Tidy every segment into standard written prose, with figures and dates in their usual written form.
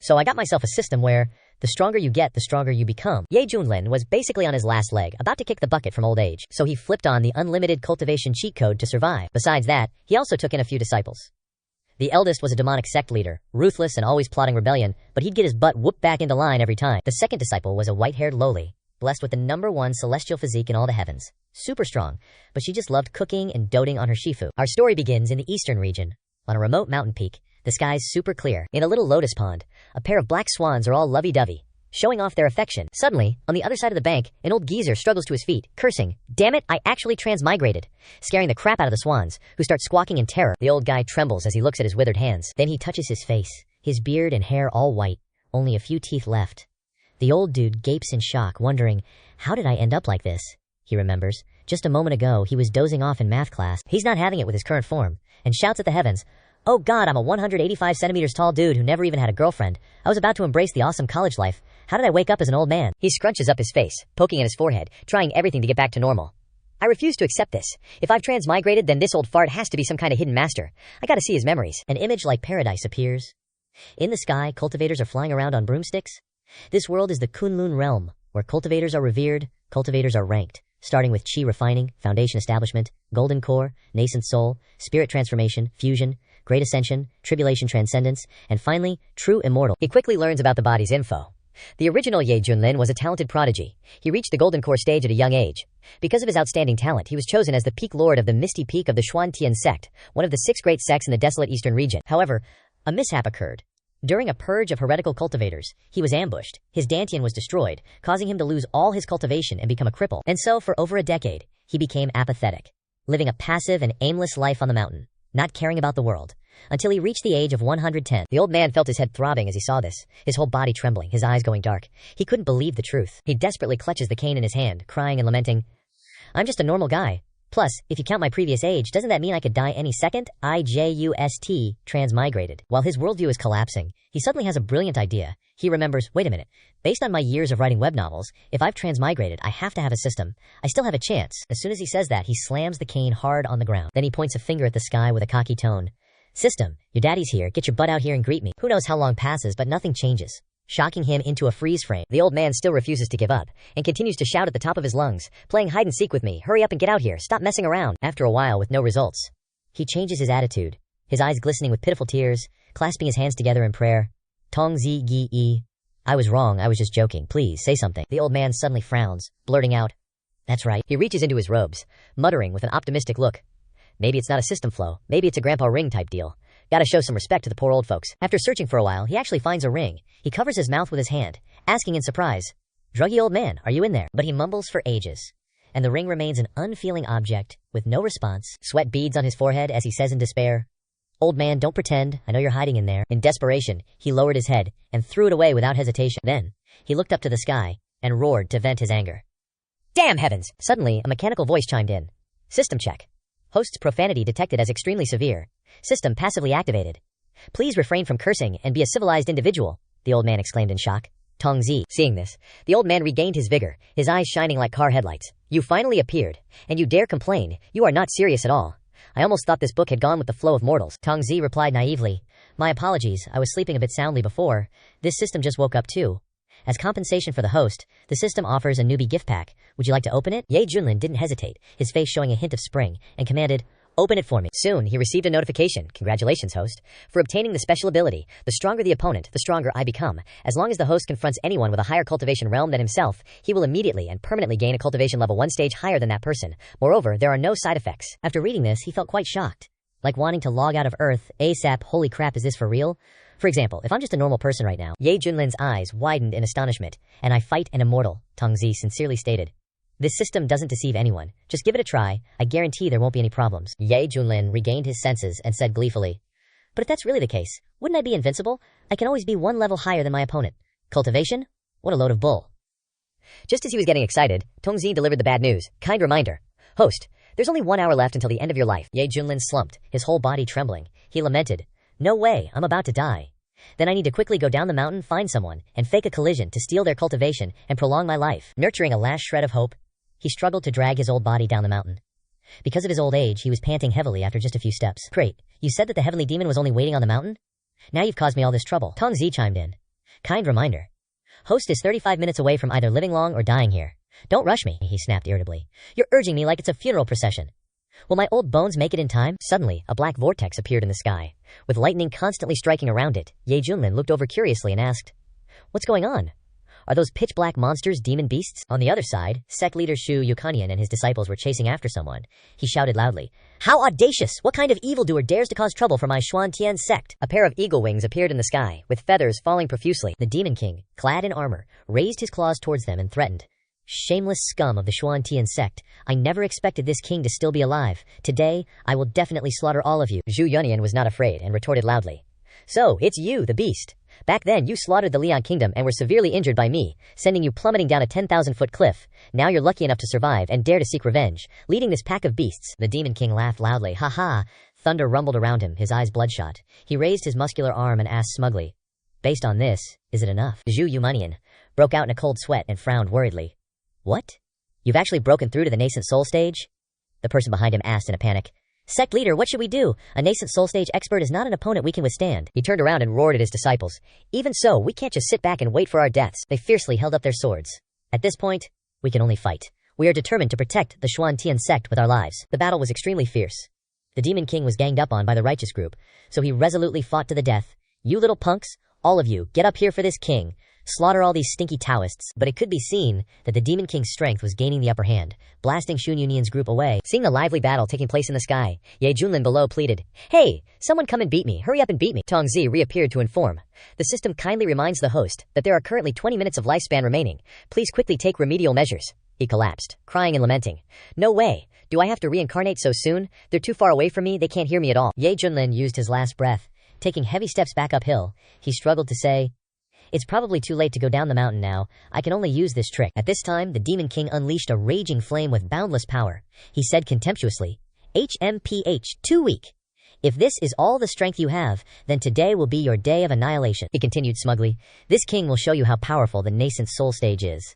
So I got myself a system where the stronger you get, the stronger you become. Ye Junlin was basically on his last leg, about to kick the bucket from old age, so he flipped on the unlimited cultivation cheat code to survive. Besides that, he also took in a few disciples. The eldest was a demonic sect leader, ruthless and always plotting rebellion, but he'd get his butt whooped back into line every time. The second disciple was a white-haired lowly, blessed with the #1 celestial physique in all the heavens. Super strong, but she just loved cooking and doting on her shifu. Our story begins in the eastern region, on a remote mountain peak. The sky's super clear. In a little lotus pond, a pair of black swans are all lovey-dovey, showing off their affection. Suddenly, on the other side of the bank, an old geezer struggles to his feet, cursing, "Damn it, I actually transmigrated," scaring the crap out of the swans, who start squawking in terror. The old guy trembles as he looks at his withered hands. Then he touches his face, his beard and hair all white, only a few teeth left. The old dude gapes in shock, wondering, how did I end up like this? He remembers, just a moment ago he was dozing off in math class. He's not having it with his current form, and shouts at the heavens, "Oh God, I'm a 185 centimeters tall dude who never even had a girlfriend. I was about to embrace the awesome college life. How did I wake up as an old man?" He scrunches up his face, poking at his forehead, trying everything to get back to normal. "I refuse to accept this. If I've transmigrated, then this old fart has to be some kind of hidden master. I gotta see his memories." An image like paradise appears. In the sky, cultivators are flying around on broomsticks. This world is the Kunlun realm, where cultivators are revered, cultivators are ranked, starting with chi refining, foundation establishment, golden core, nascent soul, spirit transformation, fusion, great ascension, tribulation transcendence, and finally, true immortal. He quickly learns about the body's info. The original Ye Junlin was a talented prodigy. He reached the golden core stage at a young age. Because of his outstanding talent, he was chosen as the peak lord of the Misty Peak of the Xuantian sect, one of the 6 great sects in the desolate eastern region. However, a mishap occurred. During a purge of heretical cultivators, he was ambushed. His Dantian was destroyed, causing him to lose all his cultivation and become a cripple. And so, for over a decade, he became apathetic, living a passive and aimless life on the mountain, not caring about the world, until he reached the age of 110. The old man felt his head throbbing as he saw this, his whole body trembling, his eyes going dark. He couldn't believe the truth. He desperately clutches the cane in his hand, crying and lamenting, "I'm just a normal guy. Plus, if you count my previous age, doesn't that mean I could die any second? I just transmigrated." While his worldview is collapsing, he suddenly has a brilliant idea. He remembers, wait a minute, based on my years of writing web novels, if I've transmigrated, I have to have a system. I still have a chance. As soon as he says that, he slams the cane hard on the ground. Then he points a finger at the sky with a cocky tone. "System, your daddy's here. Get your butt out here and greet me." Who knows how long passes, but nothing changes, shocking him into a freeze frame. The old man still refuses to give up, and continues to shout at the top of his lungs, "Playing hide and seek with me. Hurry up and get out here. Stop messing around." After a while, with no results, he changes his attitude, his eyes glistening with pitiful tears, clasping his hands together in prayer. "Tong zi gi yi. I was wrong. I was just joking. Please, say something." The old man suddenly frowns, blurting out, "That's right." He reaches into his robes, muttering with an optimistic look, "Maybe it's not a system flow. Maybe it's a grandpa ring type deal. Gotta show some respect to the poor old folks." After searching for a while, he actually finds a ring. He covers his mouth with his hand, asking in surprise, "Druggy old man, are you in there?" But he mumbles for ages, and the ring remains an unfeeling object with no response. Sweat beads on his forehead as he says in despair, "Old man, don't pretend. I know you're hiding in there." In desperation, he lowered his head and threw it away without hesitation. Then, he looked up to the sky and roared to vent his anger. "Damn heavens!" Suddenly, a mechanical voice chimed in. "System check. Host's profanity detected as extremely severe. System passively activated. Please refrain from cursing and be a civilized individual," the old man exclaimed in shock. Tong Zi. Seeing this, the old man regained his vigor, his eyes shining like car headlights. "You finally appeared, and you dare complain. You are not serious at all. I almost thought this book had gone with the flow of mortals." Tong Zi replied naively, "My apologies, I was sleeping a bit soundly before. This system just woke up too. As compensation for the host, the system offers a newbie gift pack. Would you like to open it?" Ye Junlin didn't hesitate, his face showing a hint of spring, and commanded, "Open it for me." Soon, he received a notification. "Congratulations, host. For obtaining the special ability, the stronger the opponent, the stronger I become. As long as the host confronts anyone with a higher cultivation realm than himself, he will immediately and permanently gain a cultivation level 1 stage higher than that person. Moreover, there are no side effects." After reading this, he felt quite shocked. Like wanting to log out of Earth ASAP. Holy crap, is this for real? For example, if I'm just a normal person right now. Ye Junlin's eyes widened in astonishment. "And I fight an immortal," Tong Zi sincerely stated. "This system doesn't deceive anyone. Just give it a try. I guarantee there won't be any problems." Ye Junlin regained his senses and said gleefully, "But if that's really the case, wouldn't I be invincible? I can always be 1 level higher than my opponent. Cultivation? What a load of bull." Just as he was getting excited, Tong Zi delivered the bad news. "Kind reminder. Host, there's only 1 hour left until the end of your life." Ye Junlin slumped, his whole body trembling. He lamented, "No way, I'm about to die. Then I need to quickly go down the mountain, find someone, and fake a collision to steal their cultivation and prolong my life." Nurturing a last shred of hope, he struggled to drag his old body down the mountain. Because of his old age, he was panting heavily after just a few steps. "Great, you said that the heavenly demon was only waiting on the mountain? Now you've caused me all this trouble." Tong Zi chimed in. Kind reminder. Host is 35 minutes away from either living long or dying here. Don't rush me, he snapped irritably. You're urging me like it's a funeral procession. Will my old bones make it in time? Suddenly, a black vortex appeared in the sky. With lightning constantly striking around it, Ye Junlin looked over curiously and asked, What's going on? Are those pitch-black monsters demon beasts? On the other side, sect leader Shu Yukanian and his disciples were chasing after someone. He shouted loudly, How audacious! What kind of evildoer dares to cause trouble for my Xuantian sect? A pair of eagle wings appeared in the sky, with feathers falling profusely. The Demon King, clad in armor, raised his claws towards them and threatened, Shameless scum of the Xuantian sect, I never expected this king to still be alive. Today, I will definitely slaughter all of you. Zhu Yunian was not afraid and retorted loudly, So, it's you, the beast. Back then, you slaughtered the Liang Kingdom and were severely injured by me, sending you plummeting down a 10,000-foot cliff. Now you're lucky enough to survive and dare to seek revenge, leading this pack of beasts. The Demon King laughed loudly. Ha ha! Thunder rumbled around him, his eyes bloodshot. He raised his muscular arm and asked smugly, Based on this, is it enough? Zhu Yumanian broke out in a cold sweat and frowned worriedly. What? You've actually broken through to the nascent soul stage? The person behind him asked in a panic. Sect leader, what should we do? A nascent soul stage expert is not an opponent we can withstand. He turned around and roared at his disciples. Even so, we can't just sit back and wait for our deaths. They fiercely held up their swords. At this point, we can only fight. We are determined to protect the Xuantian sect with our lives. The battle was extremely fierce. The Demon King was ganged up on by the righteous group, so he resolutely fought to the death. You little punks, all of you, get up here for this king. Slaughter all these stinky Taoists. But it could be seen that the Demon King's strength was gaining the upper hand, blasting Shun Yunyan's group away. Seeing the lively battle taking place in the sky, Ye Junlin below pleaded, Hey, someone come and beat me. Hurry up and beat me. Tongzi reappeared to inform. The system kindly reminds the host that there are currently 20 minutes of lifespan remaining. Please quickly take remedial measures. He collapsed, crying and lamenting. No way. Do I have to reincarnate so soon? They're too far away from me. They can't hear me at all. Ye Junlin used his last breath. Taking heavy steps back uphill, he struggled to say, It's probably too late to go down the mountain now. I can only use this trick. At this time, the Demon King unleashed a raging flame with boundless power. He said contemptuously, HMPH, too weak. If this is all the strength you have, then today will be your day of annihilation. He continued smugly, This king will show you how powerful the nascent soul stage is.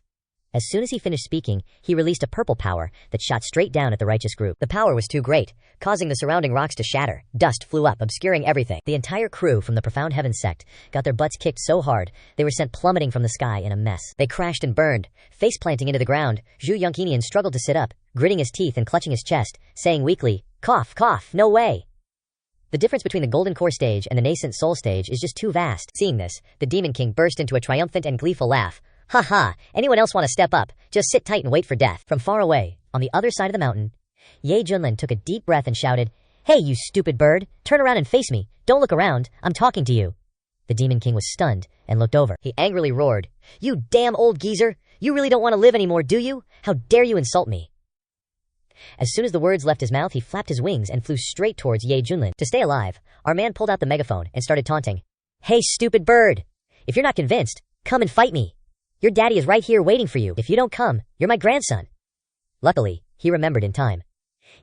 As soon as he finished speaking, he released a purple power that shot straight down at the righteous group. The power was too great, causing the surrounding rocks to shatter. Dust flew up, obscuring everything. The entire crew from the Profound Heaven sect got their butts kicked so hard, they were sent plummeting from the sky in a mess. They crashed and burned, face-planting into the ground. Zhu Yunkinian struggled to sit up, gritting his teeth and clutching his chest, saying weakly, Cough, cough, no way. The difference between the Golden Core stage and the nascent soul stage is just too vast. Seeing this, the Demon King burst into a triumphant and gleeful laugh. Ha ha, anyone else want to step up? Just sit tight and wait for death. From far away, on the other side of the mountain, Ye Junlin took a deep breath and shouted, Hey, you stupid bird, turn around and face me. Don't look around, I'm talking to you. The Demon King was stunned and looked over. He angrily roared, You damn old geezer, you really don't want to live anymore, do you? How dare you insult me? As soon as the words left his mouth, he flapped his wings and flew straight towards Ye Junlin. To stay alive, our man pulled out the megaphone and started taunting. Hey, stupid bird, if you're not convinced, come and fight me. Your daddy is right here waiting for you. If you don't come, you're my grandson. Luckily, he remembered in time.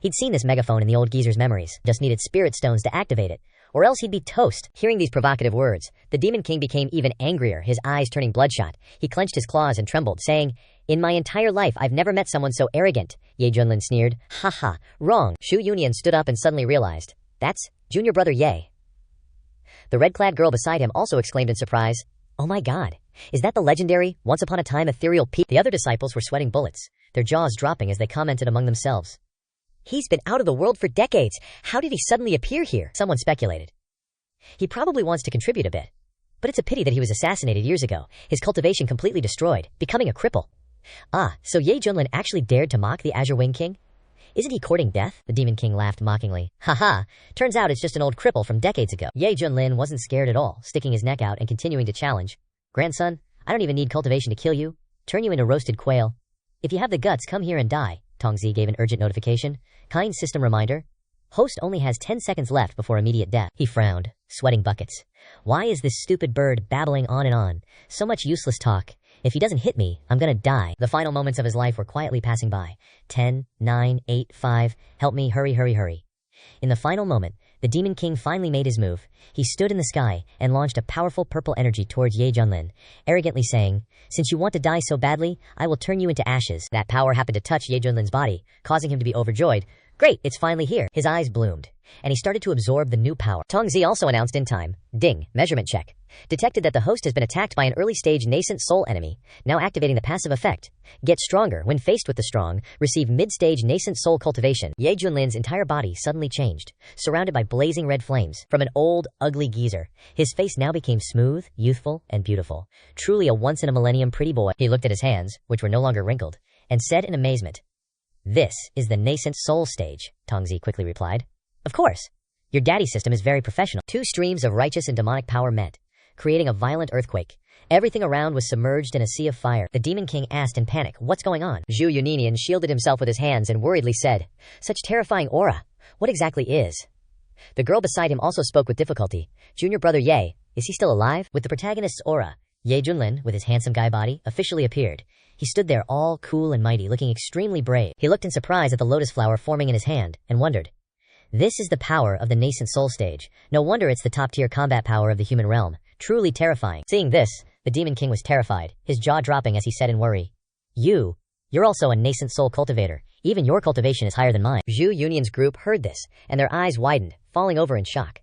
He'd seen this megaphone in the old geezer's memories, just needed spirit stones to activate it, or else he'd be toast. Hearing these provocative words, the Demon King became even angrier, his eyes turning bloodshot. He clenched his claws and trembled, saying, In my entire life, I've never met someone so arrogant. Ye Junlin sneered. Ha ha, wrong. Shu Yunian stood up and suddenly realized, That's junior brother Ye. The red-clad girl beside him also exclaimed in surprise, Oh my god. Is that the legendary, once-upon-a-time ethereal peak? The other disciples were sweating bullets, their jaws dropping as they commented among themselves. He's been out of the world for decades. How did he suddenly appear here? Someone speculated. He probably wants to contribute a bit. But it's a pity that he was assassinated years ago, his cultivation completely destroyed, becoming a cripple. Ah, so Ye Junlin actually dared to mock the Azure Wing King? Isn't he courting death? The Demon King laughed mockingly. Haha, turns out it's just an old cripple from decades ago. Ye Junlin wasn't scared at all, sticking his neck out and continuing to challenge. Grandson, I don't even need cultivation to kill you. Turn you into roasted quail. If you have the guts, come here and die. Tongzi gave an urgent notification. Kind system reminder. Host only has 10 seconds left before immediate death. He frowned, sweating buckets. Why is this stupid bird babbling on and on? So much useless talk. If he doesn't hit me, I'm gonna die. The final moments of his life were quietly passing by. 10, 9, 8, 5. Help me, hurry, hurry, hurry. In the final moment, the Demon King finally made his move. He stood in the sky and launched a powerful purple energy towards Ye Junlin, arrogantly saying, Since you want to die so badly, I will turn you into ashes. That power happened to touch Ye Junlin's body, causing him to be overjoyed. Great, it's finally here. His eyes bloomed. and he started to absorb the new power. Tongzi also announced in time, ding, measurement check. Detected that the host has been attacked by an early-stage nascent soul enemy, now activating the passive effect. Get stronger. When faced with the strong, receive mid-stage nascent soul cultivation. Ye Junlin's entire body suddenly changed, surrounded by blazing red flames. From an old, ugly geezer, his face now became smooth, youthful, and beautiful. Truly a once-in-a-millennium pretty boy. He looked at his hands, which were no longer wrinkled, and said in amazement, "This is the nascent soul stage," Tongzi quickly replied. "Of course. Your daddy system is very professional." Two streams of righteous and demonic power met, creating a violent earthquake. Everything around was submerged in a sea of fire. The Demon King asked in panic, "What's going on?" Zhu Yuninian shielded himself with his hands and worriedly said, "Such terrifying aura. What exactly is?" The girl beside him also spoke with difficulty. "Junior brother Ye, is he still alive?" With the protagonist's aura, Ye Junlin, with his handsome guy body, officially appeared. He stood there all cool and mighty, looking extremely brave. He looked in surprise at the lotus flower forming in his hand, and wondered. This is the power of the nascent soul stage. No wonder it's the top-tier combat power of the human realm. Truly terrifying. Seeing this, the Demon King was terrified, his jaw dropping as he said in worry, You're also a nascent soul cultivator. Even your cultivation is higher than mine." Zhu Yunion's group heard this, and their eyes widened, falling over in shock.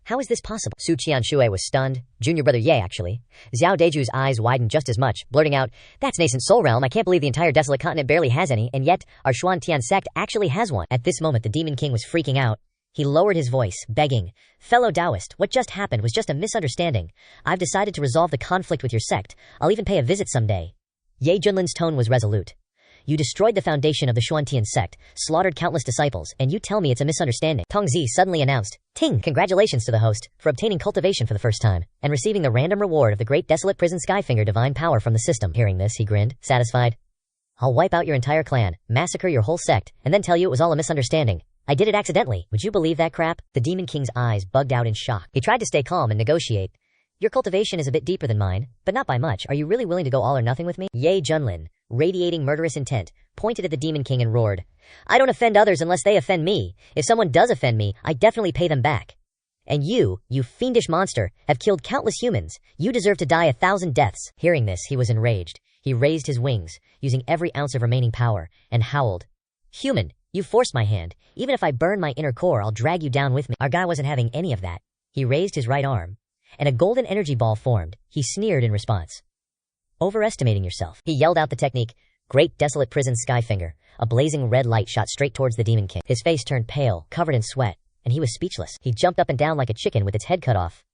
How is this possible? Su Qianshui was stunned. Junior brother Ye, actually. Xiao Deju's eyes widened just as much, blurting out, "That's nascent soul realm. I can't believe the entire desolate continent barely has any, and yet our Xuan Tian sect actually has one." At this moment, the Demon King was freaking out. He lowered his voice, begging, "Fellow Taoist, what just happened was just a misunderstanding. I've decided to resolve the conflict with your sect. I'll even pay a visit someday." Ye Junlin's tone was resolute. "You destroyed the foundation of the Xuantian sect, slaughtered countless disciples, and you tell me it's a misunderstanding." Tongzi suddenly announced, "Ting, congratulations to the host for obtaining cultivation for the first time, and receiving the random reward of the great desolate prison Skyfinger divine power from the system." Hearing this, he grinned, satisfied. "I'll wipe out your entire clan, massacre your whole sect, and then tell you it was all a misunderstanding. I did it accidentally. Would you believe that crap?" The Demon King's eyes bugged out in shock. He tried to stay calm and negotiate. "Your cultivation is a bit deeper than mine, but not by much. Are you really willing to go all or nothing with me?" Ye Junlin, radiating murderous intent, pointed at the Demon King and roared, "I don't offend others unless they offend me. If someone does offend me, I definitely pay them back. And you fiendish monster, have killed countless humans. You deserve to die 1,000 deaths." Hearing this, he was enraged. He raised his wings, using every ounce of remaining power, and howled, "Human, you forced my hand. Even if I burn my inner core, I'll drag you down with me." Our guy wasn't having any of that. He raised his right arm, and a golden energy ball formed. He sneered in response. "Overestimating yourself." He yelled out the technique, "Great desolate prison Skyfinger." A blazing red light shot straight towards the Demon King. His face turned pale, covered in sweat, and he was speechless. He jumped up and down like a chicken with its head cut off.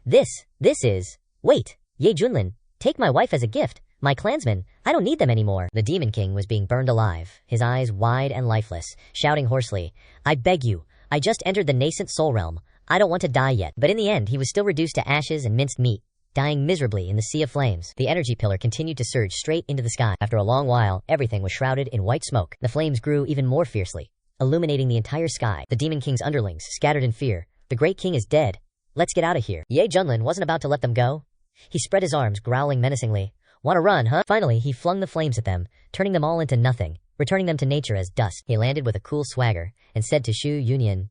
This is... Wait, Ye Junlin, take my wife as a gift. My clansmen, I don't need them anymore." The Demon King was being burned alive, his eyes wide and lifeless, shouting hoarsely, "I beg you, I just entered the nascent soul realm. I don't want to die yet." But in the end, he was still reduced to ashes and minced meat, dying miserably in the sea of flames. The energy pillar continued to surge straight into the sky. After a long while, everything was shrouded in white smoke. The flames grew even more fiercely, illuminating the entire sky. The Demon King's underlings scattered in fear. "The Great King is dead. Let's get out of here." Ye Junlin wasn't about to let them go. He spread his arms, growling menacingly. "Want to run, huh?" Finally, he flung the flames at them, turning them all into nothing, returning them to nature as dust. He landed with a cool swagger, and said to Zhu Yunian,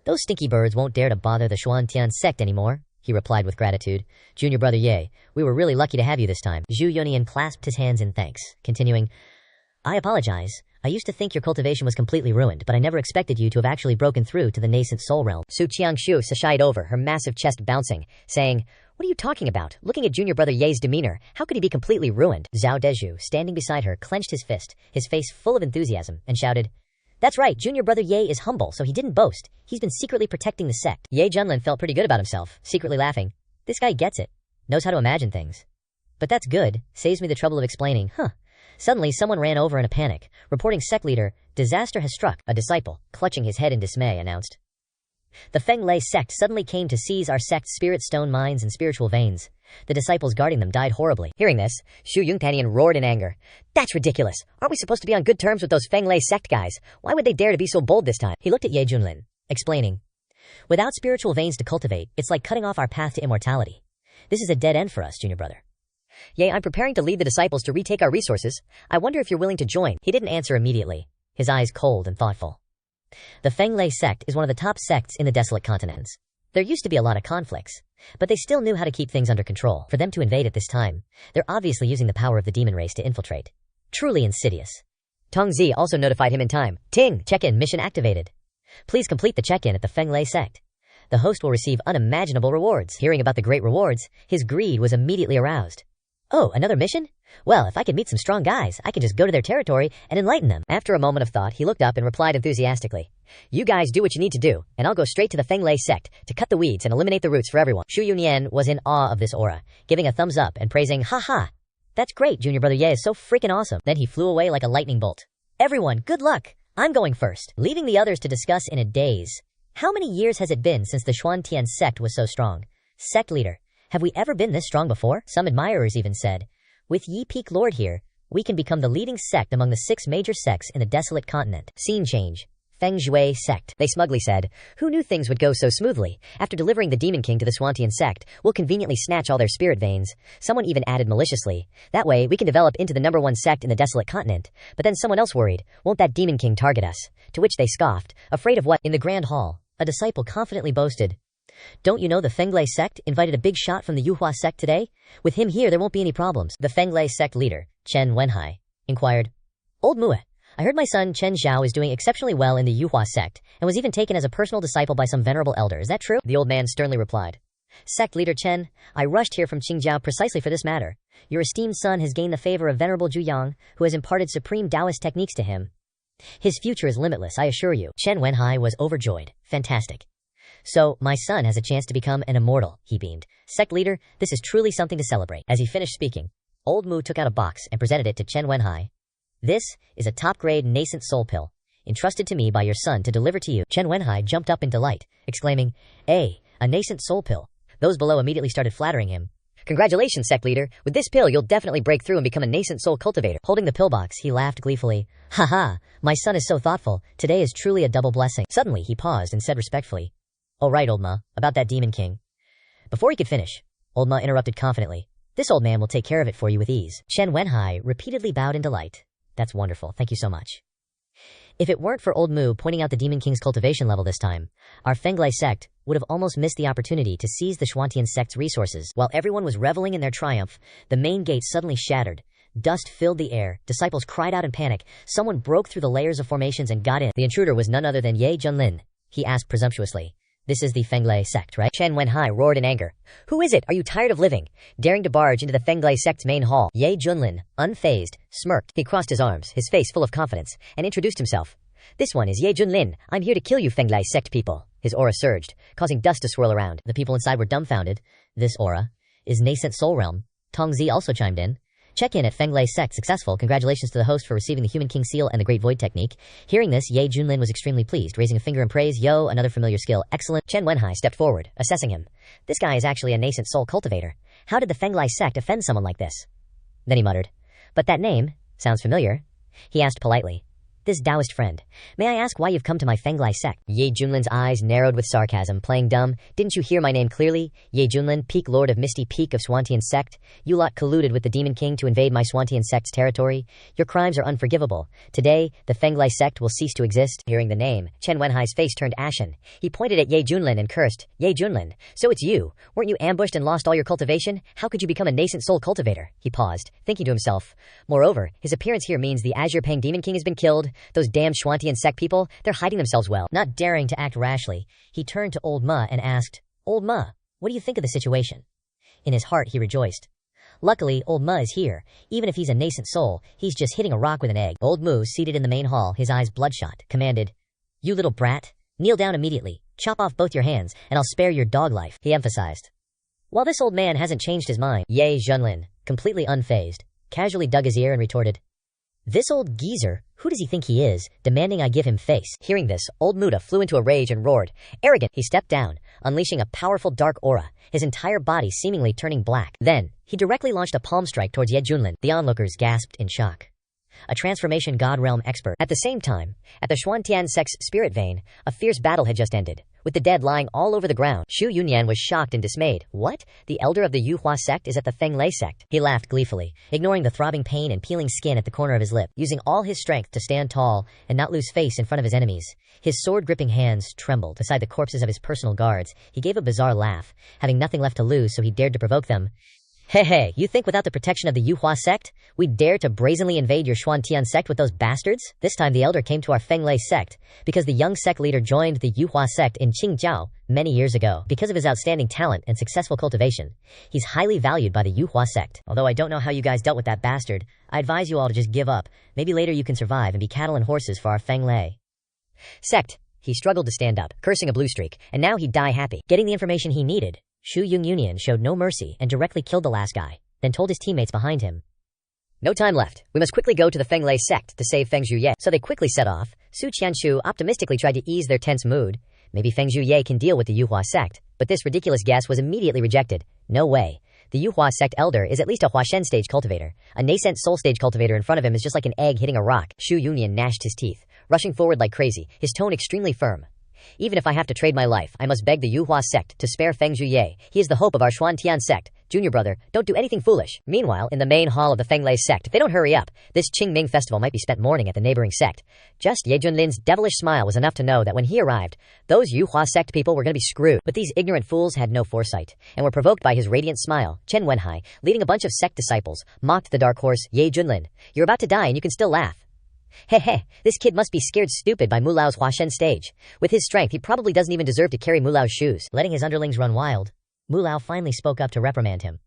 "Those stinky birds won't dare to bother the Xuantian sect anymore." He replied with gratitude, "Junior brother Ye, we were really lucky to have you this time." Zhu Yunian clasped his hands in thanks, continuing, "I apologize. I used to think your cultivation was completely ruined, but I never expected you to have actually broken through to the nascent soul realm." Su Qiangshu shied over, her massive chest bouncing, saying, "What are you talking about? Looking at Junior brother Ye's demeanor, how could he be completely ruined?" Xiao Deju, standing beside her, clenched his fist, his face full of enthusiasm, and shouted, "That's right, Junior brother Ye is humble, so he didn't boast. He's been secretly protecting the sect." Ye Junlin felt pretty good about himself, secretly laughing. This guy gets it. Knows how to imagine things. But that's good. Saves me the trouble of explaining. Suddenly, someone ran over in a panic, reporting sect leader, "Disaster has struck." A disciple, clutching his head in dismay, announced, "The Feng Lei sect suddenly came to seize our sect's spirit stone mines and spiritual veins. The disciples guarding them died horribly." Hearing this, Shu Yungtanian roared in anger. "That's ridiculous. Aren't we supposed to be on good terms with those Feng Lei sect guys? Why would they dare to be so bold this time?" He looked at Ye Junlin, explaining, "Without spiritual veins to cultivate, it's like cutting off our path to immortality. This is a dead end for us, Junior brother. Ye, I'm preparing to lead the disciples to retake our resources. I wonder if you're willing to join." He didn't answer immediately, his eyes cold and thoughtful. The Feng Lei sect is one of the top sects in the desolate continents. There used to be a lot of conflicts, but they still knew how to keep things under control. For them to invade at this time, they're obviously using the power of the demon race to infiltrate. Truly insidious. Tongzi also notified him in time. "Ting, check-in mission activated." Please complete the check-in at the Fenglei sect. The host will receive unimaginable rewards. Hearing about the great rewards, his greed was immediately aroused. Oh, another mission? Well, if I could meet some strong guys, I could just go to their territory and enlighten them. After a moment of thought, he looked up and replied enthusiastically. You guys do what you need to do, and I'll go straight to the Fenglei sect to cut the weeds and eliminate the roots for everyone. Shu Yunyan was in awe of this aura, giving a thumbs up and praising, ha ha. That's great, Junior Brother Ye is so freaking awesome. Then he flew away like a lightning bolt. Everyone, good luck. I'm going first. Leaving the others to discuss in a daze. How many years has it been since the Xuantian sect was so strong? Sect leader, have we ever been this strong before? Some admirers even said, with Yi Peak Lord here, we can become the leading sect among the 6 major sects in the desolate continent. Scene change. Feng Shui sect. They smugly said, who knew things would go so smoothly? After delivering the Demon King to the Xuantian sect, we'll conveniently snatch all their spirit veins. Someone even added maliciously, that way we can develop into the #1 sect in the desolate continent. But then someone else worried, won't that Demon King target us? To which they scoffed, afraid of what? In the Grand Hall, a disciple confidently boasted, don't you know the Fenglei sect invited a big shot from the Yuhua sect today? With him here there won't be any problems. The Fenglei sect leader, Chen Wenhai, inquired, Old Mua, I heard my son Chen Zhao is doing exceptionally well in the Yuhua sect, and was even taken as a personal disciple by some venerable elder. Is that true? The old man sternly replied. Sect leader Chen, I rushed here from Qingjiao precisely for this matter. Your esteemed son has gained the favor of venerable Zhu Yang, who has imparted supreme Taoist techniques to him. His future is limitless, I assure you. Chen Wenhai was overjoyed. Fantastic. So, my son has a chance to become an immortal, he beamed. Sect leader, this is truly something to celebrate. As he finished speaking, Old Mu took out a box and presented it to Chen Wenhai. This is a top-grade nascent soul pill, entrusted to me by your son to deliver to you. Chen Wenhai jumped up in delight, exclaiming, a nascent soul pill. Those below immediately started flattering him. Congratulations, sect leader. With this pill, you'll definitely break through and become a nascent soul cultivator. Holding the pillbox, he laughed gleefully. Ha, my son is so thoughtful. Today is truly a double blessing. Suddenly, he paused and said respectfully, oh right, Old Ma, about that Demon King. Before he could finish, Old Ma interrupted confidently. This old man will take care of it for you with ease. Chen Wenhai repeatedly bowed in delight. That's wonderful, thank you so much. If it weren't for Old Mu pointing out the Demon King's cultivation level this time, our Fenglei sect would have almost missed the opportunity to seize the Xuantian sect's resources. While everyone was reveling in their triumph, the main gate suddenly shattered. Dust filled the air, disciples cried out in panic, someone broke through the layers of formations and got in. The intruder was none other than Ye Junlin. He asked presumptuously, this is the Fenglei sect, right? Chen Wenhai roared in anger. Who is it? Are you tired of living? Daring to barge into the Fenglei sect's main hall. Ye Junlin, unfazed, smirked. He crossed his arms, his face full of confidence, and introduced himself. This one is Ye Junlin. I'm here to kill you Fenglei sect people. His aura surged, causing dust to swirl around. The people inside were dumbfounded. This aura is nascent soul realm. Tongzi also chimed in. Check-in at Fenglei sect successful. Congratulations to the host for receiving the Human King seal and the Great Void technique. Hearing this, Ye Junlin was extremely pleased, raising a finger in praise. Yo, another familiar skill. Excellent. Chen Wenhai stepped forward, assessing him. This guy is actually a nascent soul cultivator. How did the Fenglei sect offend someone like this? Then he muttered, but that name sounds familiar. He asked politely, this Taoist friend, may I ask why you've come to my Fenglei sect? Ye Junlin's eyes narrowed with sarcasm, playing dumb. Didn't you hear my name clearly? Ye Junlin, Peak Lord of Misty Peak of Xuantian sect. You lot colluded with the Demon King to invade my Xuantian sect's territory. Your crimes are unforgivable. Today, the Fenglei sect will cease to exist. Hearing the name, Chen Wenhai's face turned ashen. He pointed at Ye Junlin and cursed, Ye Junlin, so it's you. Weren't you ambushed and lost all your cultivation? How could you become a nascent soul cultivator? He paused, thinking to himself. Moreover, his appearance here means the Azure Pang Demon King has been killed. Those damned Xuantian sect people, they're hiding themselves well. Not daring to act rashly, he turned to Old Ma and asked, Old Ma, what do you think of the situation? In his heart, he rejoiced. Luckily, Old Ma is here. Even if he's a nascent soul, he's just hitting a rock with an egg. Old Mu, seated in the main hall, his eyes bloodshot, commanded, you little brat, kneel down immediately, chop off both your hands, and I'll spare your dog life, he emphasized. While this old man hasn't changed his mind, Ye Junlin, completely unfazed, casually dug his ear and retorted, this old geezer, who does he think he is, demanding I give him face? Hearing this, Old Muda flew into a rage and roared. Arrogant! He stepped down, unleashing a powerful dark aura, his entire body seemingly turning black. Then, he directly launched a palm strike towards Ye Junlin. The onlookers gasped in shock. A transformation god realm expert. At the same time, at the Xuantian sect's spirit vein, a fierce battle had just ended. With the dead lying all over the ground, Shu Yunyan was shocked and dismayed. What? The elder of the Yuhua sect is at the Fenglei sect. He laughed gleefully, ignoring the throbbing pain and peeling skin at the corner of his lip, using all his strength to stand tall and not lose face in front of his enemies. His sword-gripping hands trembled beside the corpses of his personal guards. He gave a bizarre laugh, having nothing left to lose, so he dared to provoke them. Hey, you think without the protection of the Yuhua sect, we'd dare to brazenly invade your Xuantian sect with those bastards? This time the elder came to our Fenglei sect, because the young sect leader joined the Yuhua sect in Qingjiao many years ago. Because of his outstanding talent and successful cultivation, he's highly valued by the Yuhua sect. Although I don't know how you guys dealt with that bastard, I advise you all to just give up. Maybe later you can survive and be cattle and horses for our Fenglei sect. He struggled to stand up, cursing a blue streak, and now he'd die happy. Getting the information he needed, Shu Yung Union showed no mercy and directly killed the last guy, then told his teammates behind him, "No time left. We must quickly go to the Fenglei sect to save Feng Zhuye." So they quickly set off. Su Qianshu optimistically tried to ease their tense mood. Maybe Feng Zhuye can deal with the Yuhua sect, but this ridiculous guess was immediately rejected. No way. The Yuhua sect elder is at least a Huashen stage cultivator. A nascent soul stage cultivator in front of him is just like an egg hitting a rock. Shu Union gnashed his teeth, rushing forward like crazy, his tone extremely firm. "Even if I have to trade my life, I must beg the Yuhua sect to spare Feng Zhuye. He is the hope of our Xuantian sect. Junior brother, don't do anything foolish." Meanwhile, in the main hall of the Fenglei sect, if they don't hurry up, this Qingming festival might be spent mourning at the neighboring sect. Just Ye Junlin's devilish smile was enough to know that when he arrived, those Yuhua sect people were going to be screwed. But these ignorant fools had no foresight, and were provoked by his radiant smile. Chen Wenhai, leading a bunch of sect disciples, mocked the dark horse, Ye Junlin. "You're about to die and you can still laugh. Hey, this kid must be scared stupid by Mulao's Huashen stage. With his strength, he probably doesn't even deserve to carry Mulao's shoes." Letting his underlings run wild, Mulao finally spoke up to reprimand him.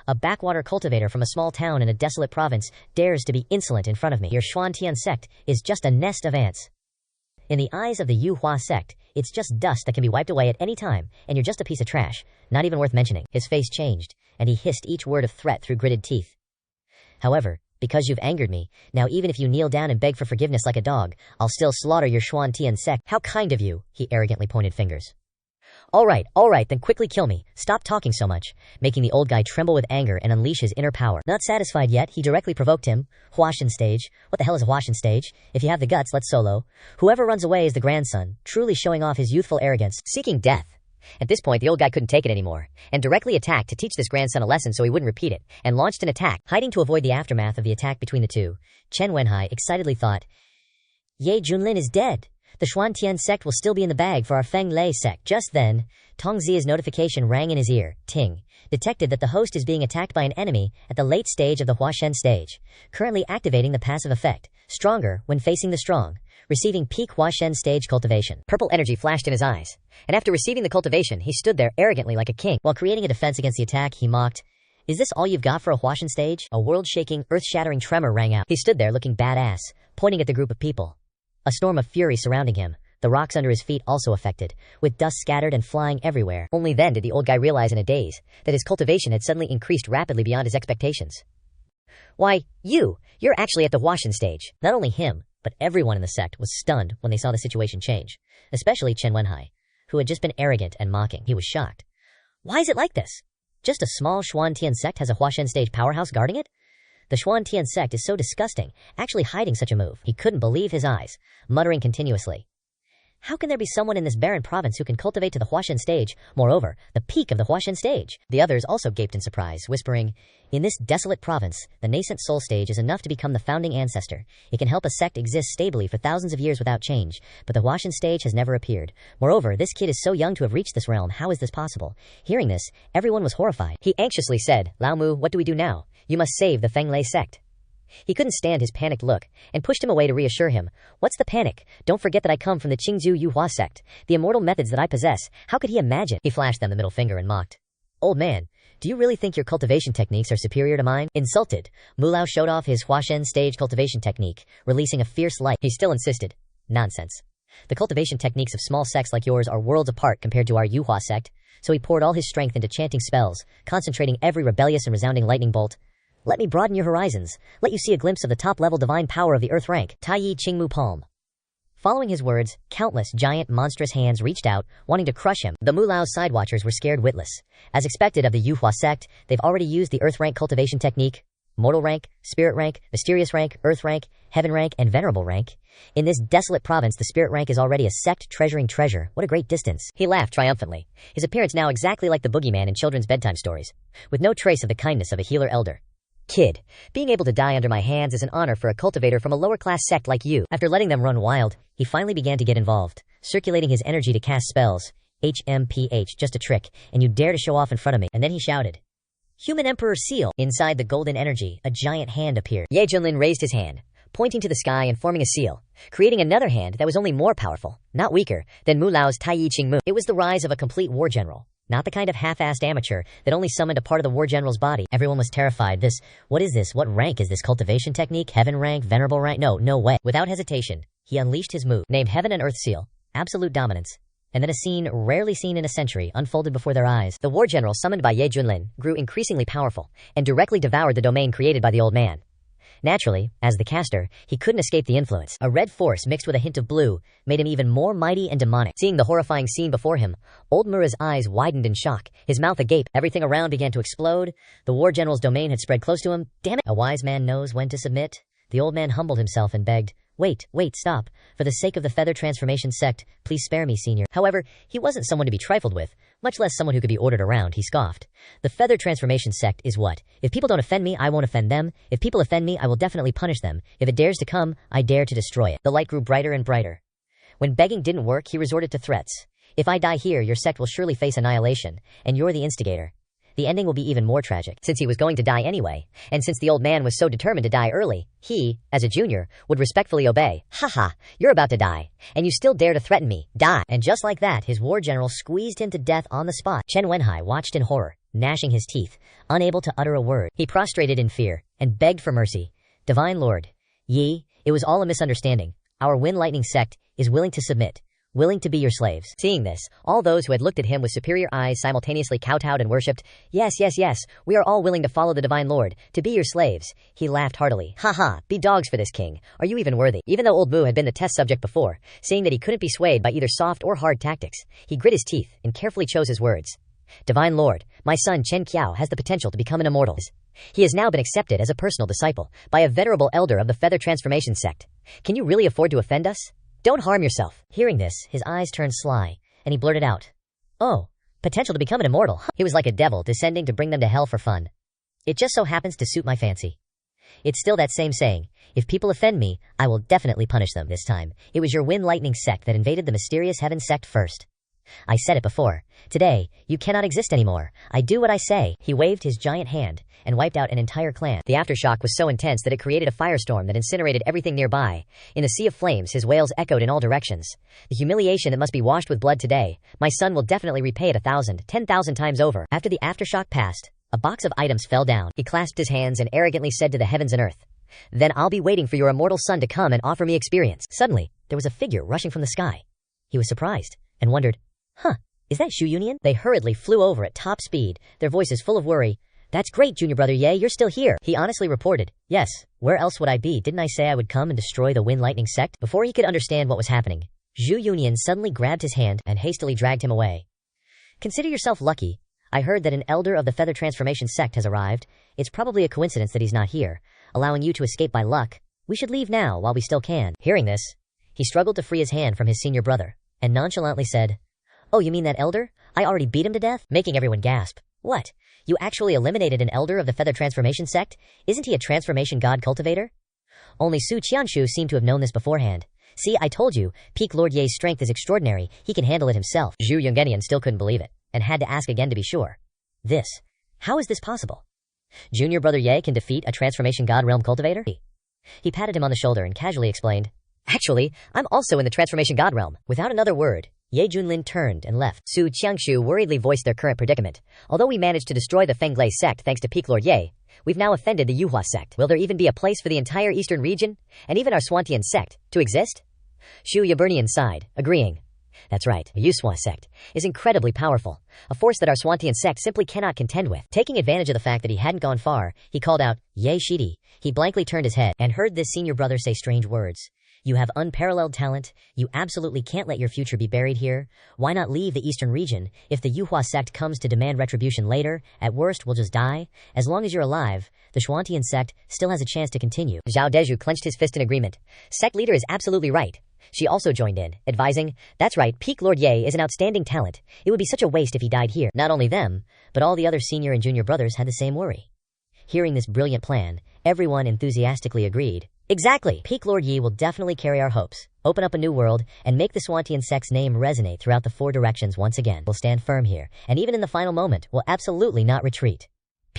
"A backwater cultivator from a small town in a desolate province dares to be insolent in front of me. Your Xuantian sect is just a nest of ants. In the eyes of the Yuhua sect, it's just dust that can be wiped away at any time, and you're just a piece of trash, not even worth mentioning." His face changed, and he hissed each word of threat through gritted teeth. "However, because you've angered me, now even if you kneel down and beg for forgiveness like a dog, I'll still slaughter your Xuantian sect." "How kind of you," he arrogantly pointed fingers. All right, then quickly kill me. Stop talking so much," making the old guy tremble with anger and unleash his inner power. Not satisfied yet, he directly provoked him. "Huashen stage? What the hell is a Huashen stage? If you have the guts, let's solo. Whoever runs away is the grandson," truly showing off his youthful arrogance, seeking death. At this point, the old guy couldn't take it anymore, and directly attacked to teach this grandson a lesson so he wouldn't repeat it, and launched an attack. Hiding to avoid the aftermath of the attack between the two, Chen Wenhai excitedly thought, "Ye Junlin is dead. The Xuantian sect will still be in the bag for our Fenglei sect." Just then, Tong Zia's notification rang in his ear. Ting detected that the host is being attacked by an enemy at the late stage of the Huashen stage, currently activating the passive effect, Stronger when facing the strong, receiving peak Huashen stage cultivation. Purple energy flashed in his eyes, and after receiving the cultivation, he stood there arrogantly like a king. While creating a defense against the attack, he mocked, "Is this all you've got for a Huashen stage?" A world-shaking, earth-shattering tremor rang out. He stood there looking badass, pointing at the group of people. A storm of fury surrounding him, the rocks under his feet also affected, with dust scattered and flying everywhere. Only then did the old guy realize in a daze that his cultivation had suddenly increased rapidly beyond his expectations. "Why, you're actually at the Huashen stage." Not only him, but everyone in the sect was stunned when they saw the situation change, especially Chen Wenhai, who had just been arrogant and mocking. He was shocked. Why is it like this? Just a small Xuantian sect has a Huashen stage powerhouse guarding it? The Xuantian sect is so disgusting, actually hiding such a move. He couldn't believe his eyes, muttering continuously, "How can there be someone in this barren province who can cultivate to the Huashen stage, moreover, the peak of the Huashen stage?" The others also gaped in surprise, whispering, "In this desolate province, the nascent soul stage is enough to become the founding ancestor. It can help a sect exist stably for thousands of years without change, but the Huashen stage has never appeared. Moreover, this kid is so young to have reached this realm. How is this possible?" Hearing this, everyone was horrified. He anxiously said, "Lao Mu, what do we do now? You must save the Fenglei sect." He couldn't stand his panicked look, and pushed him away to reassure him. "What's the panic? Don't forget that I come from the Qingzhou Yuhua sect. The immortal methods that I possess. How could he imagine?" He flashed them the middle finger and mocked. "Old man, do you really think your cultivation techniques are superior to mine?" Insulted, Mulao showed off his Huashen stage cultivation technique, releasing a fierce light. He still insisted. "Nonsense. The cultivation techniques of small sects like yours are worlds apart compared to our Yuhua sect." So he poured all his strength into chanting spells, concentrating every rebellious and resounding lightning bolt. "Let me broaden your horizons. Let you see a glimpse of the top-level divine power of the earth rank. Taiyi Qingmu Palm." Following his words, countless giant monstrous hands reached out, wanting to crush him. The Mulao's sidewatchers were scared witless. As expected of the Yuhua sect, they've already used the earth rank cultivation technique. Mortal rank, spirit rank, mysterious rank, earth rank, heaven rank, and venerable rank. In this desolate province, the spirit rank is already a sect treasuring treasure. What a great distance. He laughed triumphantly, his appearance now exactly like the boogeyman in children's bedtime stories, with no trace of the kindness of a healer elder. "Kid, being able to die under my hands is an honor for a cultivator from a lower-class sect like you." After letting them run wild, he finally began to get involved, circulating his energy to cast spells. "HMPH, just a trick, and you dare to show off in front of me." And then he shouted, Human Emperor Seal. Inside the golden energy, a giant hand appeared. Ye Junlin raised his hand, pointing to the sky and forming a seal, creating another hand that was only more powerful, not weaker, than Mu Lao's Tai Yi Ching Mu. It was the rise of a complete war general, not the kind of half-assed amateur that only summoned a part of the war general's body. Everyone was terrified. What is this? What rank is this? Cultivation technique? Heaven rank? Venerable rank? No way. Without hesitation, he unleashed his move, named Heaven and Earth Seal, absolute dominance. And then a scene rarely seen in a century unfolded before their eyes. The war general summoned by Ye Junlin grew increasingly powerful and directly devoured the domain created by the old man. Naturally, as the caster, he couldn't escape the influence. A red force mixed with a hint of blue made him even more mighty and demonic. Seeing the horrifying scene before him, old Mura's eyes widened in shock, his mouth agape. Everything around began to explode. The war general's domain had spread close to him. Damn it! A wise man knows when to submit. The old man humbled himself and begged, Wait, stop. For the sake of the Feather Transformation sect, please spare me, senior. However, he wasn't someone to be trifled with, much less someone who could be ordered around. He scoffed. The Feather Transformation sect is what? If people don't offend me, I won't offend them. If people offend me, I will definitely punish them. If it dares to come, I dare to destroy it. The light grew brighter and brighter. When begging didn't work, he resorted to threats. If I die here, your sect will surely face annihilation, and you're the instigator. The ending will be even more tragic, since he was going to die anyway, and since the old man was so determined to die early, he, as a junior, would respectfully obey. Haha, you're about to die, and you still dare to threaten me. Die! And just like that, his war general squeezed him to death on the spot. Chen Wenhai watched in horror, gnashing his teeth, unable to utter a word. He prostrated in fear, and begged for mercy. Divine Lord, Yi, it was all a misunderstanding. Our Wind Lightning sect is willing to submit. Willing to be your slaves. Seeing this, all those who had looked at him with superior eyes simultaneously kowtowed and worshipped. Yes, we are all willing to follow the Divine Lord, to be your slaves. He laughed heartily. Haha, be dogs for this king. Are you even worthy? Even though old Mu had been the test subject before, seeing that he couldn't be swayed by either soft or hard tactics, he grit his teeth and carefully chose his words. Divine Lord, my son Chen Qiao has the potential to become an immortal. He has now been accepted as a personal disciple by a venerable elder of the Feather Transformation sect. Can you really afford to offend us? Don't harm yourself. Hearing this, his eyes turned sly, and he blurted out, Oh, potential to become an immortal. He was like a devil descending to bring them to hell for fun. It just so happens to suit my fancy. It's still that same saying, if people offend me, I will definitely punish them. This time, it was your Wind Lightning sect that invaded the mysterious Heaven sect first. I said it before. Today, you cannot exist anymore. I do what I say. He waved his giant hand and wiped out an entire clan. The aftershock was so intense that it created a firestorm that incinerated everything nearby. In the sea of flames, his wails echoed in all directions. The humiliation that must be washed with blood today, my son will definitely repay it 1,000, 10,000 times over. After the aftershock passed, a box of items fell down. He clasped his hands and arrogantly said to the heavens and earth, Then I'll be waiting for your immortal son to come and offer me experience. Suddenly, there was a figure rushing from the sky. He was surprised and wondered, Is that Shu Union? They hurriedly flew over at top speed, their voices full of worry. That's great, junior brother Ye, you're still here. He honestly reported, Yes, where else would I be? Didn't I say I would come and destroy the Wind Lightning sect? Before he could understand what was happening, Zhu Union suddenly grabbed his hand and hastily dragged him away. Consider yourself lucky. I heard that an elder of the Feather Transformation sect has arrived. It's probably a coincidence that he's not here, allowing you to escape by luck. We should leave now while we still can. Hearing this, he struggled to free his hand from his senior brother, and nonchalantly said, Oh, you mean that elder? I already beat him to death? Making everyone gasp. What? You actually eliminated an elder of the Feather Transformation sect? Isn't he a transformation god cultivator? Only Su Qianshu seemed to have known this beforehand. See, I told you, Peak Lord Ye's strength is extraordinary. He can handle it himself. Zhu Yongenian still couldn't believe it, and had to ask again to be sure. How is this possible? Junior brother Ye can defeat a transformation god realm cultivator? He patted him on the shoulder and casually explained, Actually, I'm also in the transformation god realm. Without another word, Ye Junlin turned and left. Su Qiangshu worriedly voiced their current predicament. Although we managed to destroy the Fenglei sect thanks to Peak Lord Ye, we've now offended the Yuhua sect. Will there even be a place for the entire eastern region, and even our Swantian sect, to exist? Shu Yaburnian sighed, agreeing. That's right, the Yusua sect is incredibly powerful, a force that our Swantian sect simply cannot contend with. Taking advantage of the fact that he hadn't gone far, he called out, Ye Shidi. He blankly turned his head and heard this senior brother say strange words. You have unparalleled talent. You absolutely can't let your future be buried here. Why not leave the eastern region? If the Yuhua sect comes to demand retribution later, at worst we'll just die. As long as you're alive, the Shuantian sect still has a chance to continue. Zhao Deju clenched his fist in agreement. Sect leader is absolutely right. She also joined in, advising, That's right, Peak Lord Ye is an outstanding talent. It would be such a waste if he died here. Not only them, but all the other senior and junior brothers had the same worry. Hearing this brilliant plan, everyone enthusiastically agreed. Exactly! Peak Lord Yi will definitely carry our hopes, open up a new world, and make the Swantian sect's name resonate throughout the four directions once again. We'll stand firm here, and even in the final moment, we'll absolutely not retreat.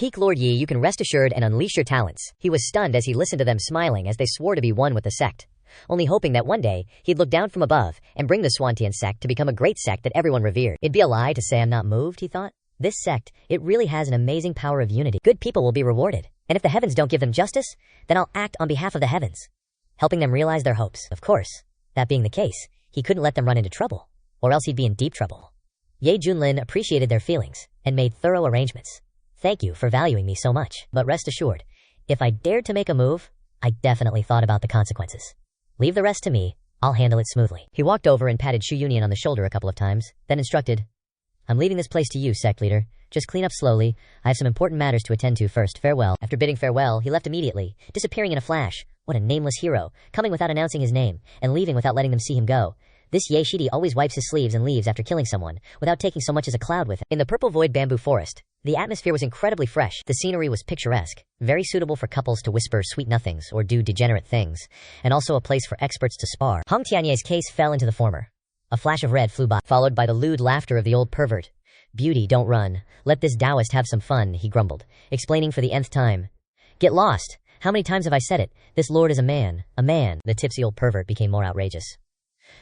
peak Lord Yi, you can rest assured and unleash your talents. He was stunned as he listened to them smiling as they swore to be one with the sect, only hoping that one day he'd look down from above and bring the Swantian sect to become a great sect that everyone revered. It'd be a lie to say I'm not moved, he thought. This sect, it really has an amazing power of unity. Good people will be rewarded, and if the heavens don't give them justice, then I'll act on behalf of the heavens, helping them realize their hopes. Of course, that being the case, he couldn't let them run into trouble, or else he'd be in deep trouble. Ye Junlin appreciated their feelings and made thorough arrangements. Thank you for valuing me so much, but rest assured, if I dared to make a move, I definitely thought about the consequences. Leave the rest to me, I'll handle it smoothly. He walked over and patted Shu Union on the shoulder a couple of times, then instructed, I'm leaving this place to you, sect leader. Just clean up slowly. I have some important matters to attend to first. Farewell. After bidding farewell, he left immediately, disappearing in a flash. What a nameless hero, coming without announcing his name, and leaving without letting them see him go. This Ye Shidi always wipes his sleeves and leaves after killing someone, without taking so much as a cloud with him. In the purple void bamboo forest, the atmosphere was incredibly fresh. The scenery was picturesque, very suitable for couples to whisper sweet nothings or do degenerate things, and also a place for experts to spar. Hong Tianyé's case fell into the former. A flash of red flew by, followed by the lewd laughter of the old pervert. Beauty, don't run. Let this Taoist have some fun, he grumbled, explaining for the nth time. Get lost. How many times have I said it? This lord is a man. A man. The tipsy old pervert became more outrageous.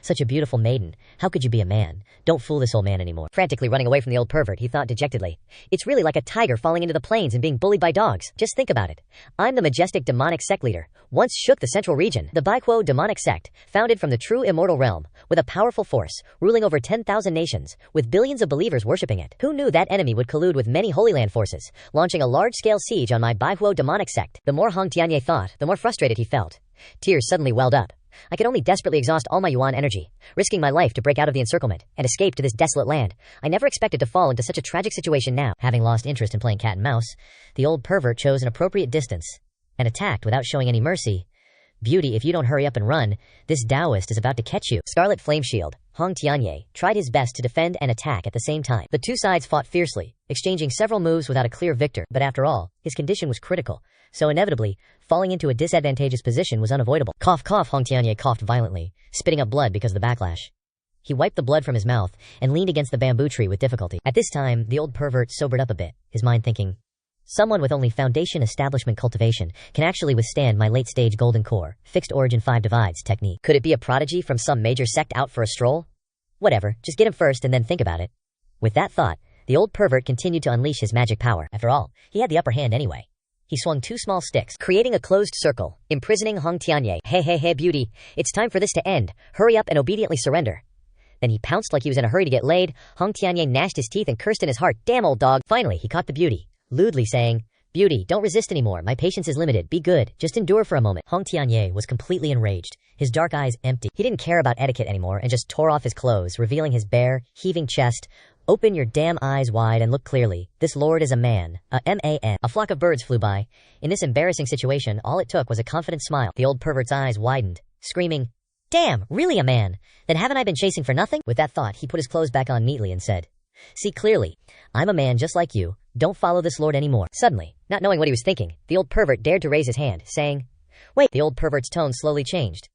Such a beautiful maiden. How could you be a man? Don't fool this old man anymore. Frantically running away from the old pervert, he thought dejectedly. It's really like a tiger falling into the plains and being bullied by dogs. Just think about it. I'm the majestic demonic sect leader, once shook the central region. The Baiquo demonic sect, founded from the true immortal realm, with a powerful force, ruling over 10,000 nations, with billions of believers worshipping it. Who knew that enemy would collude with many Holy Land forces, launching a large-scale siege on my Baiquo demonic sect? The more Hong Tianyé thought, the more frustrated he felt. Tears suddenly welled up. I could only desperately exhaust all my yuan energy, risking my life to break out of the encirclement and escape to this desolate land. I never expected to fall into such a tragic situation now. Having lost interest in playing cat and mouse, the old pervert chose an appropriate distance and attacked without showing any mercy. Beauty, if you don't hurry up and run, this Taoist is about to catch you. Scarlet Flame Shield, Hong Tianyé, tried his best to defend and attack at the same time. The two sides fought fiercely, exchanging several moves without a clear victor, but after all, his condition was critical, so inevitably, falling into a disadvantageous position was unavoidable. Cough, cough, Hong Tianyé coughed violently, spitting up blood because of the backlash. He wiped the blood from his mouth and leaned against the bamboo tree with difficulty. At this time, the old pervert sobered up a bit, his mind thinking, someone with only foundation establishment cultivation can actually withstand my late-stage golden core, fixed origin 5 divides technique. Could it be a prodigy from some major sect out for a stroll? Whatever, just get him first and then think about it. With that thought, the old pervert continued to unleash his magic power. After all, he had the upper hand anyway. He swung two small sticks, creating a closed circle, imprisoning Hong Tianyé. Hey, beauty, it's time for this to end. Hurry up and obediently surrender. Then he pounced like he was in a hurry to get laid. Hong Tianyé gnashed his teeth and cursed in his heart. Damn old dog. Finally, he caught the beauty, lewdly saying, Beauty, don't resist anymore. My patience is limited. Be good. Just endure for a moment. Hong Tianyé was completely enraged, his dark eyes empty. He didn't care about etiquette anymore and just tore off his clothes, revealing his bare, heaving chest. Open your damn eyes wide and look clearly. This lord is a man. A man. A flock of birds flew by. In this embarrassing situation, all it took was a confident smile. The old pervert's eyes widened, screaming, Damn, really a man? Then haven't I been chasing for nothing? With that thought, he put his clothes back on neatly and said, See clearly, I'm a man just like you. Don't follow this lord anymore. Suddenly, not knowing what he was thinking, the old pervert dared to raise his hand, saying, Wait. The old pervert's tone slowly changed.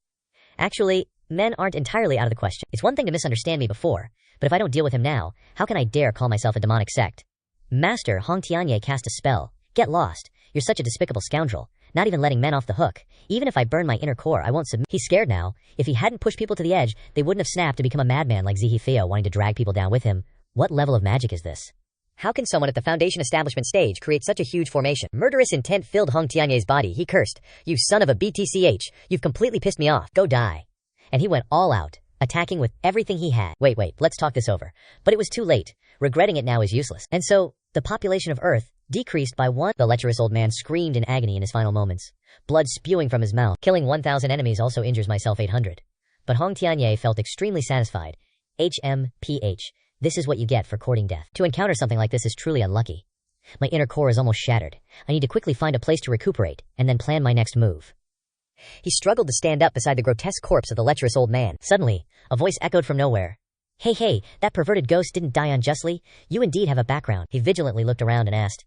Actually, men aren't entirely out of the question. It's one thing to misunderstand me before, but if I don't deal with him now, how can I dare call myself a demonic sect? Master, Hong Tianyé cast a spell. Get lost. You're such a despicable scoundrel, not even letting men off the hook. Even if I burn my inner core, I won't submit. He's scared now. If he hadn't pushed people to the edge, they wouldn't have snapped to become a madman like Zihi Theo wanting to drag people down with him. What level of magic is this? How can someone at the foundation establishment stage create such a huge formation? Murderous intent filled Hong Tianyé's body. He cursed, You son of a BTCH, you've completely pissed me off. Go die. And he went all out, attacking with everything he had. Wait, let's talk this over. But it was too late. Regretting it now is useless. And so, the population of Earth decreased by 1. The lecherous old man screamed in agony in his final moments, blood spewing from his mouth. Killing 1,000 enemies also injures myself 800. But Hong Tianyé felt extremely satisfied. HMPH. This is what you get for courting death. To encounter something like this is truly unlucky. My inner core is almost shattered. I need to quickly find a place to recuperate, and then plan my next move. He struggled to stand up beside the grotesque corpse of the lecherous old man. Suddenly, a voice echoed from nowhere. Hey, that perverted ghost didn't die unjustly. You indeed have a background. He vigilantly looked around and asked,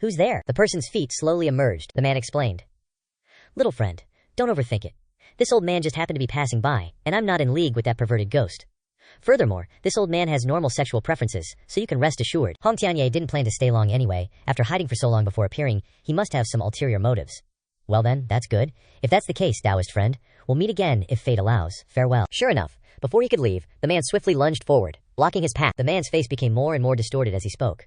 Who's there? The person's feet slowly emerged. The man explained. Little friend, don't overthink it. This old man just happened to be passing by, and I'm not in league with that perverted ghost. Furthermore, this old man has normal sexual preferences, so you can rest assured. Hong Tianye didn't plan to stay long anyway. After hiding for so long before appearing, he must have some ulterior motives. Well then, that's good. If that's the case, Taoist friend, we'll meet again if fate allows. Farewell. Sure enough, before he could leave, the man swiftly lunged forward, blocking his path. The man's face became more and more distorted as he spoke.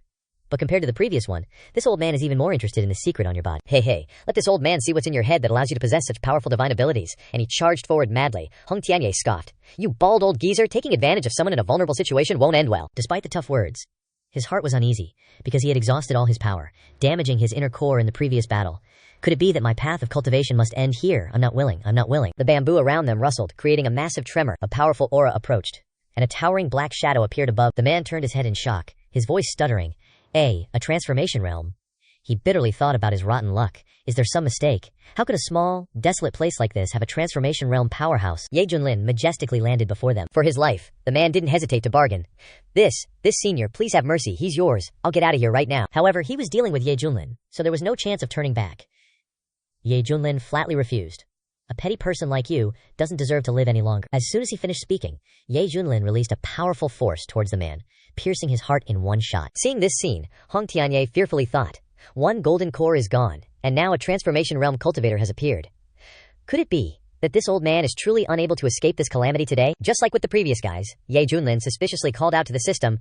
But compared to the previous one, this old man is even more interested in the secret on your body. Hey, let this old man see what's in your head that allows you to possess such powerful divine abilities. And he charged forward madly. Hong Tianye scoffed. You bald old geezer, taking advantage of someone in a vulnerable situation won't end well. Despite the tough words, his heart was uneasy, because he had exhausted all his power, damaging his inner core in the previous battle. Could it be that my path of cultivation must end here? I'm not willing. The bamboo around them rustled, creating a massive tremor. A powerful aura approached, and a towering black shadow appeared above. The man turned his head in shock, his voice stuttering. A transformation realm. He bitterly thought about his rotten luck. Is there some mistake? How could a small, desolate place like this have a transformation realm powerhouse? Ye Junlin majestically landed before them. For his life, the man didn't hesitate to bargain. This senior, please have mercy, he's yours. I'll get out of here right now. However, he was dealing with Ye Junlin, so there was no chance of turning back. Ye Junlin flatly refused. A petty person like you doesn't deserve to live any longer. As soon as he finished speaking, Ye Junlin released a powerful force towards the man, piercing his heart in one shot. Seeing this scene, Hong Tianye fearfully thought, one golden core is gone, and now a transformation realm cultivator has appeared. Could it be that this old man is truly unable to escape this calamity today? Just like with the previous guys, Ye Junlin suspiciously called out to the system,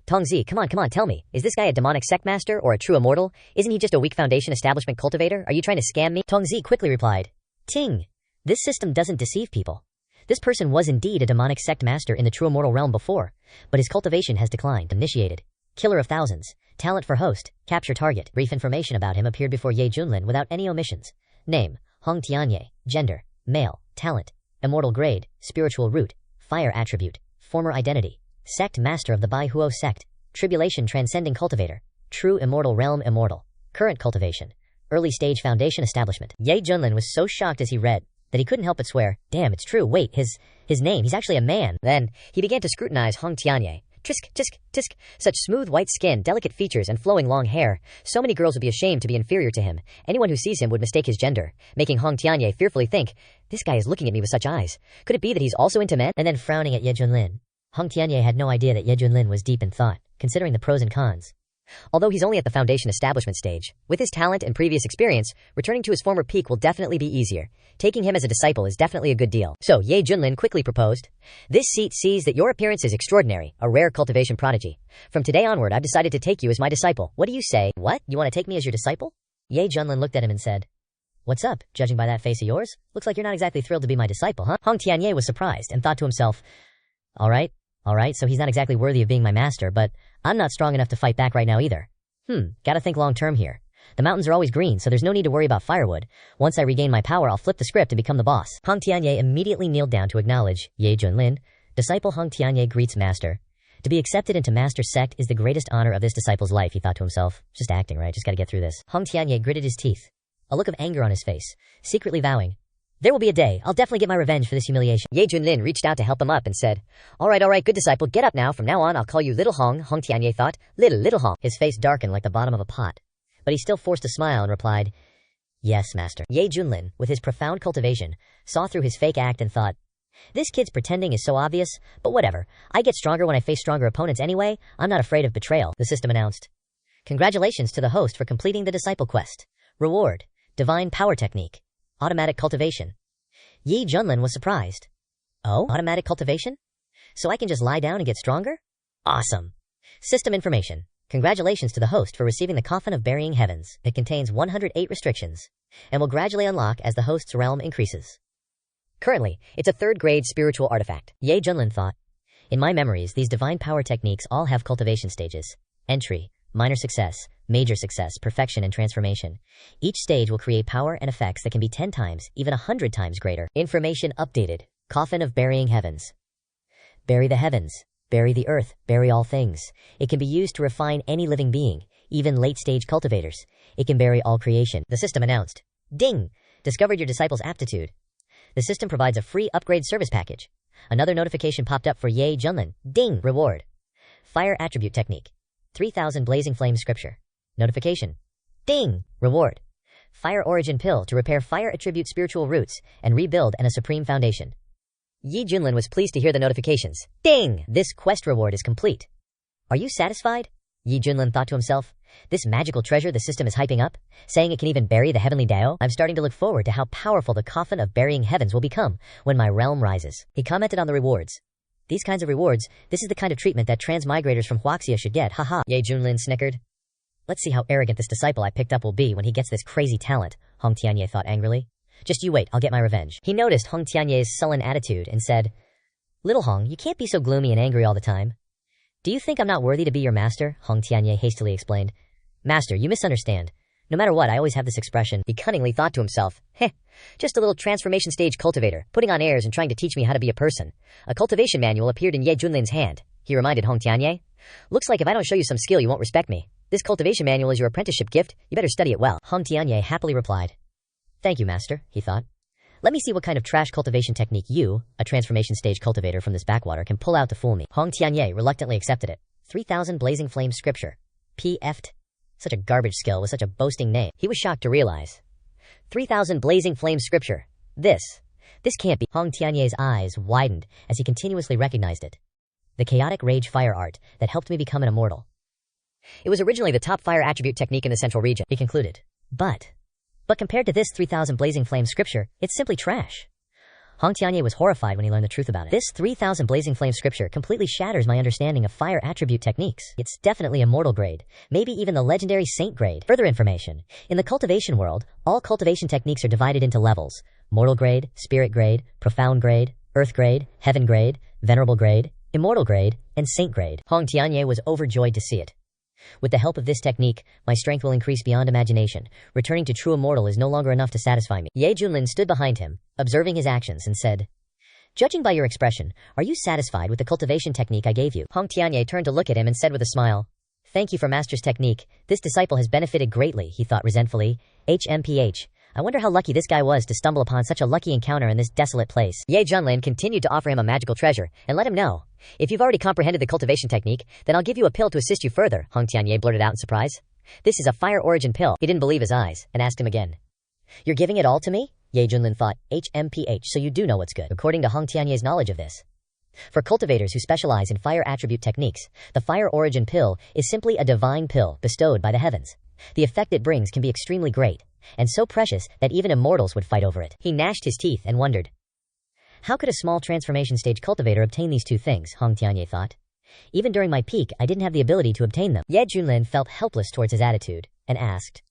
Tongzi, come on, tell me, is this guy a demonic sect master or a true immortal? Isn't he just a weak foundation establishment cultivator? Are you trying to scam me? Tongzi quickly replied, Ting, this system doesn't deceive people. This person was indeed a demonic sect master in the true immortal realm before, but his cultivation has declined. Initiated. Killer of thousands. Talent for host. Capture target. Brief information about him appeared before Ye Junlin without any omissions. Name, Hong Tianye. Gender, male. Talent, immortal grade. Spiritual root. Fire attribute. Former identity. Sect master of the Bai Huo sect. Tribulation transcending cultivator. True immortal realm immortal. Current cultivation. Early stage foundation establishment. Ye Junlin was so shocked as he read that he couldn't help but swear, damn, it's true, wait, his name, he's actually a man. Then, he began to scrutinize Hong Tianye. Tisk, such smooth white skin, delicate features, and flowing long hair. So many girls would be ashamed to be inferior to him. Anyone who sees him would mistake his gender, making Hong Tianye fearfully think, this guy is looking at me with such eyes. Could it be that he's also into men? And then frowning at Ye Junlin. Hong Tianye had no idea that Ye Junlin was deep in thought, considering the pros and cons. Although he's only at the foundation establishment stage, with his talent and previous experience, returning to his former peak will definitely be easier. Taking him as a disciple is definitely a good deal. So, Ye Junlin quickly proposed, this seat sees that your appearance is extraordinary, a rare cultivation prodigy. From today onward, I've decided to take you as my disciple. What do you say? What? You want to take me as your disciple? Ye Junlin looked at him and said, what's up, judging by that face of yours? Looks like you're not exactly thrilled to be my disciple, huh? Hong Tianye was surprised and thought to himself, Alright, so he's not exactly worthy of being my master, but I'm not strong enough to fight back right now either. Gotta think long term here. The mountains are always green, so there's no need to worry about firewood. Once I regain my power, I'll flip the script and become the boss. Hong Tianye immediately kneeled down to acknowledge Ye Junlin. Disciple Hong Tianye greets master. To be accepted into master's sect is the greatest honor of this disciple's life, he thought to himself. Just acting, right? Just gotta get through this. Hong Tianye gritted his teeth, a look of anger on his face, secretly vowing, there will be a day. I'll definitely get my revenge for this humiliation. Ye Junlin reached out to help him up and said, all right, good disciple, get up now. From now on, I'll call you Little Hong. Hong Tianye thought, Little Hong. His face darkened like the bottom of a pot, but he still forced a smile and replied, yes, master. Ye Junlin, with his profound cultivation, saw through his fake act and thought, this kid's pretending is so obvious, but whatever. I get stronger when I face stronger opponents anyway. I'm not afraid of betrayal, the system announced. Congratulations to the host for completing the disciple quest. Reward, divine power technique. Automatic cultivation. Ye Junlin was surprised. Oh, automatic cultivation? So I can just lie down and get stronger? Awesome. System information. Congratulations to the host for receiving the Coffin of Burying Heavens. It contains 108 restrictions, and will gradually unlock as the host's realm increases. Currently, it's a 3rd grade spiritual artifact. Ye Junlin thought, in my memories, these divine power techniques all have cultivation stages. Entry, minor success, major success, perfection, and transformation. Each stage will create power and effects that can be 10 times, even 100 times greater. Information updated. Coffin of Burying Heavens. Bury the heavens. Bury the earth. Bury all things. It can be used to refine any living being, even late-stage cultivators. It can bury all creation. The system announced. Ding! Discovered your disciple's aptitude. The system provides a free upgrade service package. Another notification popped up for Ye Junlin. Ding! Reward. Fire attribute technique. 3000 blazing flame scripture. Notification. Ding! Reward. Fire origin pill to repair fire attribute spiritual roots and rebuild and a supreme foundation. Yi Junlin was pleased to hear the notifications. Ding! This quest reward is complete. Are you satisfied? Yi Junlin thought to himself. This magical treasure the system is hyping up, saying it can even bury the heavenly Dao. I'm starting to look forward to how powerful the coffin of burying heavens will become when my realm rises. He commented on the rewards. These kinds of rewards, this is the kind of treatment that transmigrators from Huaxia should get, haha. Ye Junlin snickered. Let's see how arrogant this disciple I picked up will be when he gets this crazy talent, Hong Tianye thought angrily. Just you wait, I'll get my revenge. He noticed Hong Tianye's sullen attitude and said, Little Hong, you can't be so gloomy and angry all the time. Do you think I'm not worthy to be your master? Hong Tianye hastily explained. Master, you misunderstand. No matter what, I always have this expression. He cunningly thought to himself, just a little transformation stage cultivator, putting on airs and trying to teach me how to be a person. A cultivation manual appeared in Ye Junlin's hand. He reminded Hong Tianye. Looks like if I don't show you some skill, you won't respect me. This cultivation manual is your apprenticeship gift. You better study it well. Hong Tianye happily replied. Thank you, master, he thought. Let me see what kind of trash cultivation technique you, a transformation stage cultivator from this backwater, can pull out to fool me. Hong Tianye reluctantly accepted it. 3,000 blazing flame scripture. PF'd. Such a garbage skill with such a boasting name. He was shocked to realize. 3,000 blazing flame scripture. This can't be. Hong Tianye's eyes widened as he continuously recognized it. The chaotic rage fire art that helped me become an immortal. It was originally the top fire attribute technique in the central region, he concluded. But compared to this 3,000 blazing flame scripture, it's simply trash. Hong Tianye was horrified when he learned the truth about it. This 3,000 blazing flame scripture completely shatters my understanding of fire attribute techniques. It's definitely immortal grade, maybe even the legendary saint grade. Further information. In the cultivation world, all cultivation techniques are divided into levels. Mortal grade, spirit grade, profound grade, earth grade, heaven grade, venerable grade, immortal grade, and saint grade. Hong Tianye was overjoyed to see it. With the help of this technique, my strength will increase beyond imagination. Returning to true immortal is no longer enough to satisfy me. Ye Junlin stood behind him, observing his actions, and said, Judging by your expression, are you satisfied with the cultivation technique I gave you? Hong Tianye turned to look at him and said with a smile, Thank you for master's technique. This disciple has benefited greatly, he thought resentfully. HMPH. I wonder how lucky this guy was to stumble upon such a lucky encounter in this desolate place. Ye Junlin continued to offer him a magical treasure, and let him know. If you've already comprehended the cultivation technique, then I'll give you a pill to assist you further, Hong Tianye blurted out in surprise. This is a fire origin pill. He didn't believe his eyes, and asked him again. You're giving it all to me? Ye Junlin thought, HMPH, so you do know what's good, according to Hong Tianye's knowledge of this. For cultivators who specialize in fire attribute techniques, the fire origin pill is simply a divine pill bestowed by the heavens. The effect it brings can be extremely great, and so precious that even immortals would fight over it. He gnashed his teeth and wondered. How could a small transformation stage cultivator obtain these two things, Hong Tianye thought. Even during my peak, I didn't have the ability to obtain them. Ye Junlin felt helpless towards his attitude, and asked,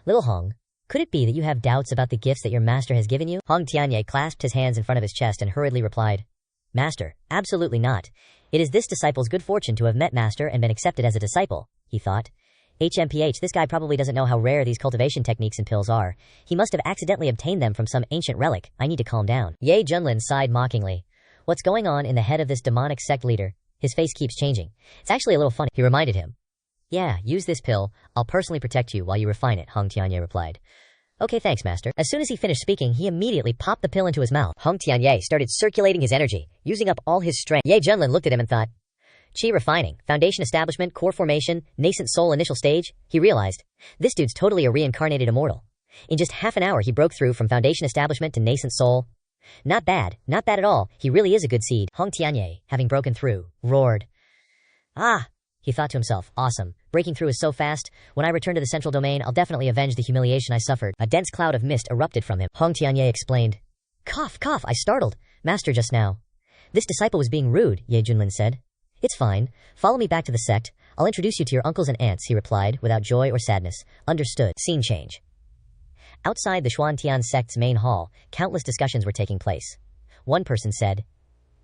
Little Hong, could it be that you have doubts about the gifts that your master has given you? Hong Tianye clasped his hands in front of his chest and hurriedly replied, Master, absolutely not. It is this disciple's good fortune to have met Master and been accepted as a disciple, he thought. HMPH, this guy probably doesn't know how rare these cultivation techniques and pills are. He must have accidentally obtained them from some ancient relic. I need to calm down. Ye Junlin sighed mockingly. What's going on in the head of this demonic sect leader? His face keeps changing. It's actually a little funny, he reminded him. Yeah, use this pill. I'll personally protect you while you refine it, Hong Tianye replied. Okay, thanks, master. As soon as he finished speaking, he immediately popped the pill into his mouth. Hong Tianye started circulating his energy, using up all his strength. Ye Junlin looked at him and thought, Qi refining, foundation establishment, core formation, nascent soul initial stage. He realized, this dude's totally a reincarnated immortal. In just half an hour, he broke through from foundation establishment to nascent soul. Not bad at all. He really is a good seed. Hong Tianye, having broken through, roared. Ah, he thought to himself, awesome. Breaking through is so fast. When I return to the central domain, I'll definitely avenge the humiliation I suffered. A dense cloud of mist erupted from him. Hong Tianye explained. Cough, I startled Master just now. This disciple was being rude, Ye Junlin said. It's fine. Follow me back to the sect. I'll introduce you to your uncles and aunts, he replied, without joy or sadness. Understood. Scene change. Outside the Xuantian sect's main hall, countless discussions were taking place. One person said,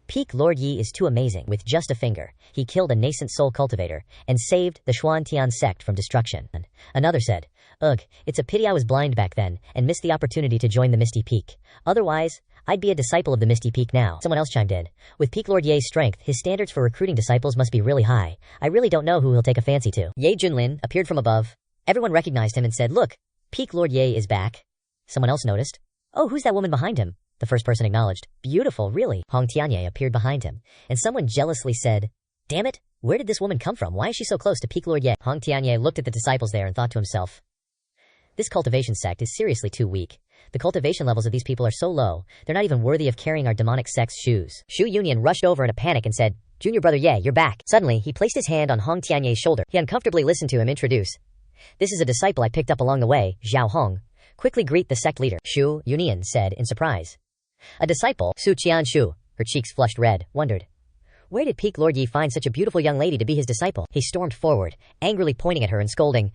Peak Lord Yi is too amazing. With just a finger, he killed a nascent soul cultivator and saved the Xuantian sect from destruction. Another said, Ugh, it's a pity I was blind back then and missed the opportunity to join the Misty Peak. Otherwise, I'd be a disciple of the Misty Peak now. Someone else chimed in. With Peak Lord Ye's strength, his standards for recruiting disciples must be really high. I really don't know who he'll take a fancy to. Ye Junlin appeared from above. Everyone recognized him and said, Look, Peak Lord Ye is back. Someone else noticed. Oh, who's that woman behind him? The first person acknowledged. Beautiful, really. Hong Tianye appeared behind him, and someone jealously said, Damn it, where did this woman come from? Why is she so close to Peak Lord Ye? Hong Tianye looked at the disciples there and thought to himself, This cultivation sect is seriously too weak. The cultivation levels of these people are so low, they're not even worthy of carrying our demonic sect's shoes. Shu Union rushed over in a panic and said, Junior brother Ye, you're back. Suddenly, he placed his hand on Hong Tianye's shoulder. He uncomfortably listened to him introduce. This is a disciple I picked up along the way, Zhao Hong. Quickly greet the sect leader, Shu Union said in surprise. A disciple, Su Qianshu, her cheeks flushed red, wondered. Where did Peak Lord Yi find such a beautiful young lady to be his disciple? He stormed forward, angrily pointing at her and scolding,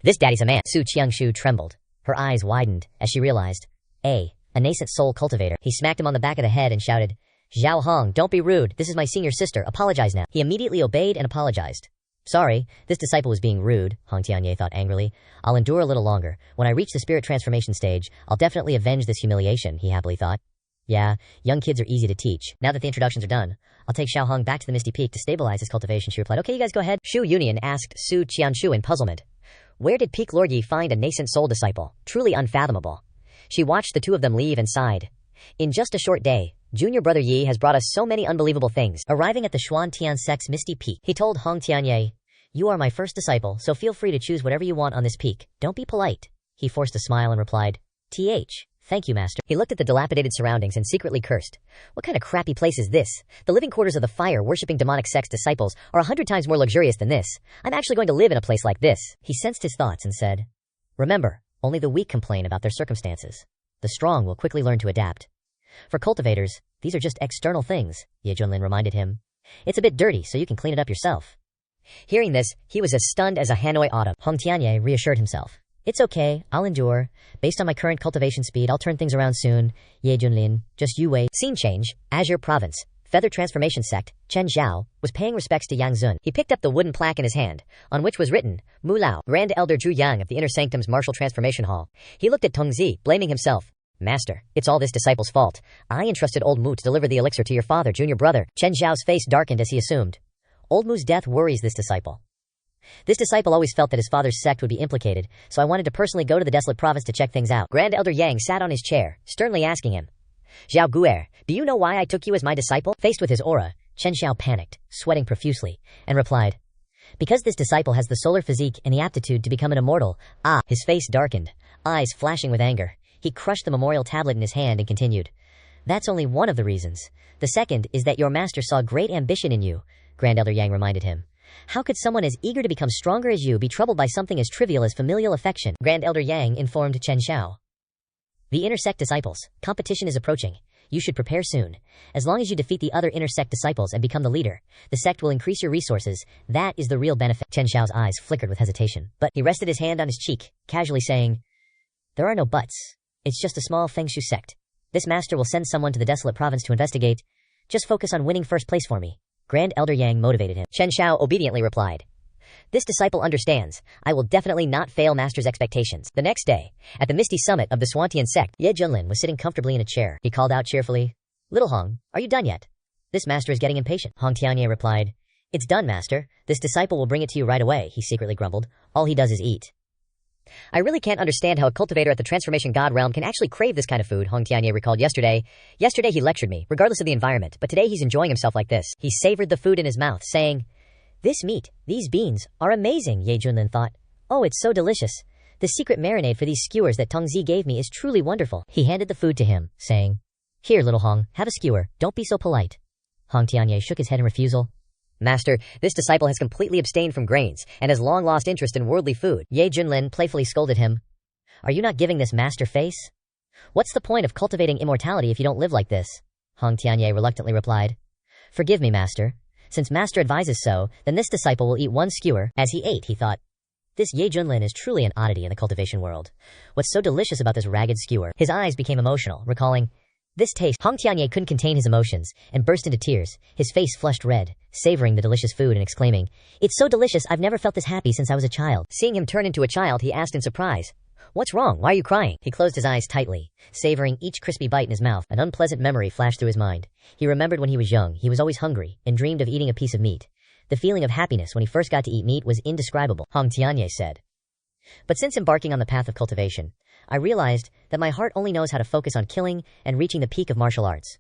This daddy's a man. Su Qianshu trembled. Her eyes widened as she realized. A nascent soul cultivator. He smacked him on the back of the head and shouted, Zhao Hong, don't be rude. This is my senior sister. Apologize now. He immediately obeyed and apologized. Sorry, this disciple was being rude, Hong Tianye thought angrily. I'll endure a little longer. When I reach the spirit transformation stage, I'll definitely avenge this humiliation, he happily thought. Yeah, young kids are easy to teach. Now that the introductions are done, I'll take Xiao Hong back to the Misty Peak to stabilize his cultivation, she replied. Okay, you guys go ahead. Shu Union asked Su Qianshu in puzzlement. Where did Peak Lord Yi find a nascent soul disciple? Truly unfathomable. She watched the two of them leave and sighed. In just a short day, Junior Brother Yi has brought us so many unbelievable things. Arriving at the Xuan Tian sect's Misty Peak, he told Hong Tianye, You are my first disciple, so feel free to choose whatever you want on this peak. Don't be polite. He forced a smile and replied, Thank you, master. He looked at the dilapidated surroundings and secretly cursed. What kind of crappy place is this? The living quarters of the fire-worshipping demonic sect's disciples are 100 times more luxurious than this. I'm actually going to live in a place like this. He sensed his thoughts and said, Remember, only the weak complain about their circumstances. The strong will quickly learn to adapt. For cultivators, these are just external things, Ye Junlin reminded him. It's a bit dirty, so you can clean it up yourself. Hearing this, he was as stunned as a Hanoi autumn. Hong Tianye reassured himself. It's okay, I'll endure. Based on my current cultivation speed, I'll turn things around soon. Ye Junlin, just you wait. Scene change, Azure Province. Feather Transformation Sect, Chen Zhao, was paying respects to Yang Zun. He picked up the wooden plaque in his hand, on which was written, Mu Lao, Grand Elder Zhu Yang of the Inner Sanctum's Martial Transformation Hall. He looked at Tongzi, blaming himself. Master, it's all this disciple's fault. I entrusted Old Mu to deliver the elixir to your father, junior brother. Chen Zhao's face darkened as he assumed. Old Mu's death worries this disciple. This disciple always felt that his father's sect would be implicated, so I wanted to personally go to the desolate province to check things out. Grand Elder Yang sat on his chair, sternly asking him, Zhao Guer, do you know why I took you as my disciple? Faced with his aura, Chen Xiao panicked, sweating profusely, and replied, Because this disciple has the solar physique and the aptitude to become an immortal. Ah, his face darkened, eyes flashing with anger. He crushed the memorial tablet in his hand and continued, That's only one of the reasons. The second is that your master saw great ambition in you, Grand Elder Yang reminded him. How could someone as eager to become stronger as you be troubled by something as trivial as familial affection? Grand Elder Yang informed Chen Xiao. The inner sect disciples, competition is approaching. You should prepare soon. As long as you defeat the other inner sect disciples and become the leader, the sect will increase your resources. That is the real benefit. Chen Xiao's eyes flickered with hesitation, but he rested his hand on his cheek, casually saying, There are no buts. It's just a small Feng Shu sect. This master will send someone to the desolate province to investigate. Just focus on winning first place for me. Grand Elder Yang motivated him. Chen Xiao obediently replied, This disciple understands. I will definitely not fail master's expectations. The next day, at the misty summit of the Swantian sect, Ye Junlin was sitting comfortably in a chair. He called out cheerfully, Little Hong, are you done yet? This master is getting impatient. Hong Tianye replied, It's done, master. This disciple will bring it to you right away, he secretly grumbled. All he does is eat. I really can't understand how a cultivator at the Transformation God realm can actually crave this kind of food, Hong Tianye recalled yesterday. Yesterday he lectured me, regardless of the environment, but today he's enjoying himself like this. He savored the food in his mouth, saying, This meat, these beans, are amazing, Ye Junlin thought. Oh, it's so delicious. The secret marinade for these skewers that Tongzi gave me is truly wonderful. He handed the food to him, saying, Here, little Hong, have a skewer. Don't be so polite. Hong Tianye shook his head in refusal. Master, this disciple has completely abstained from grains, and has long lost interest in worldly food. Ye Junlin playfully scolded him. Are you not giving this master face? What's the point of cultivating immortality if you don't live like this? Hong Tianye reluctantly replied. Forgive me, master. Since master advises so, then this disciple will eat one skewer. As he ate, he thought, This Ye Junlin is truly an oddity in the cultivation world. What's so delicious about this ragged skewer? His eyes became emotional, recalling, This taste. Hong Tianye couldn't contain his emotions, and burst into tears, his face flushed red, savoring the delicious food and exclaiming, It's so delicious, I've never felt this happy since I was a child. Seeing him turn into a child, he asked in surprise, What's wrong? Why are you crying? He closed his eyes tightly, savoring each crispy bite in his mouth. An unpleasant memory flashed through his mind. He remembered when he was young, he was always hungry, and dreamed of eating a piece of meat. The feeling of happiness when he first got to eat meat was indescribable, Hong Tianye said. But since embarking on the path of cultivation, I realized that my heart only knows how to focus on killing and reaching the peak of martial arts,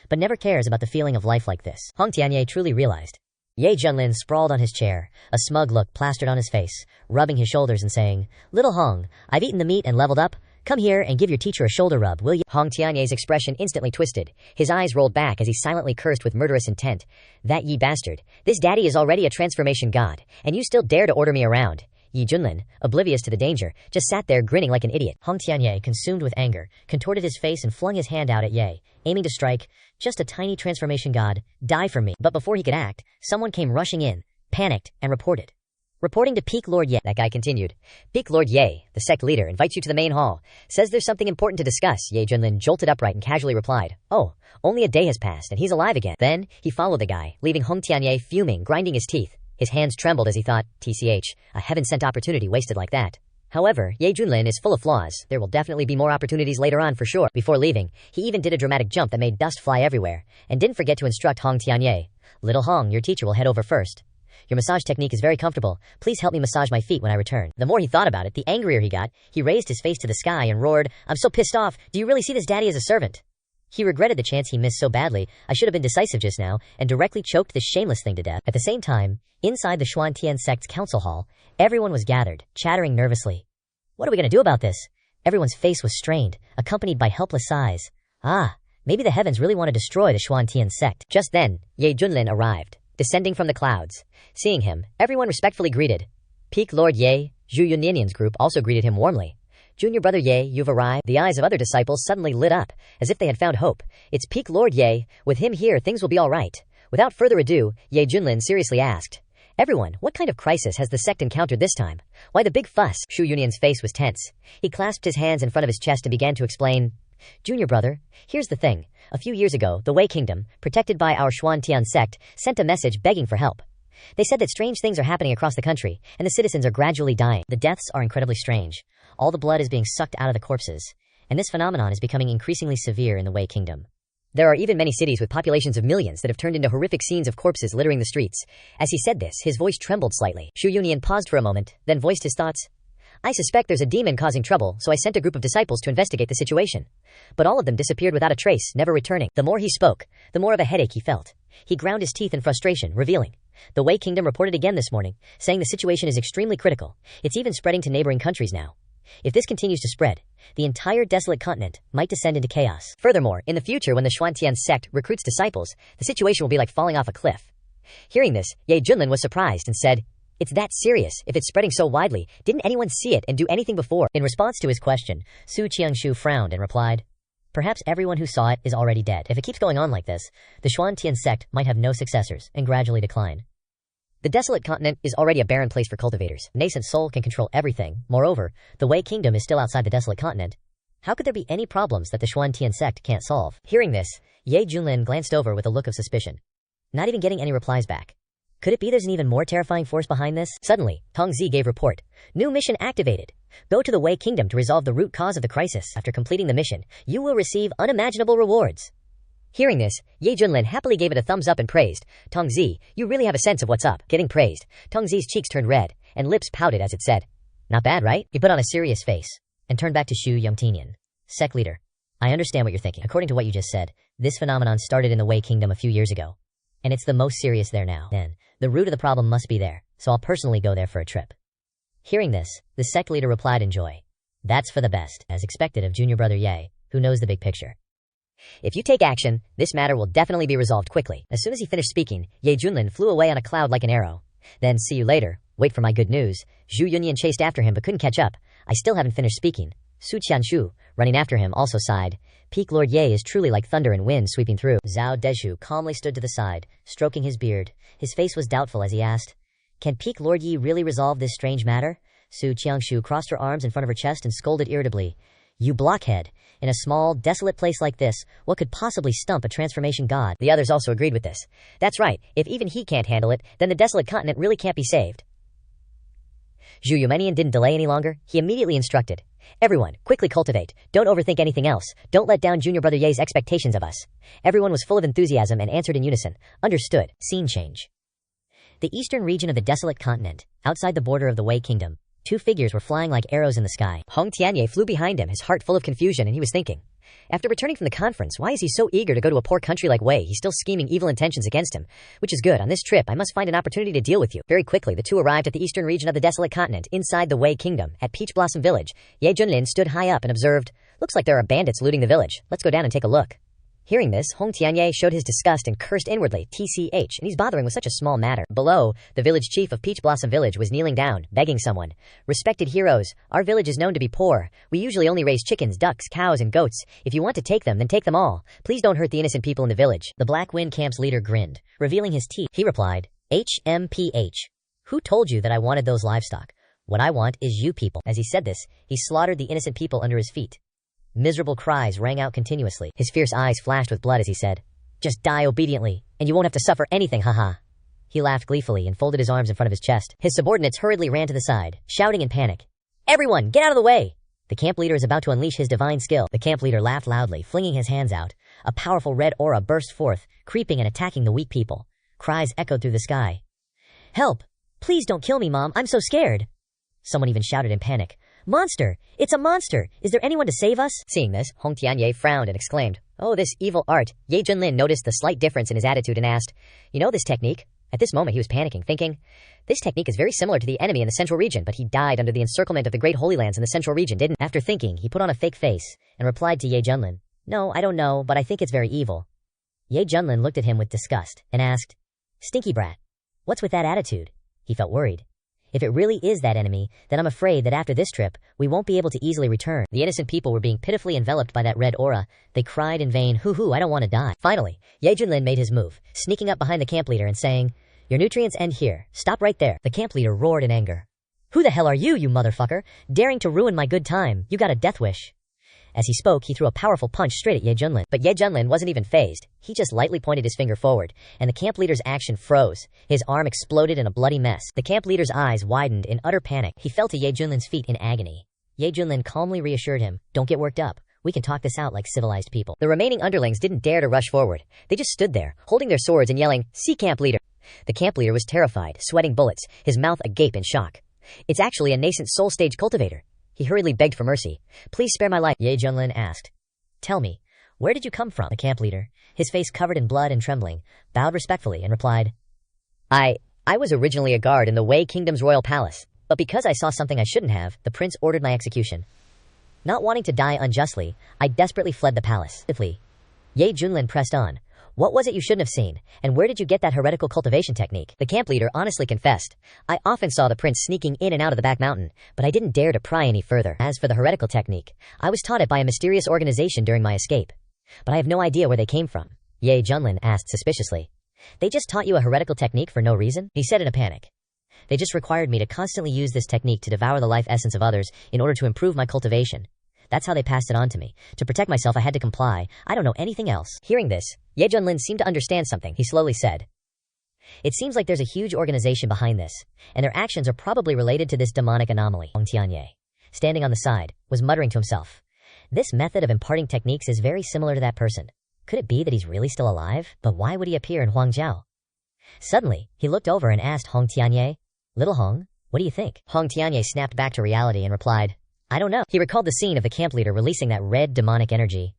but never cares about the feeling of life like this. Hong Tianye truly realized. Ye Junlin sprawled on his chair, a smug look plastered on his face, rubbing his shoulders and saying, "Little Hong, I've eaten the meat and leveled up. Come here and give your teacher a shoulder rub, will you?" Hong Tianye's expression instantly twisted. His eyes rolled back as he silently cursed with murderous intent. "That Yi bastard. This daddy is already a transformation god, and you still dare to order me around." Yi Junlin, oblivious to the danger, just sat there grinning like an idiot. Hong Tianye, consumed with anger, contorted his face and flung his hand out at Ye, aiming to strike. "Just a tiny transformation god. Die for me." But before he could act, someone came rushing in, panicked, and reported. Reporting to Peak Lord Ye, that guy continued. "Peak Lord Ye, the sect leader, invites you to the main hall. Says there's something important to discuss." Ye Junlin jolted upright and casually replied, "Oh, only a day has passed and he's alive again." Then, he followed the guy, leaving Hong Tianye fuming, grinding his teeth. His hands trembled as he thought, TCH, a heaven-sent opportunity wasted like that. However, Ye Junlin is full of flaws. There will definitely be more opportunities later on for sure. Before leaving, he even did a dramatic jump that made dust fly everywhere, and didn't forget to instruct Hong Tianye. "Little Hong, your teacher will head over first. Your massage technique is very comfortable. Please help me massage my feet when I return." The more he thought about it, the angrier he got. He raised his face to the sky and roared, "I'm so pissed off. Do you really see this daddy as a servant?" He regretted the chance he missed so badly. "I should have been decisive just now, and directly choked this shameless thing to death." At the same time, inside the Xuantian sect's council hall, everyone was gathered, chattering nervously. "What are we going to do about this?" Everyone's face was strained, accompanied by helpless sighs. Maybe the heavens really want to destroy the Xuantian sect. Just then, Ye Junlin arrived, descending from the clouds. Seeing him, everyone respectfully greeted. Peak Lord Ye, Zhu Yunninian's group also greeted him warmly. "Junior brother Ye, you've arrived." The eyes of other disciples suddenly lit up, as if they had found hope. "It's Peak Lord Ye. With him here, things will be all right." Without further ado, Ye Junlin seriously asked, "Everyone, what kind of crisis has the sect encountered this time? Why the big fuss?" Zhu Yunninian's face was tense. He clasped his hands in front of his chest and began to explain. "Junior brother, here's the thing. A few years ago, the Wei Kingdom, protected by our Xuantian sect, sent a message begging for help. They said that strange things are happening across the country, and the citizens are gradually dying. The deaths are incredibly strange. All the blood is being sucked out of the corpses, and this phenomenon is becoming increasingly severe in the Wei Kingdom. There are even many cities with populations of millions that have turned into horrific scenes of corpses littering the streets." As he said this, his voice trembled slightly. Zhu Yunnian paused for a moment, then voiced his thoughts. "I suspect there's a demon causing trouble, so I sent a group of disciples to investigate the situation. But all of them disappeared without a trace, never returning." The more he spoke, the more of a headache he felt. He ground his teeth in frustration, revealing. "The Wei Kingdom reported again this morning, saying the situation is extremely critical. It's even spreading to neighboring countries now. If this continues to spread, the entire desolate continent might descend into chaos. Furthermore, in the future when the Xuantian sect recruits disciples, the situation will be like falling off a cliff." Hearing this, Ye Junlin was surprised and said, "It's that serious? If it's spreading so widely, didn't anyone see it and do anything before?" In response to his question, Su Qiangshu frowned and replied, "Perhaps everyone who saw it is already dead. If it keeps going on like this, the Xuantian sect might have no successors and gradually decline. The desolate continent is already a barren place for cultivators. Nascent soul can control everything. Moreover, the Wei Kingdom is still outside the desolate continent. How could there be any problems that the Xuantian sect can't solve?" Hearing this, Ye Junlin glanced over with a look of suspicion, not even getting any replies back. Could it be there's an even more terrifying force behind this? Suddenly, Tongzi gave report. "New mission activated. Go to the Wei Kingdom to resolve the root cause of the crisis. After completing the mission, you will receive unimaginable rewards." Hearing this, Ye Junlin happily gave it a thumbs up and praised. "Tongzi, you really have a sense of what's up." Getting praised, Tongzi's cheeks turned red, and lips pouted as it said, "Not bad, right?" He put on a serious face, and turned back to Xu Yongtinian. "Sect leader, I understand what you're thinking. According to what you just said, this phenomenon started in the Wei Kingdom a few years ago, and it's the most serious there now. Then, the root of the problem must be there, so I'll personally go there for a trip." Hearing this, the sect leader replied in joy. "That's for the best," as expected of junior brother Ye, who knows the big picture. "If you take action, this matter will definitely be resolved quickly." As soon as he finished speaking, Ye Junlin flew away on a cloud like an arrow. Then, "See you later. Wait for my good news." Zhu Yunnian chased after him but couldn't catch up. "I still haven't finished speaking." Su Qianshu, running after him, also sighed. "Peak Lord Ye is truly like thunder and wind sweeping through." Zhao Deshu calmly stood to the side, stroking his beard. His face was doubtful as he asked, "Can Peak Lord Yi really resolve this strange matter?" Su Qiangshu crossed her arms in front of her chest and scolded irritably. "You blockhead! In a small, desolate place like this, what could possibly stump a transformation god?" The others also agreed with this. "That's right, if even he can't handle it, then the desolate continent really can't be saved." Zhu Yumenian didn't delay any longer. He immediately instructed, "Everyone, quickly cultivate. Don't overthink anything else. Don't let down junior brother Ye's expectations of us." Everyone was full of enthusiasm and answered in unison, "Understood." Scene change. The eastern region of the desolate continent, outside the border of the Wei Kingdom, Two figures were flying like arrows in the sky. Hong Tianye flew behind him, his heart full of confusion, and he was thinking, after returning from the conference, why is he so eager to go to a poor country like Wei? He's still scheming evil intentions against him. Which is good. On this trip, I must find an opportunity to deal with you. Very quickly, the two arrived at the eastern region of the desolate continent, inside the Wei kingdom, at Peach Blossom Village. Ye Junlin stood high up and observed, looks like there are bandits looting the village. Let's go down and take a look. Hearing this, Hong Tianye showed his disgust and cursed inwardly, TCH, and he's bothering with such a small matter. Below, the village chief of Peach Blossom Village was kneeling down, begging someone. Respected heroes, our village is known to be poor. We usually only raise chickens, ducks, cows, and goats. If you want to take them, then take them all. Please don't hurt the innocent people in the village. The Black Wind Camp's leader grinned, revealing his teeth. He replied, HMPH. Who told you that I wanted those livestock? What I want is you people. As he said this, he slaughtered the innocent people under his feet. Miserable cries rang out continuously. His fierce eyes flashed with blood as he said, just die obediently, and you won't have to suffer anything, haha. He laughed gleefully and folded his arms in front of his chest. His subordinates hurriedly ran to the side, shouting in panic, everyone, get out of the way! The camp leader is about to unleash his divine skill. The camp leader laughed loudly, flinging his hands out. A powerful red aura burst forth, creeping and attacking the weak people. Cries echoed through the sky. Help! Please don't kill me, Mom, I'm so scared! Someone even shouted in panic, monster! It's a monster! Is there anyone to save us? Seeing this, Hong Tianye frowned and exclaimed, oh, this evil art. Ye Junlin noticed the slight difference in his attitude and asked, you know this technique? At this moment he was panicking, thinking, this technique is very similar to the enemy in the central region, but he died under the encirclement of the great holy lands in the central region, didn't? After thinking, he put on a fake face and replied to Ye Junlin, no, I don't know, but I think it's very evil. Ye Junlin looked at him with disgust and asked, stinky brat, what's with that attitude? He felt worried. If it really is that enemy, then I'm afraid that after this trip, we won't be able to easily return. The innocent people were being pitifully enveloped by that red aura. They cried in vain, hoo-hoo, I don't want to die. Finally, Ye Junlin made his move, sneaking up behind the camp leader and saying, your nutrients end here. Stop right there. The camp leader roared in anger. Who the hell are you motherfucker? Daring to ruin my good time. You got a death wish. As he spoke, he threw a powerful punch straight at Ye Junlin. But Ye Junlin wasn't even fazed. He just lightly pointed his finger forward, and the camp leader's action froze. His arm exploded in a bloody mess. The camp leader's eyes widened in utter panic. He fell to Ye Junlin's feet in agony. Ye Junlin calmly reassured him, don't get worked up. We can talk this out like civilized people. The remaining underlings didn't dare to rush forward. They just stood there, holding their swords and yelling, see camp leader. The camp leader was terrified, sweating bullets, his mouth agape in shock. It's actually a nascent soul stage cultivator. He hurriedly begged for mercy. Please spare my life, Ye Junlin asked. Tell me, where did you come from? The camp leader, his face covered in blood and trembling, bowed respectfully and replied, I was originally a guard in the Wei Kingdom's royal palace, but because I saw something I shouldn't have, the prince ordered my execution. Not wanting to die unjustly, I desperately fled the palace. Ye Junlin pressed on. What was it you shouldn't have seen, and where did you get that heretical cultivation technique? The camp leader honestly confessed, I often saw the prince sneaking in and out of the back mountain, but I didn't dare to pry any further. As for the heretical technique, I was taught it by a mysterious organization during my escape, but I have no idea where they came from. Ye Junlin asked suspiciously. They just taught you a heretical technique for no reason? He said in a panic. They just required me to constantly use this technique to devour the life essence of others in order to improve my cultivation. That's how they passed it on to me. To protect myself, I had to comply. I don't know anything else. Hearing this, Ye Junlin seemed to understand something. He slowly said, it seems like there's a huge organization behind this, and their actions are probably related to this demonic anomaly. Hong Tianye, standing on the side, was muttering to himself, this method of imparting techniques is very similar to that person. Could it be that he's really still alive? But why would he appear in Huangjiao? Suddenly, he looked over and asked Hong Tianye, little Hong, what do you think? Hong Tianye snapped back to reality and replied, I don't know. He recalled the scene of the camp leader releasing that red demonic energy.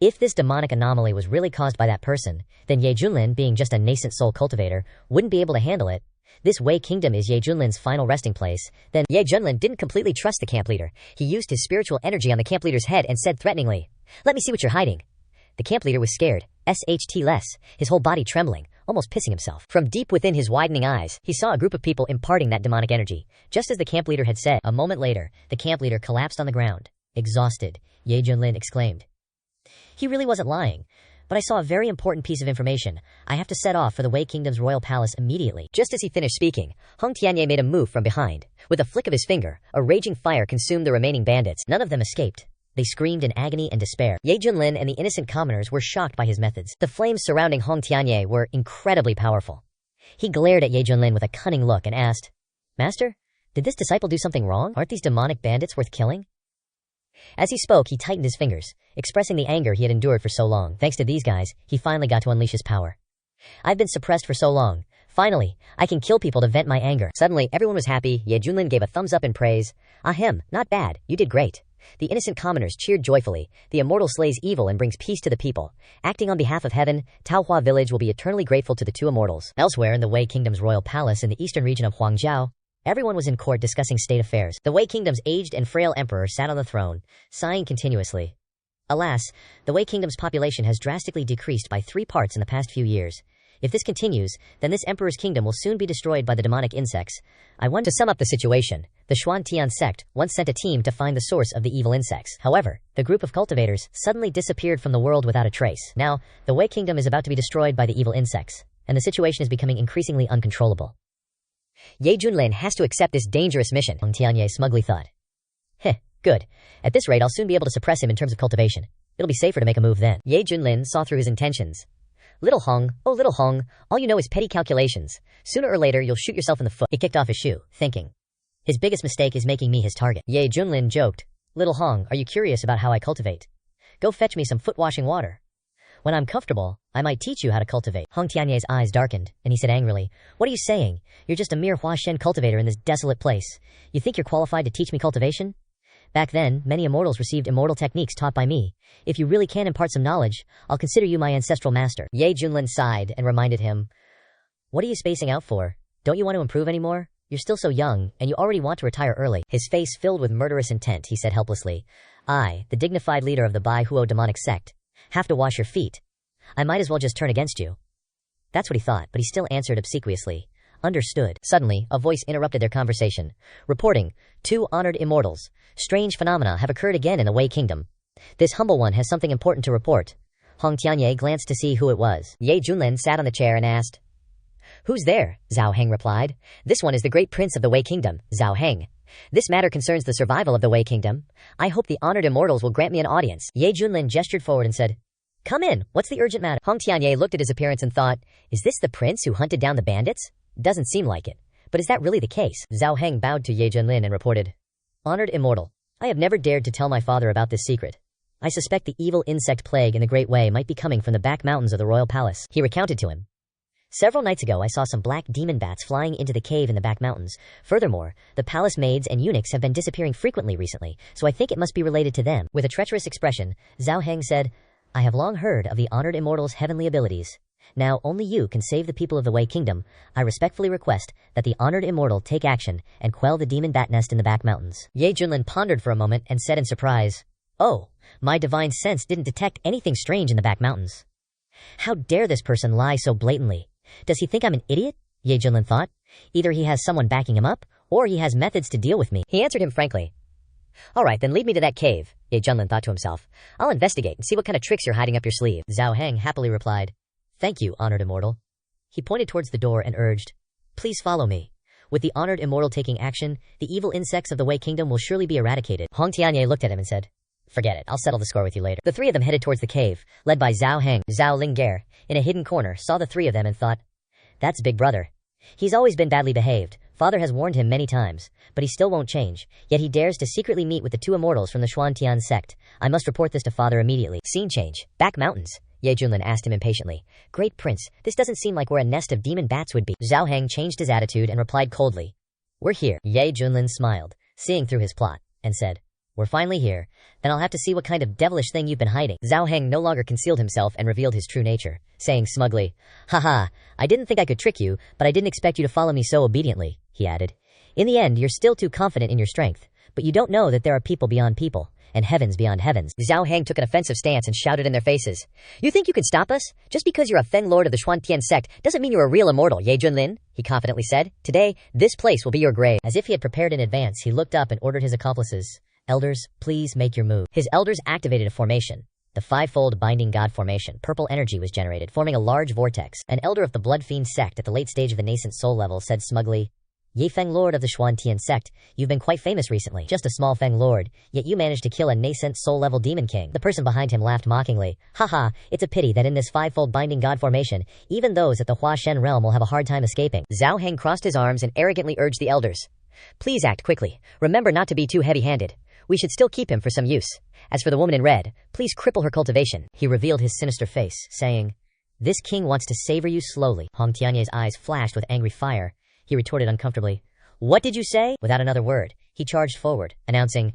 If this demonic anomaly was really caused by that person, then Ye Junlin, being just a nascent soul cultivator, wouldn't be able to handle it. This Wei Kingdom is Ye Junlin's final resting place. Then Ye Junlin didn't completely trust the camp leader. He used his spiritual energy on the camp leader's head and said threateningly, let me see what you're hiding. The camp leader was scared, SHT-less, his whole body trembling, almost pissing himself. From deep within his widening eyes, he saw a group of people imparting that demonic energy, just as the camp leader had said. A moment later, the camp leader collapsed on the ground. Exhausted, Ye Junlin exclaimed, he really wasn't lying, but I saw a very important piece of information. I have to set off for the Wei Kingdom's royal palace immediately. Just as he finished speaking, Hong Tianye made a move from behind. With a flick of his finger, a raging fire consumed the remaining bandits. None of them escaped. They screamed in agony and despair. Ye Junlin and the innocent commoners were shocked by his methods. The flames surrounding Hong Tianye were incredibly powerful. He glared at Ye Junlin with a cunning look and asked, Master, did this disciple do something wrong? Aren't these demonic bandits worth killing? As he spoke, he tightened his fingers, expressing the anger he had endured for so long. Thanks to these guys, he finally got to unleash his power. I've been suppressed for so long. Finally, I can kill people to vent my anger. Suddenly, everyone was happy. Ye Junlin gave a thumbs up in praise. Ahem, not bad, you did great. The innocent commoners cheered joyfully. The immortal slays evil and brings peace to the people. Acting on behalf of heaven, Taohua village will be eternally grateful to the two immortals. Elsewhere in the Wei Kingdom's royal palace in the eastern region of Huangjiao, everyone was in court discussing state affairs. The Wei Kingdom's aged and frail emperor sat on the throne, sighing continuously. Alas, the Wei Kingdom's population has drastically decreased by 3 parts in the past few years. If this continues, then this emperor's kingdom will soon be destroyed by the demonic insects. I want to sum up the situation. The Xuantian sect once sent a team to find the source of the evil insects. However, the group of cultivators suddenly disappeared from the world without a trace. Now, the Wei Kingdom is about to be destroyed by the evil insects, and the situation is becoming increasingly uncontrollable. Ye Junlin has to accept this dangerous mission, Hong Tianye smugly thought. Heh, good. At this rate I'll soon be able to suppress him in terms of cultivation. It'll be safer to make a move then. Ye Junlin saw through his intentions. Little Hong, oh little Hong, all you know is petty calculations. Sooner or later you'll shoot yourself in the foot. He kicked off his shoe, thinking. His biggest mistake is making me his target. Ye Junlin joked. Little Hong, are you curious about how I cultivate? Go fetch me some foot-washing water. When I'm comfortable, I might teach you how to cultivate. Hong Tianye's eyes darkened, and he said angrily, what are you saying? You're just a mere Huashen cultivator in this desolate place. You think you're qualified to teach me cultivation? Back then, many immortals received immortal techniques taught by me. If you really can impart some knowledge, I'll consider you my ancestral master. Ye Junlin sighed and reminded him, what are you spacing out for? Don't you want to improve anymore? You're still so young, and you already want to retire early. His face filled with murderous intent, he said helplessly. I, the dignified leader of the Bai Huo demonic sect, have to wash your feet. I might as well just turn against you. That's what he thought, but he still answered obsequiously. Understood. Suddenly, a voice interrupted their conversation. Reporting, 2 honored immortals. Strange phenomena have occurred again in the Wei Kingdom. This humble one has something important to report. Hong Tianye glanced to see who it was. Ye Junlin sat on the chair and asked. Who's there? Zhao Heng replied. This one is the great prince of the Wei Kingdom, Zhao Heng. This matter concerns the survival of the Wei Kingdom. I hope the honored immortals will grant me an audience. Ye Junlin gestured forward and said, come in, what's the urgent matter? Hong Tianye looked at his appearance and thought, is this the prince who hunted down the bandits? Doesn't seem like it. But is that really the case? Zhao Heng bowed to Ye Junlin and reported, honored immortal, I have never dared to tell my father about this secret. I suspect the evil insect plague in the Great Way might be coming from the back mountains of the royal palace. He recounted to him. Several nights ago I saw some black demon bats flying into the cave in the back mountains. Furthermore, the palace maids and eunuchs have been disappearing frequently recently, so I think it must be related to them. With a treacherous expression, Zhao Heng said, I have long heard of the honored immortal's heavenly abilities. Now only you can save the people of the Wei Kingdom. I respectfully request that the honored immortal take action and quell the demon bat nest in the back mountains. Ye Junlin pondered for a moment and said in surprise, oh, my divine sense didn't detect anything strange in the back mountains. How dare this person lie so blatantly? Does he think I'm an idiot? Ye Junlin thought. Either he has someone backing him up, or he has methods to deal with me. He answered him frankly. All right, then lead me to that cave, Ye Junlin thought to himself. I'll investigate and see what kind of tricks you're hiding up your sleeve. Zhao Heng happily replied. Thank you, honored immortal. He pointed towards the door and urged, please follow me. With the honored immortal taking action, the evil insects of the Wei Kingdom will surely be eradicated. Hong Tianye looked at him and said, forget it, I'll settle the score with you later. The 3 of them headed towards the cave, led by Zhao Heng. Zhao Lingger, in a hidden corner, saw the 3 of them and thought, that's Big Brother. He's always been badly behaved. Father has warned him many times, but he still won't change. Yet he dares to secretly meet with the 2 immortals from the Xuantian sect. I must report this to Father immediately. Scene change. Back mountains. Ye Junlin asked him impatiently. Great Prince, this doesn't seem like where a nest of demon bats would be. Zhao Heng changed his attitude and replied coldly. We're here. Ye Junlin smiled, seeing through his plot, and said, we're finally here. Then I'll have to see what kind of devilish thing you've been hiding. Zhao Heng no longer concealed himself and revealed his true nature, saying smugly, haha, I didn't think I could trick you, but I didn't expect you to follow me so obediently, he added. In the end, you're still too confident in your strength, but you don't know that there are people beyond people, and heavens beyond heavens. Zhao Heng took an offensive stance and shouted in their faces, you think you can stop us? Just because you're a Feng Lord of the Xuantian sect doesn't mean you're a real immortal, Ye Junlin, he confidently said. Today, this place will be your grave. As if he had prepared in advance, he looked up and ordered his accomplices, elders, please make your move. His elders activated a formation. The 5-fold binding god formation. Purple energy was generated, forming a large vortex. An elder of the Blood Fiend sect at the late stage of the nascent soul level said smugly, Ye Feng Lord of the Xuantian sect, you've been quite famous recently. Just a small Feng Lord, yet you managed to kill a nascent soul-level demon king. The person behind him laughed mockingly. Haha, it's a pity that in this 5-fold binding god formation, even those at the Hua Shen realm will have a hard time escaping. Zhao Heng crossed his arms and arrogantly urged the elders. Please act quickly. Remember not to be too heavy-handed. We should still keep him for some use. As for the woman in red, please cripple her cultivation. He revealed his sinister face, saying, This king wants to savor you slowly. Hong Tianye's eyes flashed with angry fire. He retorted uncomfortably. What did you say? Without another word, he charged forward, announcing,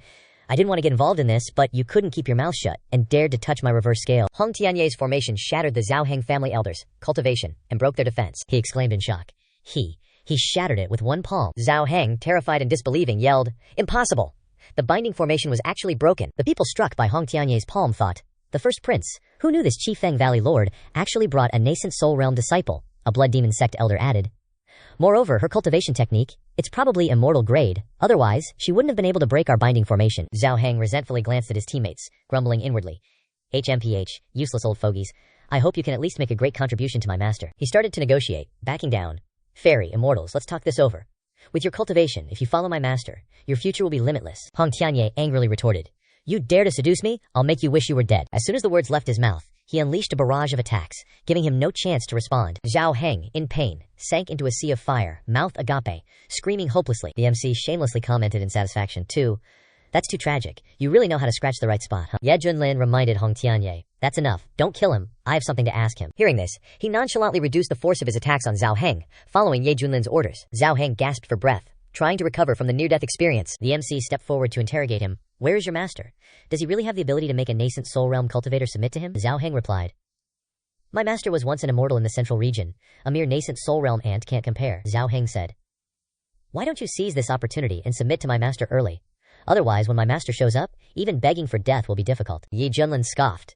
I didn't want to get involved in this, but you couldn't keep your mouth shut and dared to touch my reverse scale. Hong Tianye's formation shattered the Zhao Heng family elders, cultivation, and broke their defense. He exclaimed in shock. He shattered it with one palm. Zhao Heng, terrified and disbelieving, yelled, Impossible! The binding formation was actually broken. The people struck by Hong Tianye's palm thought, the first prince, who knew this Chifeng Valley lord, actually brought a nascent soul realm disciple, a blood demon sect elder added. Moreover, her cultivation technique, it's probably immortal grade, otherwise, she wouldn't have been able to break our binding formation. Zhao Heng resentfully glanced at his teammates, grumbling inwardly. HMPH, useless old fogies. I hope you can at least make a great contribution to my master. He started to negotiate, backing down. Fairy, immortals, let's talk this over. With your cultivation, if you follow my master, your future will be limitless. Hong Tianye angrily retorted. You dare to seduce me? I'll make you wish you were dead. As soon as the words left his mouth, he unleashed a barrage of attacks, giving him no chance to respond. Zhao Heng, in pain, sank into a sea of fire, mouth agape, screaming hopelessly. The MC shamelessly commented in satisfaction, too. That's too tragic. You really know how to scratch the right spot, huh? Ye Junlin reminded Hong Tianye. That's enough. Don't kill him. I have something to ask him. Hearing this, he nonchalantly reduced the force of his attacks on Zhao Heng, following Ye Junlin's orders. Zhao Heng gasped for breath, trying to recover from the near-death experience. The MC stepped forward to interrogate him. Where is your master? Does he really have the ability to make a nascent soul realm cultivator submit to him? Zhao Heng replied. My master was once an immortal in the central region. A mere nascent soul realm ant can't compare, Zhao Heng said. Why don't you seize this opportunity and submit to my master early? Otherwise, when my master shows up, even begging for death will be difficult. Ye Junlin scoffed.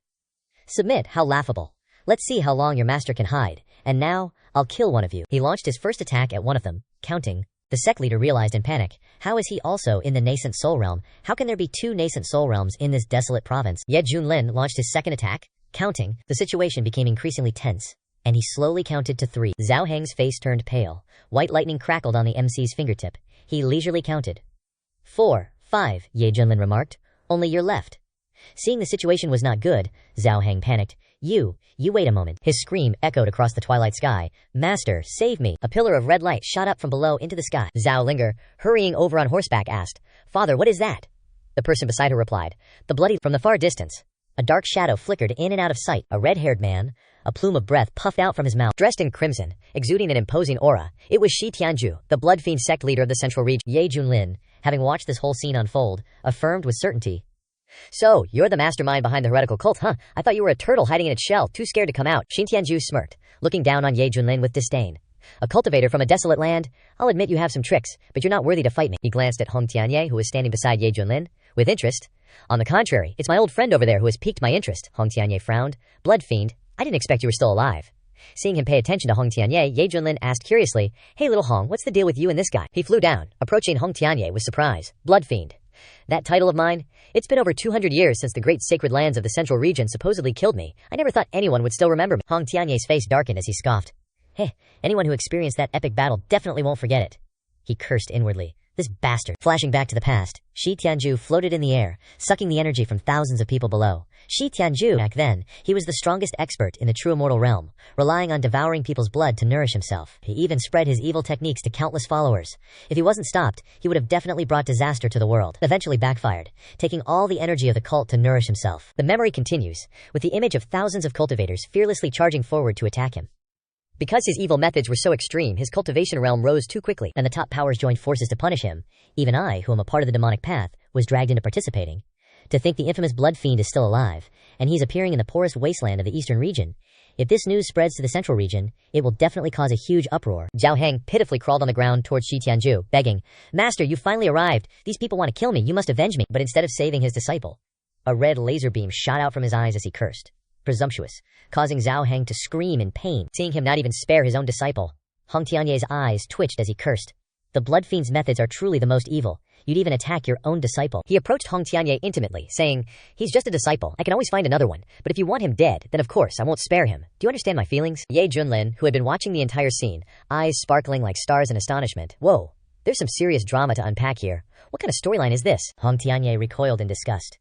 Submit, how laughable. Let's see how long your master can hide. And now, I'll kill one of you. He launched his first attack at one of them, counting. The sect leader realized in panic, how is he also in the nascent soul realm? How can there be two nascent soul realms in this desolate province? Ye Junlin launched his second attack, counting. The situation became increasingly tense, and he slowly counted to 3. Zhao Heng's face turned pale. White lightning crackled on the MC's fingertip. He leisurely counted. 4, 5, Ye Junlin remarked. Only you're left. Seeing the situation was not good, Zhao Heng panicked. You wait a moment. His scream echoed across the twilight sky. Master, save me. A pillar of red light shot up from below into the sky. Zhao Linger, hurrying over on horseback, asked, Father, what is that? The person beside her replied, the bloody. From the far distance, a dark shadow flickered in and out of sight. A red-haired man, a plume of breath puffed out from his mouth. Dressed in crimson, exuding an imposing aura, it was Shi Tianju, the blood fiend sect leader of the central region. Ye Junlin, having watched this whole scene unfold, affirmed with certainty, So, you're the mastermind behind the heretical cult, huh? I thought you were a turtle hiding in its shell, too scared to come out. Xin Tianju smirked, looking down on Ye Junlin with disdain. A cultivator from a desolate land? I'll admit you have some tricks, but you're not worthy to fight me. He glanced at Hong Tianye, who was standing beside Ye Junlin, with interest. On the contrary, it's my old friend over there who has piqued my interest. Hong Tianye frowned. Blood fiend, I didn't expect you were still alive. Seeing him pay attention to Hong Tianye, Ye Junlin asked curiously, Hey little Hong, what's the deal with you and this guy? He flew down, approaching Hong Tianye with surprise. Blood fiend. That title of mine? It's been over 200 years since the great sacred lands of the central region supposedly killed me. I never thought anyone would still remember me. Hong Tianye's face darkened as he scoffed. Hey, anyone who experienced that epic battle definitely won't forget it. He cursed inwardly. This bastard. Flashing back to the past, Shi Tianju floated in the air, sucking the energy from thousands of people below. Shi Tianju, back then, he was the strongest expert in the true immortal realm, relying on devouring people's blood to nourish himself. He even spread his evil techniques to countless followers. If he wasn't stopped, he would have definitely brought disaster to the world. Eventually backfired, taking all the energy of the cult to nourish himself. The memory continues, with the image of thousands of cultivators fearlessly charging forward to attack him. Because his evil methods were so extreme, his cultivation realm rose too quickly, and the top powers joined forces to punish him. Even I, who am a part of the demonic path, was dragged into participating. To think the infamous blood fiend is still alive, and he's appearing in the poorest wasteland of the eastern region. If this news spreads to the central region, it will definitely cause a huge uproar. Zhao Heng pitifully crawled on the ground towards Shi Tianju, begging, Master, you finally arrived. These people want to kill me. You must avenge me. But instead of saving his disciple, a red laser beam shot out from his eyes as he cursed. Presumptuous, causing Zhao Heng to scream in pain. Seeing him not even spare his own disciple, Hong Tianye's eyes twitched as he cursed. The blood fiend's methods are truly the most evil. You'd even attack your own disciple. He approached Hong Tianye intimately, saying, He's just a disciple. I can always find another one. But if you want him dead, then of course I won't spare him. Do you understand my feelings? Ye Junlin, who had been watching the entire scene, eyes sparkling like stars in astonishment. Whoa, there's some serious drama to unpack here. What kind of storyline is this? Hong Tianye recoiled in disgust.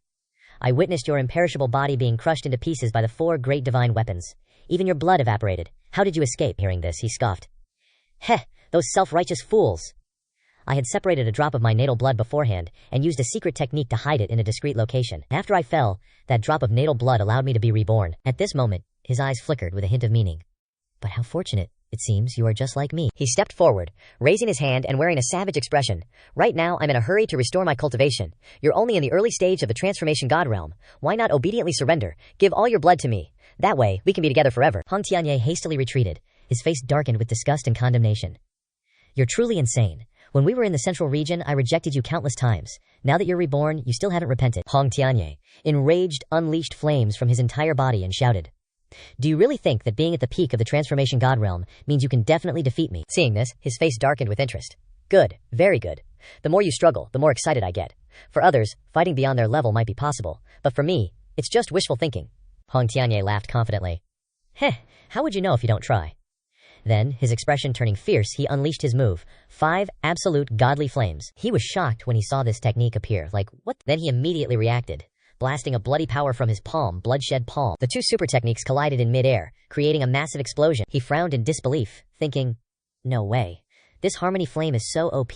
I witnessed your imperishable body being crushed into pieces by the 4 great divine weapons. Even your blood evaporated. How did you escape? Hearing this, he scoffed. Heh, those self-righteous fools. I had separated a drop of my natal blood beforehand and used a secret technique to hide it in a discreet location. After I fell, that drop of natal blood allowed me to be reborn. At this moment, his eyes flickered with a hint of meaning. But how fortunate. It seems you are just like me. He stepped forward, raising his hand and wearing a savage expression. Right now, I'm in a hurry to restore my cultivation. You're only in the early stage of the transformation god realm. Why not obediently surrender? Give all your blood to me. That way, we can be together forever. Hong Tianye hastily retreated. His face darkened with disgust and condemnation. You're truly insane. When we were in the central region, I rejected you countless times. Now that you're reborn, you still haven't repented. Hong Tianye, enraged, unleashed flames from his entire body and shouted. Do you really think that being at the peak of the transformation god realm means you can definitely defeat me? Seeing this, his face darkened with interest. Good, very good. The more you struggle, the more excited I get. For others, fighting beyond their level might be possible, but for me, it's just wishful thinking. Hong Tianye laughed confidently. Heh, how would you know if you don't try? Then, his expression turning fierce, he unleashed his move. 5 absolute godly flames. He was shocked when he saw this technique appear, like, what? Then he immediately reacted, blasting a bloody power from his palm, bloodshed palm. The two super techniques collided in midair, creating a massive explosion. He frowned in disbelief, thinking, no way. This harmony flame is so OP,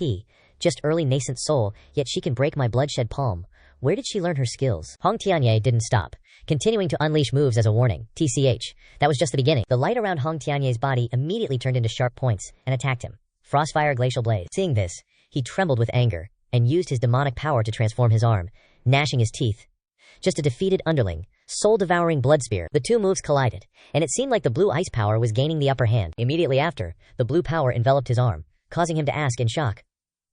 just early nascent soul, yet she can break my bloodshed palm. Where did she learn her skills? Hong Tianye didn't stop, continuing to unleash moves as a warning. TCH. That was just the beginning. The light around Hong Tianye's body immediately turned into sharp points and attacked him. Frostfire glacial blaze. Seeing this, he trembled with anger and used his demonic power to transform his arm, gnashing his teeth. Just a defeated underling, soul-devouring blood spear. The two moves collided, and it seemed like the blue ice power was gaining the upper hand. Immediately after, the blue power enveloped his arm, causing him to ask in shock,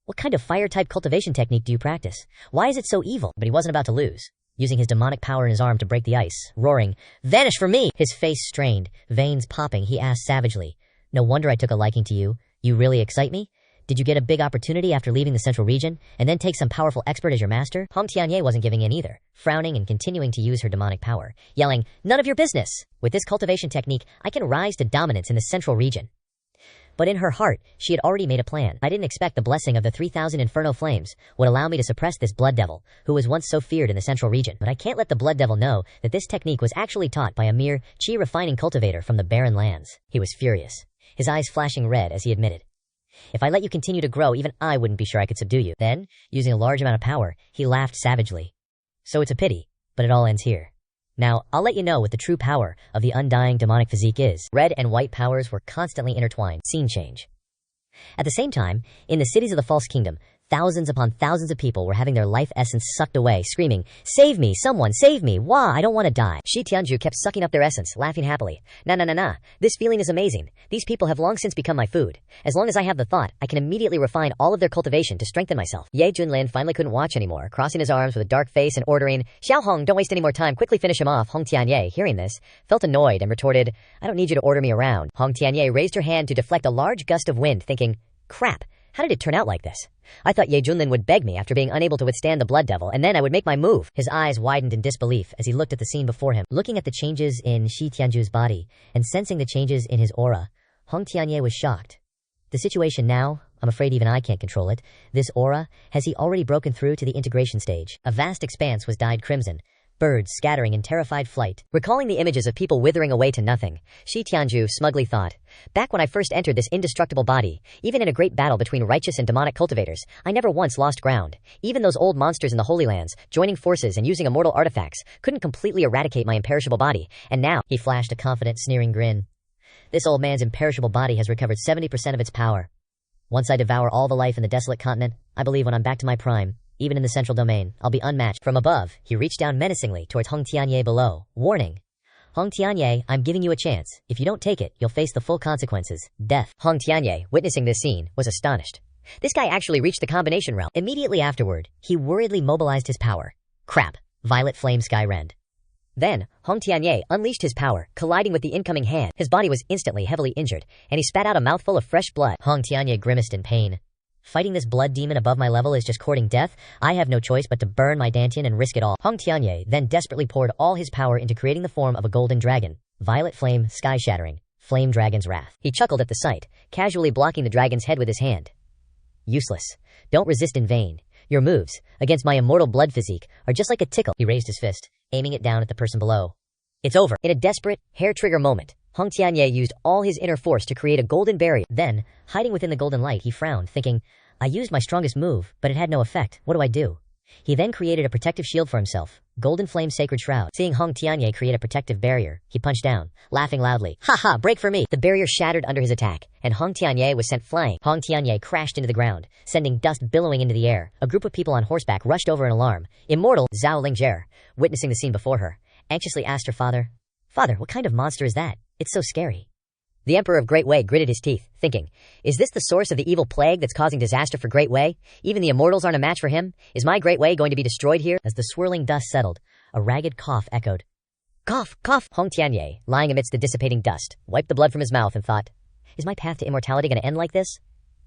what kind of fire-type cultivation technique do you practice? Why is it so evil? But he wasn't about to lose. Using his demonic power in his arm to break the ice, roaring, vanish from me! His face strained, veins popping, he asked savagely, no wonder I took a liking to you. You really excite me? Did you get a big opportunity after leaving the central region, and then take some powerful expert as your master? Hong Tianye wasn't giving in either, frowning and continuing to use her demonic power, yelling, none of your business! With this cultivation technique, I can rise to dominance in the central region. But in her heart, she had already made a plan. I didn't expect the blessing of the 3,000 inferno flames would allow me to suppress this blood devil, who was once so feared in the central region. But I can't let the blood devil know that this technique was actually taught by a mere chi-refining cultivator from the barren lands. He was furious, his eyes flashing red as he admitted, if I let you continue to grow, even I wouldn't be sure I could subdue you. Then, using a large amount of power, he laughed savagely. So it's a pity, but it all ends here. Now, I'll let you know what the true power of the undying demonic physique is. Red and white powers were constantly intertwined. Scene change. At the same time, in the cities of the False Kingdom, thousands upon thousands of people were having their life essence sucked away, screaming, save me, someone, save me, wah, I don't want to die. Shi Tianju kept sucking up their essence, laughing happily. Nah, this feeling is amazing. These people have long since become my food. As long as I have the thought, I can immediately refine all of their cultivation to strengthen myself. Ye Junlin finally couldn't watch anymore, crossing his arms with a dark face and ordering, Xiao Hong, don't waste any more time, quickly finish him off. Hong Tianye, hearing this, felt annoyed and retorted, I don't need you to order me around. Hong Tianye raised her hand to deflect a large gust of wind, thinking, crap. How did it turn out like this? I thought Ye Junlin would beg me after being unable to withstand the blood devil, and then I would make my move. His eyes widened in disbelief as he looked at the scene before him. Looking at the changes in Shi Tianju's body and sensing the changes in his aura, Hong Tianye was shocked. The situation now, I'm afraid even I can't control it. This aura, has he already broken through to the integration stage? A vast expanse was dyed crimson, birds scattering in terrified flight. Recalling the images of people withering away to nothing, Shi Tianju smugly thought, back when I first entered this indestructible body, even in a great battle between righteous and demonic cultivators, I never once lost ground. Even those old monsters in the Holy Lands, joining forces and using immortal artifacts, couldn't completely eradicate my imperishable body, and now, he flashed a confident, sneering grin. This old man's imperishable body has recovered 70% of its power. Once I devour all the life in the desolate continent, I believe when I'm back to my prime, even in the central domain, I'll be unmatched. From above, he reached down menacingly towards Hong Tianye below, warning, Hong Tianye, I'm giving you a chance. If you don't take it, you'll face the full consequences, death. Hong Tianye, witnessing this scene, was astonished. This guy actually reached the combination realm. Immediately afterward, he worriedly mobilized his power. Crap. Violet flame sky rend. Then, Hong Tianye unleashed his power, colliding with the incoming hand. His body was instantly heavily injured, and he spat out a mouthful of fresh blood. Hong Tianye grimaced in pain. Fighting this blood demon above my level is just courting death. I have no choice but to burn my dantian and risk it all. Hong Tianye then desperately poured all his power into creating the form of a golden dragon. Violet flame, sky-shattering. Flame dragon's wrath. He chuckled at the sight, casually blocking the dragon's head with his hand. Useless. Don't resist in vain. Your moves, against my immortal blood physique, are just like a tickle. He raised his fist, aiming it down at the person below. It's over. In a desperate, hair-trigger moment, Hong Tianye used all his inner force to create a golden barrier. Then, hiding within the golden light, he frowned, thinking, I used my strongest move, but it had no effect. What do I do? He then created a protective shield for himself, Golden Flame Sacred Shroud. Seeing Hong Tianye create a protective barrier, he punched down, laughing loudly. Ha, break for me! The barrier shattered under his attack, and Hong Tianye was sent flying. Hong Tianye crashed into the ground, sending dust billowing into the air. A group of people on horseback rushed over in alarm. Immortal Zhao Lingzhe, witnessing the scene before her, anxiously asked her father, "Father, what kind of monster is that? It's so scary." The Emperor of Great Wei gritted his teeth, thinking, is this the source of the evil plague that's causing disaster for Great Wei? Even the immortals aren't a match for him? Is my Great Wei going to be destroyed here? As the swirling dust settled, a ragged cough echoed. Cough, cough! Hong Tianye, lying amidst the dissipating dust, wiped the blood from his mouth and thought, is my path to immortality going to end like this?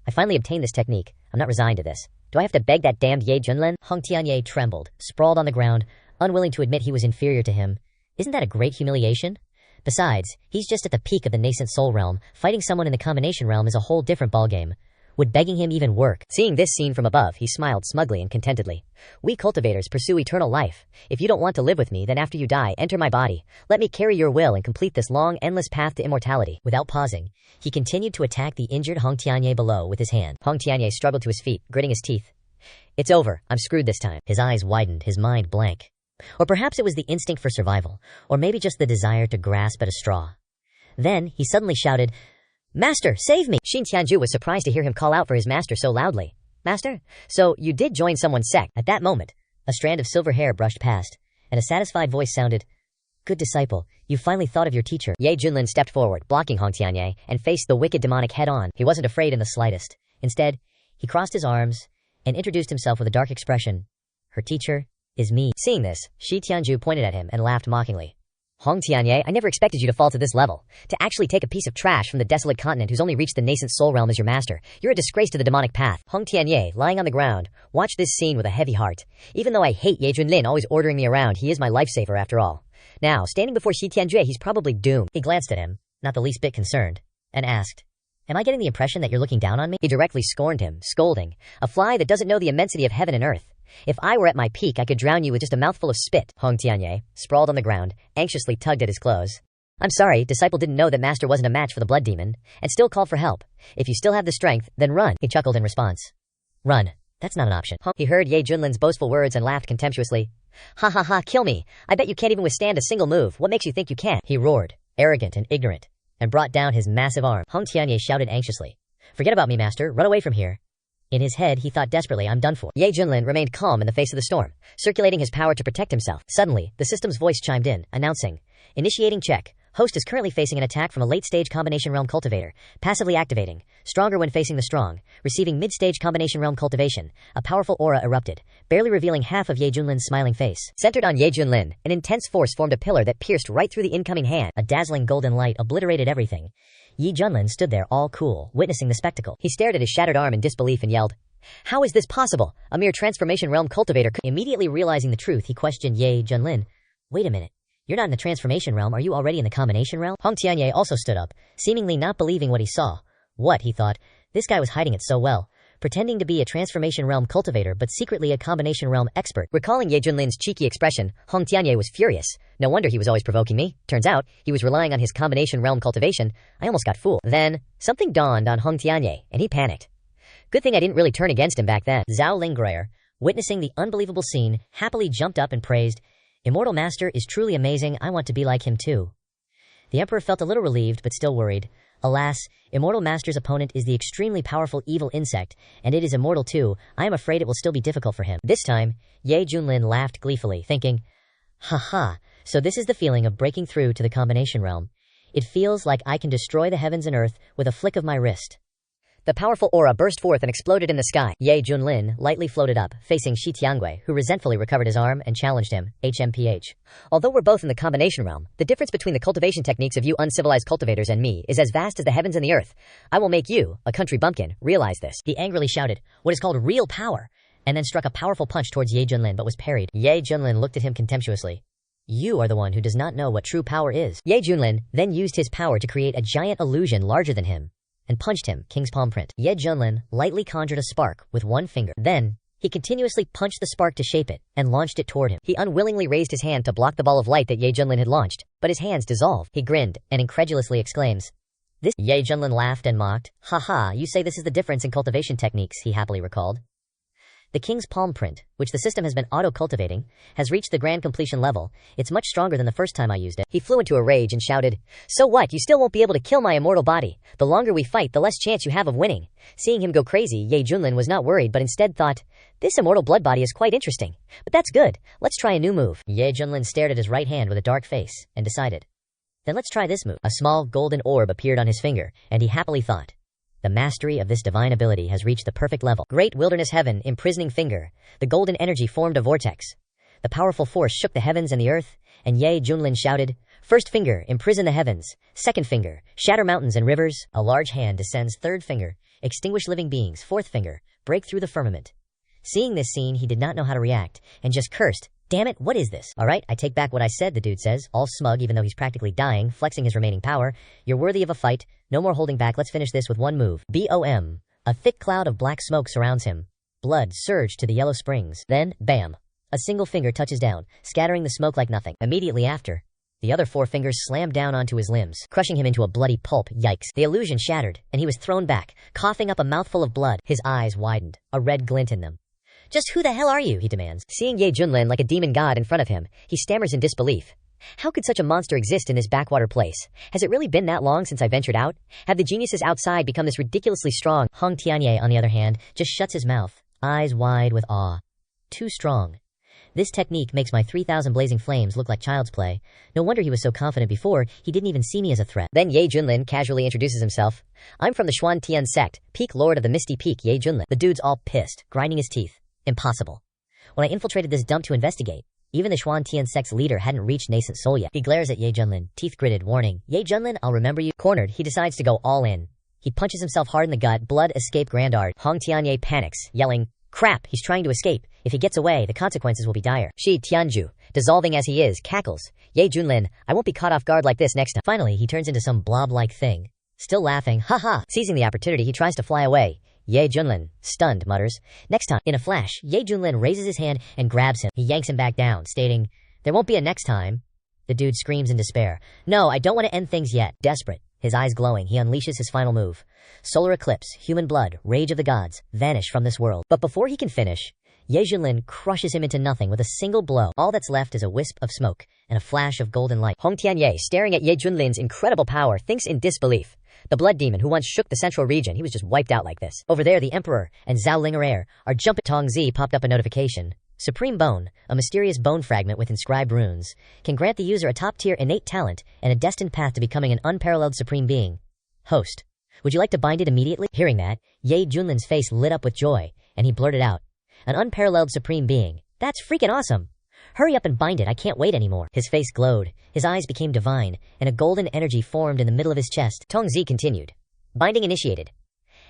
I finally obtained this technique. I'm not resigned to this. Do I have to beg that damned Ye Junlin? Hong Tianye trembled, sprawled on the ground, unwilling to admit he was inferior to him. Isn't that a great humiliation? Besides, he's just at the peak of the nascent soul realm. Fighting someone in the combination realm is a whole different ballgame. Would begging him even work? Seeing this scene from above, he smiled smugly and contentedly. We cultivators pursue eternal life. If you don't want to live with me, then after you die, enter my body. Let me carry your will and complete this long, endless path to immortality. Without pausing, he continued to attack the injured Hong Tianye below with his hand. Hong Tianye struggled to his feet, gritting his teeth. It's over. I'm screwed this time. His eyes widened, his mind blank. Or perhaps it was the instinct for survival, or maybe just the desire to grasp at a straw. Then he suddenly shouted, Master, save me! Xin Tianju was surprised to hear him call out for his master so loudly. Master? So you did join someone's sect. At that moment, a strand of silver hair brushed past, and a satisfied voice sounded, Good disciple, you finally thought of your teacher. Ye Junlin stepped forward, blocking Hong Tianye, and faced the wicked demonic head-on. He wasn't afraid in the slightest. Instead, he crossed his arms and introduced himself with a dark expression. Her teacher is me. Seeing this, Shi Tianju pointed at him and laughed mockingly. Hong Tianye, I never expected you to fall to this level. To actually take a piece of trash from the desolate continent who's only reached the nascent soul realm as your master. You're a disgrace to the demonic path. Hong Tianye, lying on the ground, watched this scene with a heavy heart. Even though I hate Ye Junlin always ordering me around, he is my lifesaver after all. Now, standing before Shi Tianjue, he's probably doomed. He glanced at him, not the least bit concerned, and asked, Am I getting the impression that you're looking down on me? He directly scorned him, scolding. A fly that doesn't know the immensity of heaven and earth. If I were at my peak, I could drown you with just a mouthful of spit. Hong Tianye, sprawled on the ground, anxiously tugged at his clothes. I'm sorry, disciple didn't know that master wasn't a match for the blood demon, and still called for help. If you still have the strength, then run. He chuckled in response. Run. That's not an option. He heard Ye Junlin's boastful words and laughed contemptuously. Ha ha ha, kill me. I bet you can't even withstand a single move. What makes you think you can? He roared, arrogant and ignorant, and brought down his massive arm. Hong Tianye shouted anxiously. Forget about me, master. Run away from here. In his head, he thought desperately, I'm done for. Ye Junlin remained calm in the face of the storm, circulating his power to protect himself. Suddenly, the system's voice chimed in, announcing, Initiating check. Host is currently facing an attack from a late-stage combination realm cultivator, passively activating, stronger when facing the strong, receiving mid-stage combination realm cultivation. A powerful aura erupted, barely revealing half of Ye Junlin's smiling face. Centered on Ye Junlin, an intense force formed a pillar that pierced right through the incoming hand. A dazzling golden light obliterated everything. Ye Junlin stood there all cool, witnessing the spectacle. He stared at his shattered arm in disbelief and yelled, How is this possible? A mere transformation realm cultivator could... Immediately realizing the truth, he questioned Ye Junlin. Wait a minute. You're not in the transformation realm, are you already in the combination realm? Hong Tianye also stood up, seemingly not believing what he saw. What, he thought, this guy was hiding it so well, pretending to be a transformation realm cultivator but secretly a combination realm expert. Recalling Ye Junlin's cheeky expression, Hong Tianye was furious. No wonder he was always provoking me. Turns out, he was relying on his combination realm cultivation. I almost got fooled. Then, something dawned on Hong Tianye, and he panicked. Good thing I didn't really turn against him back then. Zhao Lingreier, witnessing the unbelievable scene, happily jumped up and praised, Immortal Master is truly amazing, I want to be like him too. The Emperor felt a little relieved, but still worried. Alas, Immortal Master's opponent is the extremely powerful evil insect, and it is immortal too. I am afraid it will still be difficult for him. This time, Ye Junlin laughed gleefully, thinking, Ha, so this is the feeling of breaking through to the combination realm. It feels like I can destroy the heavens and earth with a flick of my wrist. The powerful aura burst forth and exploded in the sky. Ye Junlin lightly floated up, facing Shi Tiangui, who resentfully recovered his arm and challenged him, HMPH. Although we're both in the combination realm, the difference between the cultivation techniques of you uncivilized cultivators and me is as vast as the heavens and the earth. I will make you, a country bumpkin, realize this. He angrily shouted, what is called real power, and then struck a powerful punch towards Ye Junlin but was parried. Ye Junlin looked at him contemptuously. You are the one who does not know what true power is. Ye Junlin then used his power to create a giant illusion larger than him, and punched him, King's palm print. Ye Junlin lightly conjured a spark with one finger. Then, he continuously punched the spark to shape it, and launched it toward him. He unwillingly raised his hand to block the ball of light that Ye Junlin had launched, but his hands dissolved. He grinned, and incredulously exclaims, This... Ye Junlin laughed and mocked. Ha, you say this is the difference in cultivation techniques, he happily recalled. The king's palm print, which the system has been auto-cultivating, has reached the grand completion level. It's much stronger than the first time I used it. He flew into a rage and shouted, "So what? You still won't be able to kill my immortal body. The longer we fight, the less chance you have of winning." Seeing him go crazy, Ye Junlin was not worried but instead thought, "This immortal blood body is quite interesting. But that's good. Let's try a new move." Ye Junlin stared at his right hand with a dark face and decided, "Then let's try this move." A small golden orb appeared on his finger, and he happily thought, "The mastery of this divine ability has reached the perfect level." Great wilderness heaven, imprisoning finger. The golden energy formed a vortex. The powerful force shook the heavens and the earth, and Ye Junlin shouted, "First finger, imprison the heavens. Second finger, shatter mountains and rivers." A large hand descends. Third finger, extinguish living beings. Fourth finger, break through the firmament. Seeing this scene, he did not know how to react, and just cursed, "Damn it, what is this?" "Alright, I take back what I said," the dude says, all smug even though he's practically dying, flexing his remaining power. "You're worthy of a fight. No more holding back. Let's finish this with one move." BOM. A thick cloud of black smoke surrounds him. Blood surged to the yellow springs. Then, bam. A single finger touches down, scattering the smoke like nothing. Immediately after, the other four fingers slammed down onto his limbs, crushing him into a bloody pulp. Yikes. The illusion shattered, and he was thrown back, coughing up a mouthful of blood. His eyes widened, a red glint in them. "Just who the hell are you?" he demands. Seeing Ye Junlin like a demon god in front of him, he stammers in disbelief. "How could such a monster exist in this backwater place? Has it really been that long since I ventured out? Have the geniuses outside become this ridiculously strong?" Hong Tianye, on the other hand, just shuts his mouth, eyes wide with awe. Too strong. This technique makes my 3,000 blazing flames look like child's play. No wonder he was so confident before, he didn't even see me as a threat. Then Ye Junlin casually introduces himself. "I'm from the Xuan Tian sect, Peak Lord of the Misty Peak, Ye Junlin." The dude's all pissed, grinding his teeth. Impossible. When I infiltrated this dump to investigate, even the Xuan Tian sect's leader hadn't reached nascent soul yet. He glares at Ye Junlin, teeth gritted, warning, "Ye Junlin, I'll remember you." Cornered, he decides to go all in. He punches himself hard in the gut, blood escape grand art. Hong Tianye panics, yelling, "Crap, he's trying to escape. If he gets away, the consequences will be dire." Shi Tianju, dissolving as he is, cackles, "Ye Junlin, I won't be caught off guard like this next time." Finally, he turns into some blob-like thing. Still laughing, "Ha." Seizing the opportunity, he tries to fly away. Ye Junlin, stunned, mutters, "Next time." In a flash, Ye Junlin raises his hand and grabs him. He yanks him back down, stating, "There won't be a next time." The dude screams in despair, "No, I don't want to end things yet." Desperate, his eyes glowing, he unleashes his final move. Solar eclipse, human blood, rage of the gods, vanish from this world. But before he can finish, Ye Junlin crushes him into nothing with a single blow. All that's left is a wisp of smoke and a flash of golden light. Hong Tianye, staring at Ye Junlin's incredible power, thinks in disbelief. The blood demon who once shook the central region, he was just wiped out like this. Over there, the emperor and Zhao Linger are jumping. Tongzi popped up a notification. Supreme Bone, a mysterious bone fragment with inscribed runes, can grant the user a top-tier innate talent and a destined path to becoming an unparalleled supreme being. Host, would you like to bind it immediately? Hearing that, Ye Junlin's face lit up with joy, and he blurted out, "An unparalleled supreme being. That's freaking awesome. Hurry up and bind it, I can't wait anymore." His face glowed, his eyes became divine, and a golden energy formed in the middle of his chest. Tongzi continued. Binding initiated.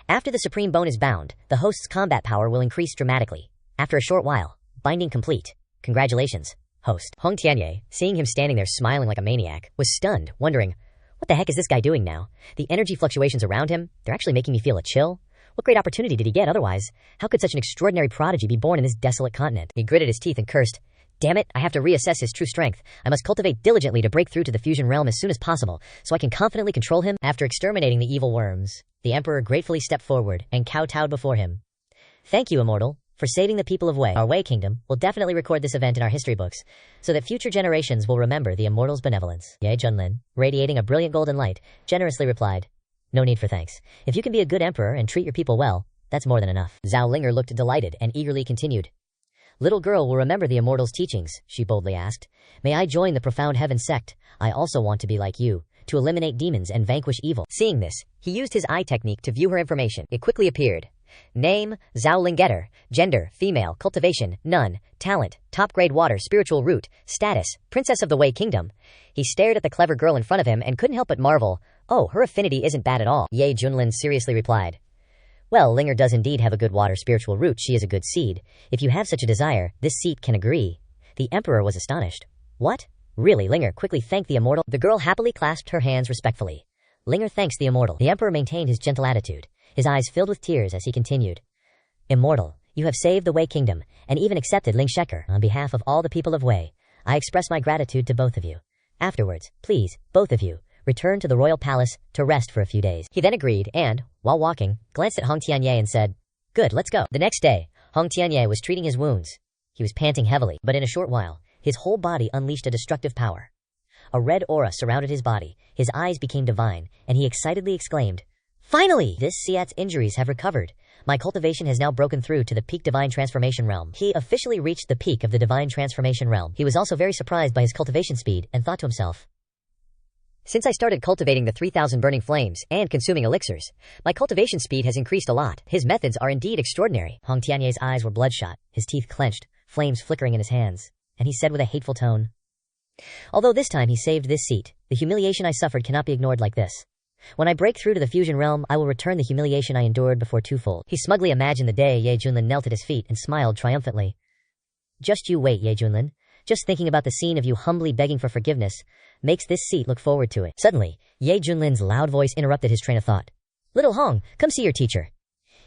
After the supreme bone is bound, the host's combat power will increase dramatically. After a short while, binding complete. Congratulations, host. Hong Tianye, seeing him standing there smiling like a maniac, was stunned, wondering, what the heck is this guy doing now? The energy fluctuations around him, they're actually making me feel a chill. What great opportunity did he get otherwise? How could such an extraordinary prodigy be born in this desolate continent? He gritted his teeth and cursed, "Damn it, I have to reassess his true strength. I must cultivate diligently to break through to the fusion realm as soon as possible, so I can confidently control him." After exterminating the evil worms, the emperor gratefully stepped forward and kowtowed before him. "Thank you, immortal, for saving the people of Wei. Our Wei kingdom will definitely record this event in our history books, so that future generations will remember the immortal's benevolence." Ye Junlin, radiating a brilliant golden light, generously replied, "No need for thanks. If you can be a good emperor and treat your people well, that's more than enough." Zhao Linger looked delighted and eagerly continued. "Little girl will remember the immortal's teachings," she boldly asked. "May I join the profound heaven sect? I also want to be like you, to eliminate demons and vanquish evil." Seeing this, he used his eye technique to view her information. It quickly appeared. Name, Zhao Lingetter. Gender, female. Cultivation, none. Talent, top grade water, spiritual root. Status, princess of the Wei kingdom. He stared at the clever girl in front of him and couldn't help but marvel. "Oh, her affinity isn't bad at all." Ye Junlin seriously replied, "Well, Linger does indeed have a good water spiritual root. She is a good seed. If you have such a desire, this seat can agree." The emperor was astonished. "What? Really?" Linger quickly thanked the immortal. The girl happily clasped her hands respectfully. Linger thanks the immortal. The emperor maintained his gentle attitude, his eyes filled with tears as he continued. "Immortal, you have saved the Wei kingdom, and even accepted Ling Sheker. On behalf of all the people of Wei, I express my gratitude to both of you. Afterwards, please, both of you, return to the royal palace to rest for a few days." He then agreed and, while walking, glanced at Hong Tianye and said, "Good, let's go." The next day, Hong Tianye was treating his wounds. He was panting heavily, but in a short while, his whole body unleashed a destructive power. A red aura surrounded his body, his eyes became divine, and he excitedly exclaimed, "Finally! This Siat's injuries have recovered. My cultivation has now broken through to the peak divine transformation realm." He officially reached the peak of the divine transformation realm. He was also very surprised by his cultivation speed and thought to himself, "Since I started cultivating the 3,000 burning flames and consuming elixirs, my cultivation speed has increased a lot. His methods are indeed extraordinary." Hong Tianye's eyes were bloodshot, his teeth clenched, flames flickering in his hands, and he said with a hateful tone, "Although this time he saved this seat, the humiliation I suffered cannot be ignored like this. When I break through to the fusion realm, I will return the humiliation I endured before twofold." He smugly imagined the day Ye Junlin knelt at his feet and smiled triumphantly. "Just you wait, Ye Junlin. Just thinking about the scene of you humbly begging for forgiveness makes this seat look forward to it." Suddenly, Ye Junlin's loud voice interrupted his train of thought. "Little Hong, come see your teacher."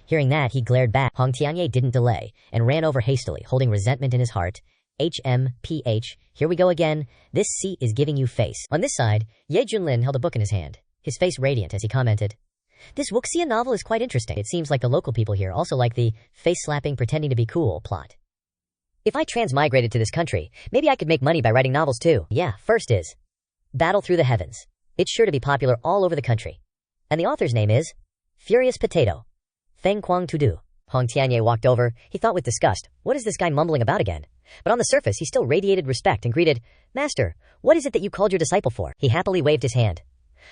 Hearing that, he glared back. Hong Tianye didn't delay and ran over hastily, holding resentment in his heart. "HMPH, here we go again. This seat is giving you face." On this side, Ye Junlin held a book in his hand, his face radiant as he commented, "This Wuxia novel is quite interesting. It seems like the local people here also like the face-slapping pretending to be cool plot. If I transmigrated to this country, maybe I could make money by writing novels too." Yeah, first is Battle Through the Heavens. It's sure to be popular all over the country. And the author's name is Furious Potato. Feng Quang Tudu. Hong Tianye walked over. He thought with disgust, what is this guy mumbling about again? But on the surface, he still radiated respect and greeted, "Master, what is it that you called your disciple for?" He happily waved his hand.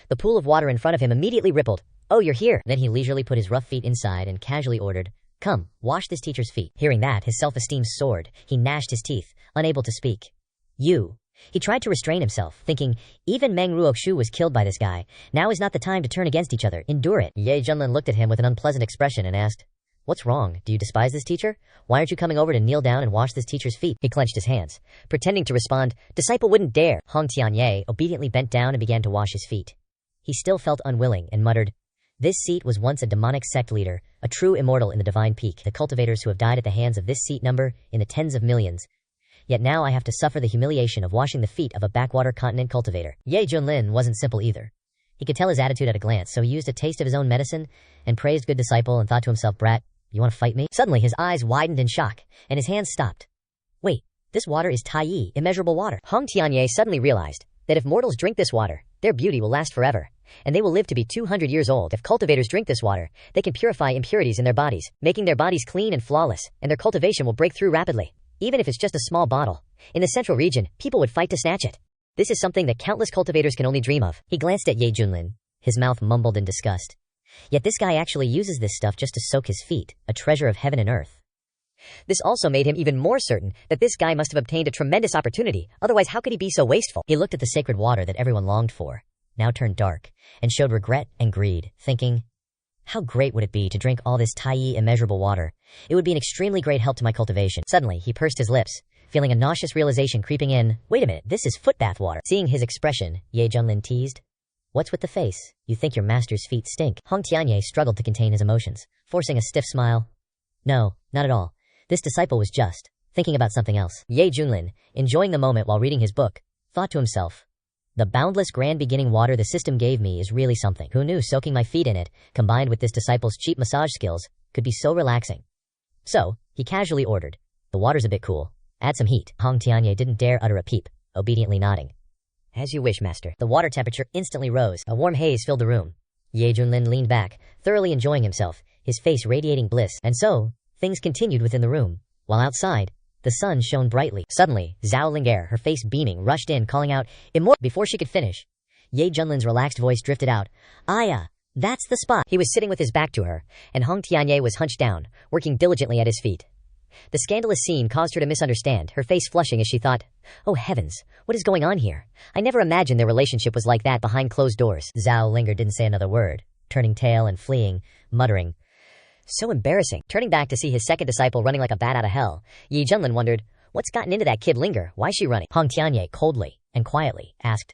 The pool of water in front of him immediately rippled. "Oh, you're here." Then he leisurely put his rough feet inside and casually ordered, "Come, wash this teacher's feet." Hearing that, his self-esteem soared. He gnashed his teeth, unable to speak. "You." He tried to restrain himself, thinking, even Meng Ruoxu was killed by this guy. Now is not the time to turn against each other. Endure it. Ye Junlin looked at him with an unpleasant expression and asked, "What's wrong? Do you despise this teacher? Why aren't you coming over to kneel down and wash this teacher's feet?" He clenched his hands. Pretending to respond, "Disciple wouldn't dare." Hong Tianye obediently bent down and began to wash his feet. He still felt unwilling and muttered, "This seat was once a demonic sect leader, a true immortal in the divine peak. The cultivators who have died at the hands of this seat number in the tens of millions. Yet now I have to suffer the humiliation of washing the feet of a backwater continent cultivator." Ye Junlin wasn't simple either. He could tell his attitude at a glance, so he used a taste of his own medicine and praised good disciple and thought to himself, "Brat, you want to fight me?" Suddenly his eyes widened in shock, and his hands stopped. "Wait, this water is Taiyi, immeasurable water." Hong Tianye suddenly realized that if mortals drink this water, their beauty will last forever, and they will live to be 200 years old. If cultivators drink this water, they can purify impurities in their bodies, making their bodies clean and flawless, and their cultivation will break through rapidly. Even if it's just a small bottle, in the central region, people would fight to snatch it. This is something that countless cultivators can only dream of. He glanced at Ye Junlin. His mouth mumbled in disgust. Yet this guy actually uses this stuff just to soak his feet, a treasure of heaven and earth. This also made him even more certain that this guy must have obtained a tremendous opportunity, otherwise how could he be so wasteful? He looked at the sacred water that everyone longed for, now turned dark, and showed regret and greed, thinking, how great would it be to drink all this Taiyi immeasurable water? It would be an extremely great help to my cultivation. Suddenly, he pursed his lips, feeling a nauseous realization creeping in. Wait a minute, this is footbath water. Seeing his expression, Ye Junlin teased, "What's with the face? You think your master's feet stink?" Hong Tianye struggled to contain his emotions, forcing a stiff smile. "No, not at all. This disciple was just thinking about something else." Ye Junlin, enjoying the moment while reading his book, thought to himself, the boundless grand beginning water the system gave me is really something. Who knew soaking my feet in it, combined with this disciple's cheap massage skills, could be so relaxing? So, he casually ordered, "The water's a bit cool. Add some heat." Hong Tianye didn't dare utter a peep, obediently nodding. "As you wish, master." The water temperature instantly rose. A warm haze filled the room. Ye Junlin leaned back, thoroughly enjoying himself, his face radiating bliss. And so, things continued within the room, while outside, the sun shone brightly. Suddenly, Zhao Ling'er, her face beaming, rushed in, calling out, "Immortal!" Before she could finish, Ye Junlin's relaxed voice drifted out, "Aya, that's the spot." He was sitting with his back to her, and Hong Tianye was hunched down, working diligently at his feet. The scandalous scene caused her to misunderstand, her face flushing as she thought, "Oh heavens, what is going on here? I never imagined their relationship was like that behind closed doors." Zhao Ling'er didn't say another word, turning tail and fleeing, muttering, "So embarrassing." Turning back to see his second disciple running like a bat out of hell, Ye Junlin wondered, what's gotten into that kid Ling'er? Why's she running? Hong Tianye coldly and quietly asked,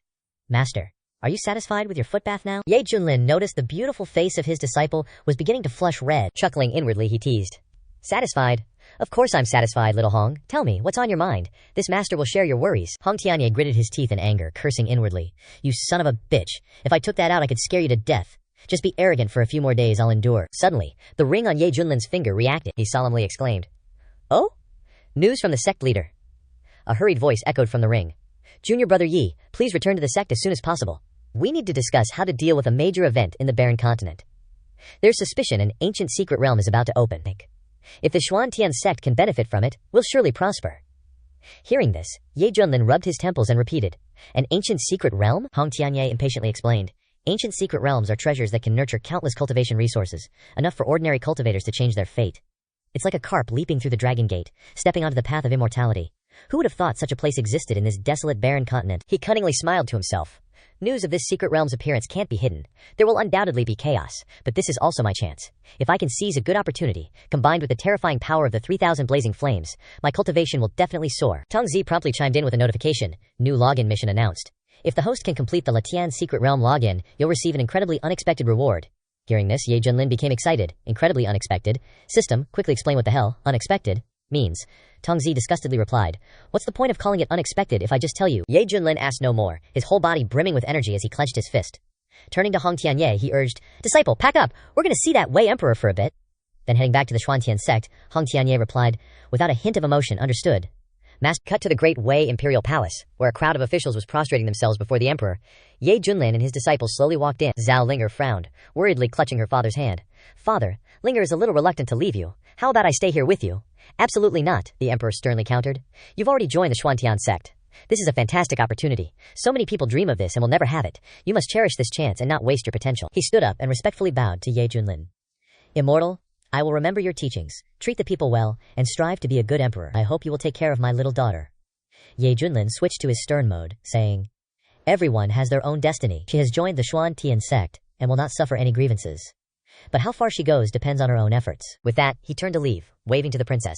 "Master, are you satisfied with your footbath now?" Ye Junlin noticed the beautiful face of his disciple was beginning to flush red. Chuckling inwardly, he teased, "Satisfied? Of course I'm satisfied, little Hong. Tell me, what's on your mind? This master will share your worries." Hong Tianye gritted his teeth in anger, cursing inwardly, "You son of a bitch. If I took that out, I could scare you to death. Just be arrogant for a few more days, I'll endure." Suddenly, the ring on Ye Junlin's finger reacted. He solemnly exclaimed, Oh? News from the sect leader. A hurried voice echoed from the ring. Junior Brother Yi, please return to the sect as soon as possible. We need to discuss how to deal with a major event in the barren continent. There's suspicion an ancient secret realm is about to open. If the Xuantian sect can benefit from it, we'll surely prosper. Hearing this, Ye Junlin rubbed his temples and repeated, An ancient secret realm? Hong Tianye impatiently explained. Ancient secret realms are treasures that can nurture countless cultivation resources, enough for ordinary cultivators to change their fate. It's like a carp leaping through the dragon gate, stepping onto the path of immortality. Who would have thought such a place existed in this desolate barren continent? He cunningly smiled to himself. News of this secret realm's appearance can't be hidden. There will undoubtedly be chaos, but this is also my chance. If I can seize a good opportunity, combined with the terrifying power of the 3,000 blazing flames, my cultivation will definitely soar. Tong Zi promptly chimed in with a notification. New login mission announced. If the host can complete the Latian secret realm login, you'll receive an incredibly unexpected reward. Hearing this, Ye Junlin became excited. Incredibly unexpected. System, quickly explain what the hell unexpected means. Tong Zi disgustedly replied, What's the point of calling it unexpected if I just tell you? Ye Junlin asked no more, his whole body brimming with energy as he clenched his fist. Turning to Hong Tianye, he urged, Disciple, pack up! We're gonna see that Wei Emperor for a bit. Then heading back to the Xuantian sect, Hong Tianye replied, without a hint of emotion, understood. Cut to the Great Wei Imperial Palace, where a crowd of officials was prostrating themselves before the emperor. Ye Junlin and his disciples slowly walked in. Zhao Linger frowned, worriedly clutching her father's hand. Father, Linger is a little reluctant to leave you. How about I stay here with you? Absolutely not, the emperor sternly countered. You've already joined the Xuantian sect. This is a fantastic opportunity. So many people dream of this and will never have it. You must cherish this chance and not waste your potential. He stood up and respectfully bowed to Ye Junlin. Immortal, I will remember your teachings, treat the people well, and strive to be a good emperor. I hope you will take care of my little daughter. Ye Junlin switched to his stern mode, saying, Everyone has their own destiny. She has joined the Xuantian sect and will not suffer any grievances. But how far she goes depends on her own efforts. With that, he turned to leave, waving to the princess.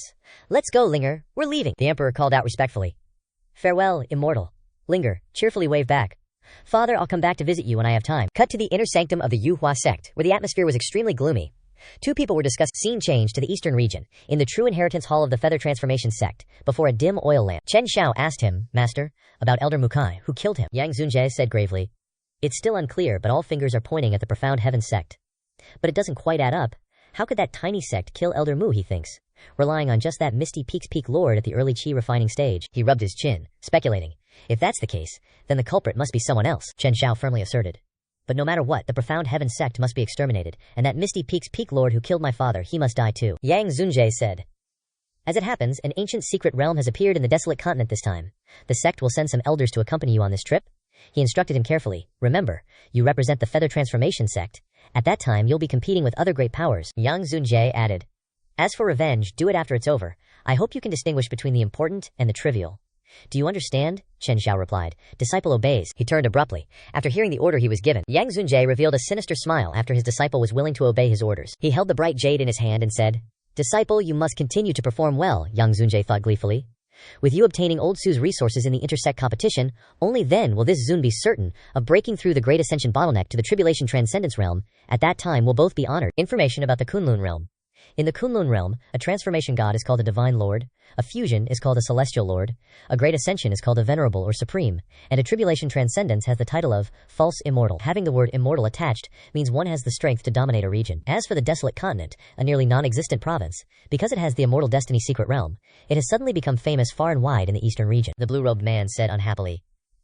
Let's go, Linger. We're leaving. The emperor called out respectfully. Farewell, immortal. Linger cheerfully waved back. Father, I'll come back to visit you when I have time. Cut to the inner sanctum of the Yuhua sect, where the atmosphere was extremely gloomy. Two people were discussing. Scene change to the eastern region, in the true inheritance hall of the Feather Transformation sect, before a dim oil lamp. Chen Xiao asked him, Master, about Elder Mukai, who killed him. Yang Zunjie said gravely, It's still unclear, but all fingers are pointing at the Profound Heaven sect. But it doesn't quite add up. How could that tiny sect kill Elder Mu, he thinks, relying on just that Misty Peaks Peak lord at the early Qi refining stage? He rubbed his chin, speculating. If that's the case, then the culprit must be someone else, Chen Xiao firmly asserted. But no matter what, the Profound Heaven sect must be exterminated, and that Misty Peaks Peak lord who killed my father, he must die too. Yang Zunjie said. As it happens, an ancient secret realm has appeared in the desolate continent this time. The sect will send some elders to accompany you on this trip. He instructed him carefully. Remember, you represent the Feather Transformation sect. At that time, you'll be competing with other great powers. Yang Zunjie added. As for revenge, do it after it's over. I hope you can distinguish between the important and the trivial. Do you understand? Chen Xiao replied. Disciple obeys. He turned abruptly. After hearing the order he was given, Yang Zunjie revealed a sinister smile after his disciple was willing to obey his orders. He held the bright jade in his hand and said, Disciple, you must continue to perform well, Yang Zunjie thought gleefully. With you obtaining Old Su's resources in the intersect competition, only then will this Zun be certain of breaking through the Great Ascension bottleneck to the Tribulation Transcendence realm. At that time we'll both be honored. Information about the Kunlun realm. In the Kunlun realm, a transformation god is called a divine lord, a fusion is called a celestial lord, a great ascension is called a venerable or supreme, and a tribulation transcendence has the title of false immortal. Having the word immortal attached means one has the strength to dominate a region. As for the desolate continent, a nearly non-existent province, because it has the immortal destiny secret realm, it has suddenly become famous far and wide in the eastern region. The blue-robed man said unhappily,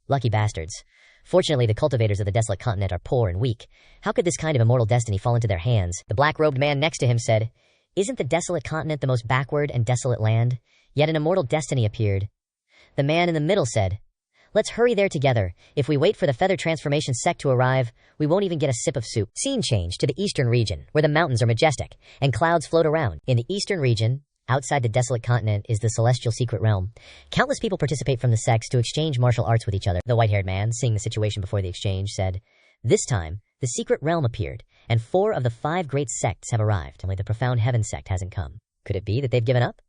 Lucky bastards. Fortunately, the cultivators of the desolate continent are poor and weak. How could this kind of immortal destiny fall into their hands? The black-robed man next to him said, Isn't the desolate continent the most backward and desolate land? Yet an immortal destiny appeared. The man in the middle said, Let's hurry there together. If we wait for the Feather Transformation sect to arrive, we won't even get a sip of soup. Scene change to the eastern region, where the mountains are majestic, and clouds float around. In the eastern region, outside the desolate continent, is the celestial secret realm. Countless people participate from the sects to exchange martial arts with each other. The white-haired man, seeing the situation before the exchange, said, This time, the secret realm appeared, and 4 of the 5 great sects have arrived. Only the Profound Heaven sect hasn't come. Could it be that they've given up?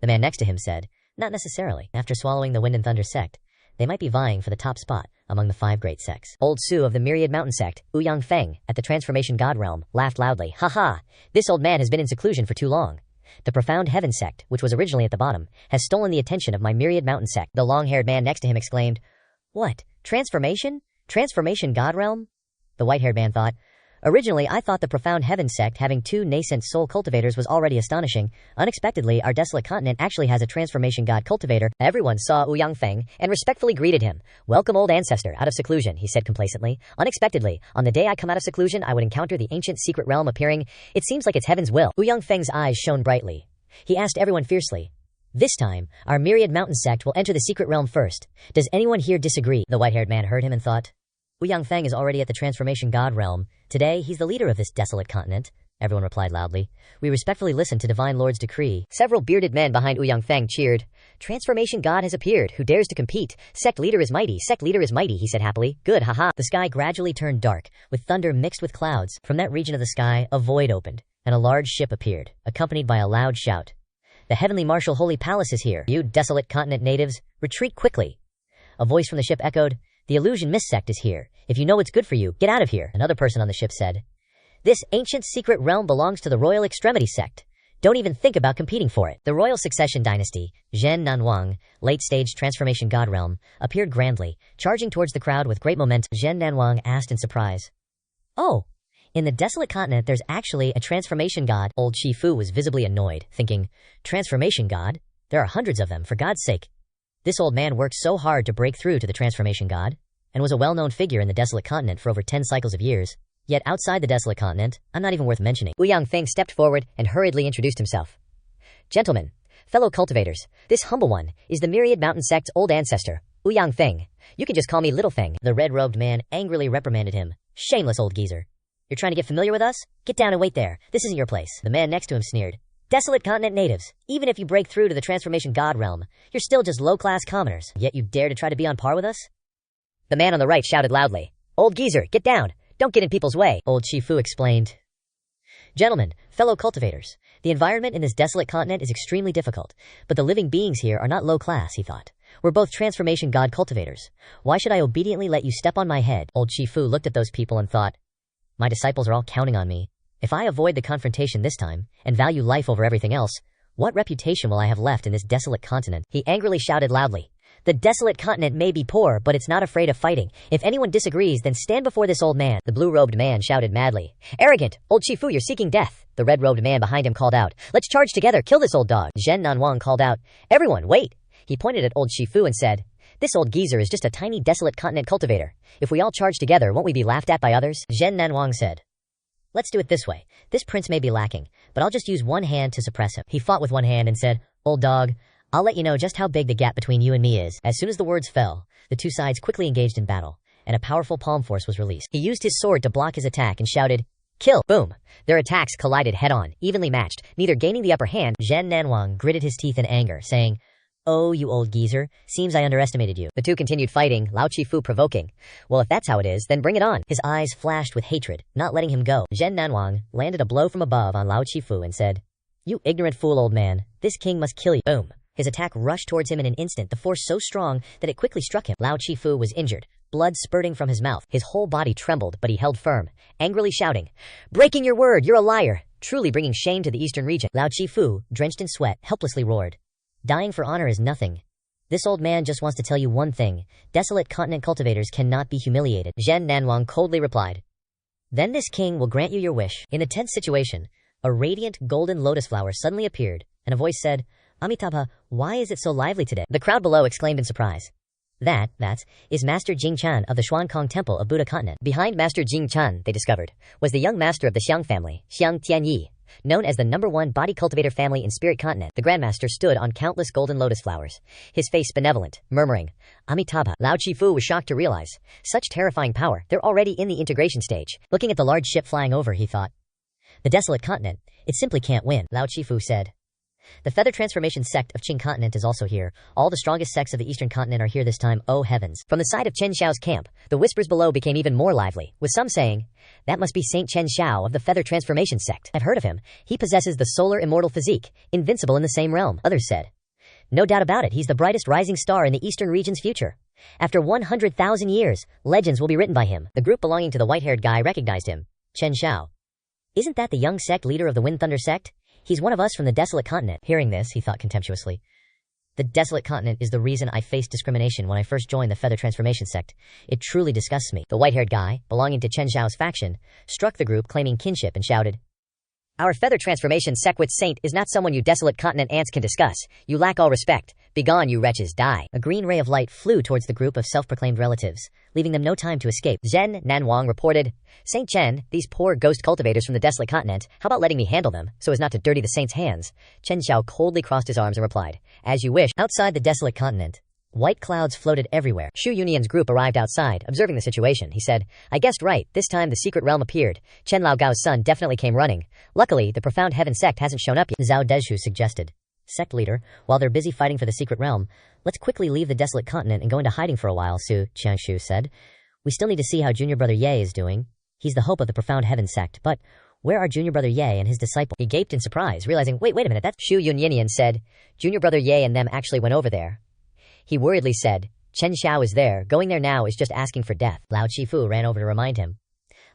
The man next to him said, Not necessarily. After swallowing the Wind and Thunder sect, they might be vying for the top spot among the 5 great sects. Old Su of the Myriad Mountain sect, Ouyang Feng, at the Transformation God realm, laughed loudly. Ha ha! This old man has been in seclusion for too long. The Profound Heaven sect, which was originally at the bottom, has stolen the attention of my Myriad Mountain sect. The long-haired man next to him exclaimed, What? Transformation? Transformation God realm? The white-haired man thought, Originally, I thought the profound heaven sect having 2 nascent soul cultivators was already astonishing. Unexpectedly, our desolate continent actually has a transformation god cultivator. Everyone saw Ouyang Feng and respectfully greeted him. Welcome, old ancestor, out of seclusion, he said complacently. Unexpectedly, on the day I come out of seclusion, I would encounter the ancient secret realm appearing. It seems like it's heaven's will. Ouyang Feng's eyes shone brightly. He asked everyone fiercely, "This time, our myriad mountain sect will enter the secret realm first. Does anyone here disagree?" The white-haired man heard him and thought, Ouyang Feng is already at the transformation god realm. Today, he's the leader of this desolate continent. Everyone replied loudly. We respectfully listen to Divine Lord's decree. Several bearded men behind Ouyang Feng cheered. Transformation god has appeared. Who dares to compete? Sect leader is mighty. Sect leader is mighty, he said happily. Good, haha. The sky gradually turned dark, with thunder mixed with clouds. From that region of the sky, a void opened, and a large ship appeared, accompanied by a loud shout. The heavenly martial holy palace is here. You desolate continent natives, retreat quickly. A voice from the ship echoed. The illusion mist sect is here. If you know what's good for you, get out of here. Another person on the ship said. This ancient secret realm belongs to the royal extremity sect. Don't even think about competing for it. The royal succession dynasty, Zhen Nanwang, late-stage transformation god realm, appeared grandly, charging towards the crowd with great momentum. Zhen Nanwang asked in surprise. Oh, in the desolate continent there's actually a transformation god. Old Shifu was visibly annoyed, thinking, transformation god? There are hundreds of them, for God's sake. This old man worked so hard to break through to the transformation god, and was a well-known figure in the desolate continent for over 10 cycles of years. Yet outside the desolate continent, I'm not even worth mentioning. Ouyang Feng stepped forward and hurriedly introduced himself. Gentlemen, fellow cultivators, this humble one is the Myriad Mountain Sect's old ancestor, Ouyang Feng. You can just call me Little Feng. The red-robed man angrily reprimanded him. Shameless old geezer. You're trying to get familiar with us? Get down and wait there. This isn't your place. The man next to him sneered. Desolate continent natives, even if you break through to the transformation god realm, you're still just low-class commoners, yet you dare to try to be on par with us? The man on the right shouted loudly. Old geezer, get down! Don't get in people's way, Old Shifu explained. Gentlemen, fellow cultivators, the environment in this desolate continent is extremely difficult, but the living beings here are not low class, he thought. We're both transformation god cultivators. Why should I obediently let you step on my head? Old Shifu looked at those people and thought, my disciples are all counting on me. If I avoid the confrontation this time, and value life over everything else, what reputation will I have left in this desolate continent? He angrily shouted loudly. The desolate continent may be poor, but it's not afraid of fighting. If anyone disagrees, then stand before this old man. The blue-robed man shouted madly. Arrogant! Old Shifu, you're seeking death! The red-robed man behind him called out. Let's charge together, kill this old dog! Zhen Nanwang called out. Everyone, wait! He pointed at old Shifu and said, this old geezer is just a tiny desolate continent cultivator. If we all charge together, won't we be laughed at by others? Zhen Nanwang said. Let's do it this way. This prince may be lacking, but I'll just use one hand to suppress him. He fought with one hand and said, Old dog, I'll let you know just how big the gap between you and me is. As soon as the words fell, the two sides quickly engaged in battle, and a powerful palm force was released. He used his sword to block his attack and shouted, Kill! Boom! Their attacks collided head-on, evenly matched, neither gaining the upper hand. Zhen Nanwang gritted his teeth in anger, saying, Oh, you old geezer, seems I underestimated you. The two continued fighting, Lao Chifu provoking. Well, if that's how it is, then bring it on. His eyes flashed with hatred, not letting him go. Zhen Nanwang landed a blow from above on Lao Chifu and said, You ignorant fool, old man, this king must kill you. Boom. His attack rushed towards him in an instant, the force so strong that it quickly struck him. Lao Chifu was injured, blood spurting from his mouth. His whole body trembled, but he held firm, angrily shouting, Breaking your word, you're a liar! Truly bringing shame to the eastern region. Lao Chifu, drenched in sweat, helplessly roared. Dying for honor is nothing. This old man just wants to tell you one thing. Desolate continent cultivators cannot be humiliated. Zhen Nanwang coldly replied. Then this king will grant you your wish. In a tense situation, a radiant golden lotus flower suddenly appeared, and a voice said, Amitabha, why is it so lively today? The crowd below exclaimed in surprise. That is Master Jing Chan of the Xuankong Temple of Buddha Continent. Behind Master Jing Chan, they discovered, was the young master of the Xiang family, Xiang Tianyi. Known as the #1 body cultivator family in Spirit Continent, the Grandmaster stood on countless golden lotus flowers, his face benevolent, murmuring, Amitabha. Lao Chifu was shocked to realize, such terrifying power, they're already in the integration stage. Looking at the large ship flying over, he thought, the desolate continent, it simply can't win. Lao Chifu said. The feather transformation sect of Qing Continent is also here. All the strongest sects of the eastern continent are here this time, oh heavens. From the side of Chen Xiao's camp, the whispers below became even more lively, with some saying, that must be Saint Chen Xiao of the feather transformation sect. I've heard of him. He possesses the solar immortal physique, invincible in the same realm. Others said. No doubt about it, he's the brightest rising star in the eastern region's future. After 100,000 years, legends will be written by him. The group belonging to the white-haired guy recognized him. Chen Xiao. Isn't that the young sect leader of the Wind Thunder sect? He's one of us from the desolate continent. Hearing this, he thought contemptuously. The desolate continent is the reason I faced discrimination when I first joined the feather transformation sect. It truly disgusts me. The white-haired guy, belonging to Chen Xiao's faction, struck the group claiming kinship and shouted, "Our feather transformation sequit saint is not someone you desolate continent ants can discuss. You lack all respect. Begone, you wretches, die." A green ray of light flew towards the group of self-proclaimed relatives, leaving them no time to escape. Zhen Nanwang reported, "Saint Chen, these poor ghost cultivators from the desolate continent, how about letting me handle them, so as not to dirty the saint's hands?" Chen Xiao coldly crossed his arms and replied, "As you wish." Outside the desolate continent, white clouds floated everywhere. Shu Yunyan's group arrived outside, observing the situation. He said, "I guessed right. This time the secret realm appeared. Chen Lao Gao's son definitely came running. Luckily, the profound heaven sect hasn't shown up yet." Zhao Dezhu suggested, "Sect leader, while they're busy fighting for the secret realm, let's quickly leave the desolate continent and go into hiding for a while," Su Qiangshu said. "We still need to see how junior brother Ye is doing. He's the hope of the profound heaven sect, but where are junior brother Ye and his disciple?" He gaped in surprise, realizing, wait a minute, that's Shu Yunyan said, "Junior brother Ye and them actually went over there." He worriedly said, "Chen Xiao is there. Going there now is just asking for death." Lao Chifu ran over to remind him.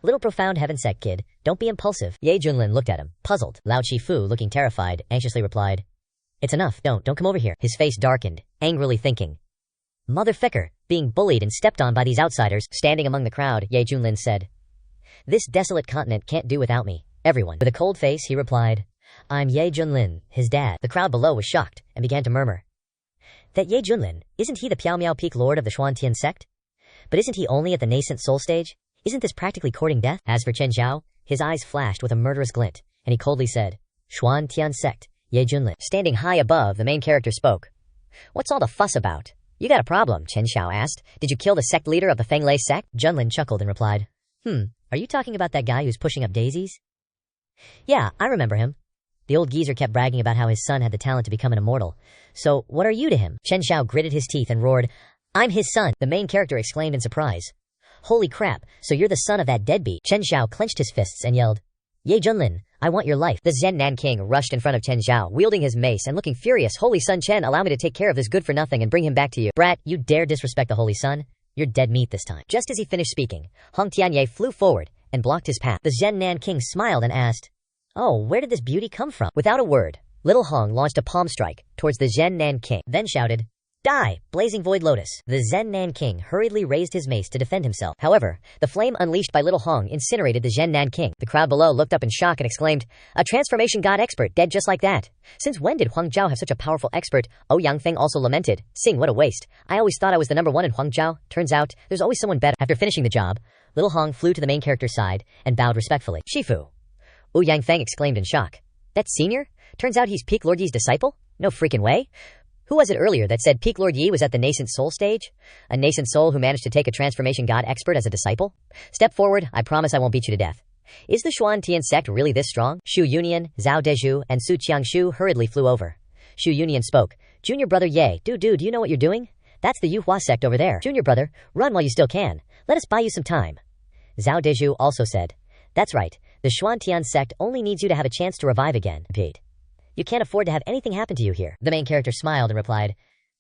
"Little profound heaven sect kid, don't be impulsive." Ye Junlin looked at him, puzzled. Lao Chifu, looking terrified, anxiously replied, "It's enough, don't come over here." His face darkened, angrily thinking, "Motherfucker, being bullied and stepped on by these outsiders." Standing among the crowd, Ye Junlin said, "This desolate continent can't do without me. Everyone." With a cold face, he replied, "I'm Ye Junlin, his dad." The crowd below was shocked and began to murmur, "That Ye Junlin, isn't he the Piao Miao Peak lord of the Xuantian sect? But isn't he only at the nascent soul stage? Isn't this practically courting death?" As for Chen Xiao, his eyes flashed with a murderous glint, and he coldly said, "Xuantian sect, Ye Junlin." Standing high above, the main character spoke. "What's all the fuss about? You got a problem?" Chen Xiao asked. "Did you kill the sect leader of the Fenglei sect?" Junlin chuckled and replied, Are you talking about that guy who's pushing up daisies?" "Yeah, I remember him. The old geezer kept bragging about how his son had the talent to become an immortal. So, what are you to him?" Chen Xiao gritted his teeth and roared, "I'm his son." The main character exclaimed in surprise, "Holy crap, so you're the son of that deadbeat." Chen Xiao clenched his fists and yelled, "Ye Junlin, I want your life." The Zhen Nan King rushed in front of Chen Xiao, wielding his mace and looking furious. "Holy son Chen, allow me to take care of this good-for-nothing and bring him back to you." "Brat, you dare disrespect the holy son? You're dead meat this time." Just as he finished speaking, Hong Tianye flew forward and blocked his path. The Zhen Nan King smiled and asked, "Oh, where did this beauty come from?" Without a word, Little Hong launched a palm strike towards the Zhen Nan King, then shouted, "Die, blazing void lotus." The Zhen Nan King hurriedly raised his mace to defend himself. However, the flame unleashed by Little Hong incinerated the Zhen Nan King. The crowd below looked up in shock and exclaimed, "A transformation god expert dead just like that. Since when did Huang Zhao have such a powerful expert?" Oh Yang Feng also lamented, "Sing, what a waste. I always thought I was the number one in Huang Zhao. Turns out, there's always someone better." After finishing the job, Little Hong flew to the main character's side and bowed respectfully. "Shifu." Wu Yang Feng exclaimed in shock. "That senior? Turns out he's Peak Lord Yi's disciple? No freaking way. Who was it earlier that said Peak Lord Yi was at the nascent soul stage? A nascent soul who managed to take a transformation god expert as a disciple? Step forward, I promise I won't beat you to death." Is the Xuantian sect really this strong? Shu Yunyan, Zhao Dezhu, and Su Qiangshu hurriedly flew over. Shu Yunyan spoke. "Junior brother Ye, do you know what you're doing? That's the Yuhua sect over there. Junior brother, run while you still can. Let us buy you some time." Zhao Dezhu also said, "That's right. The Xuantian sect only needs you to have a chance to revive again." Repeat. "You can't afford to have anything happen to you here." The main character smiled and replied,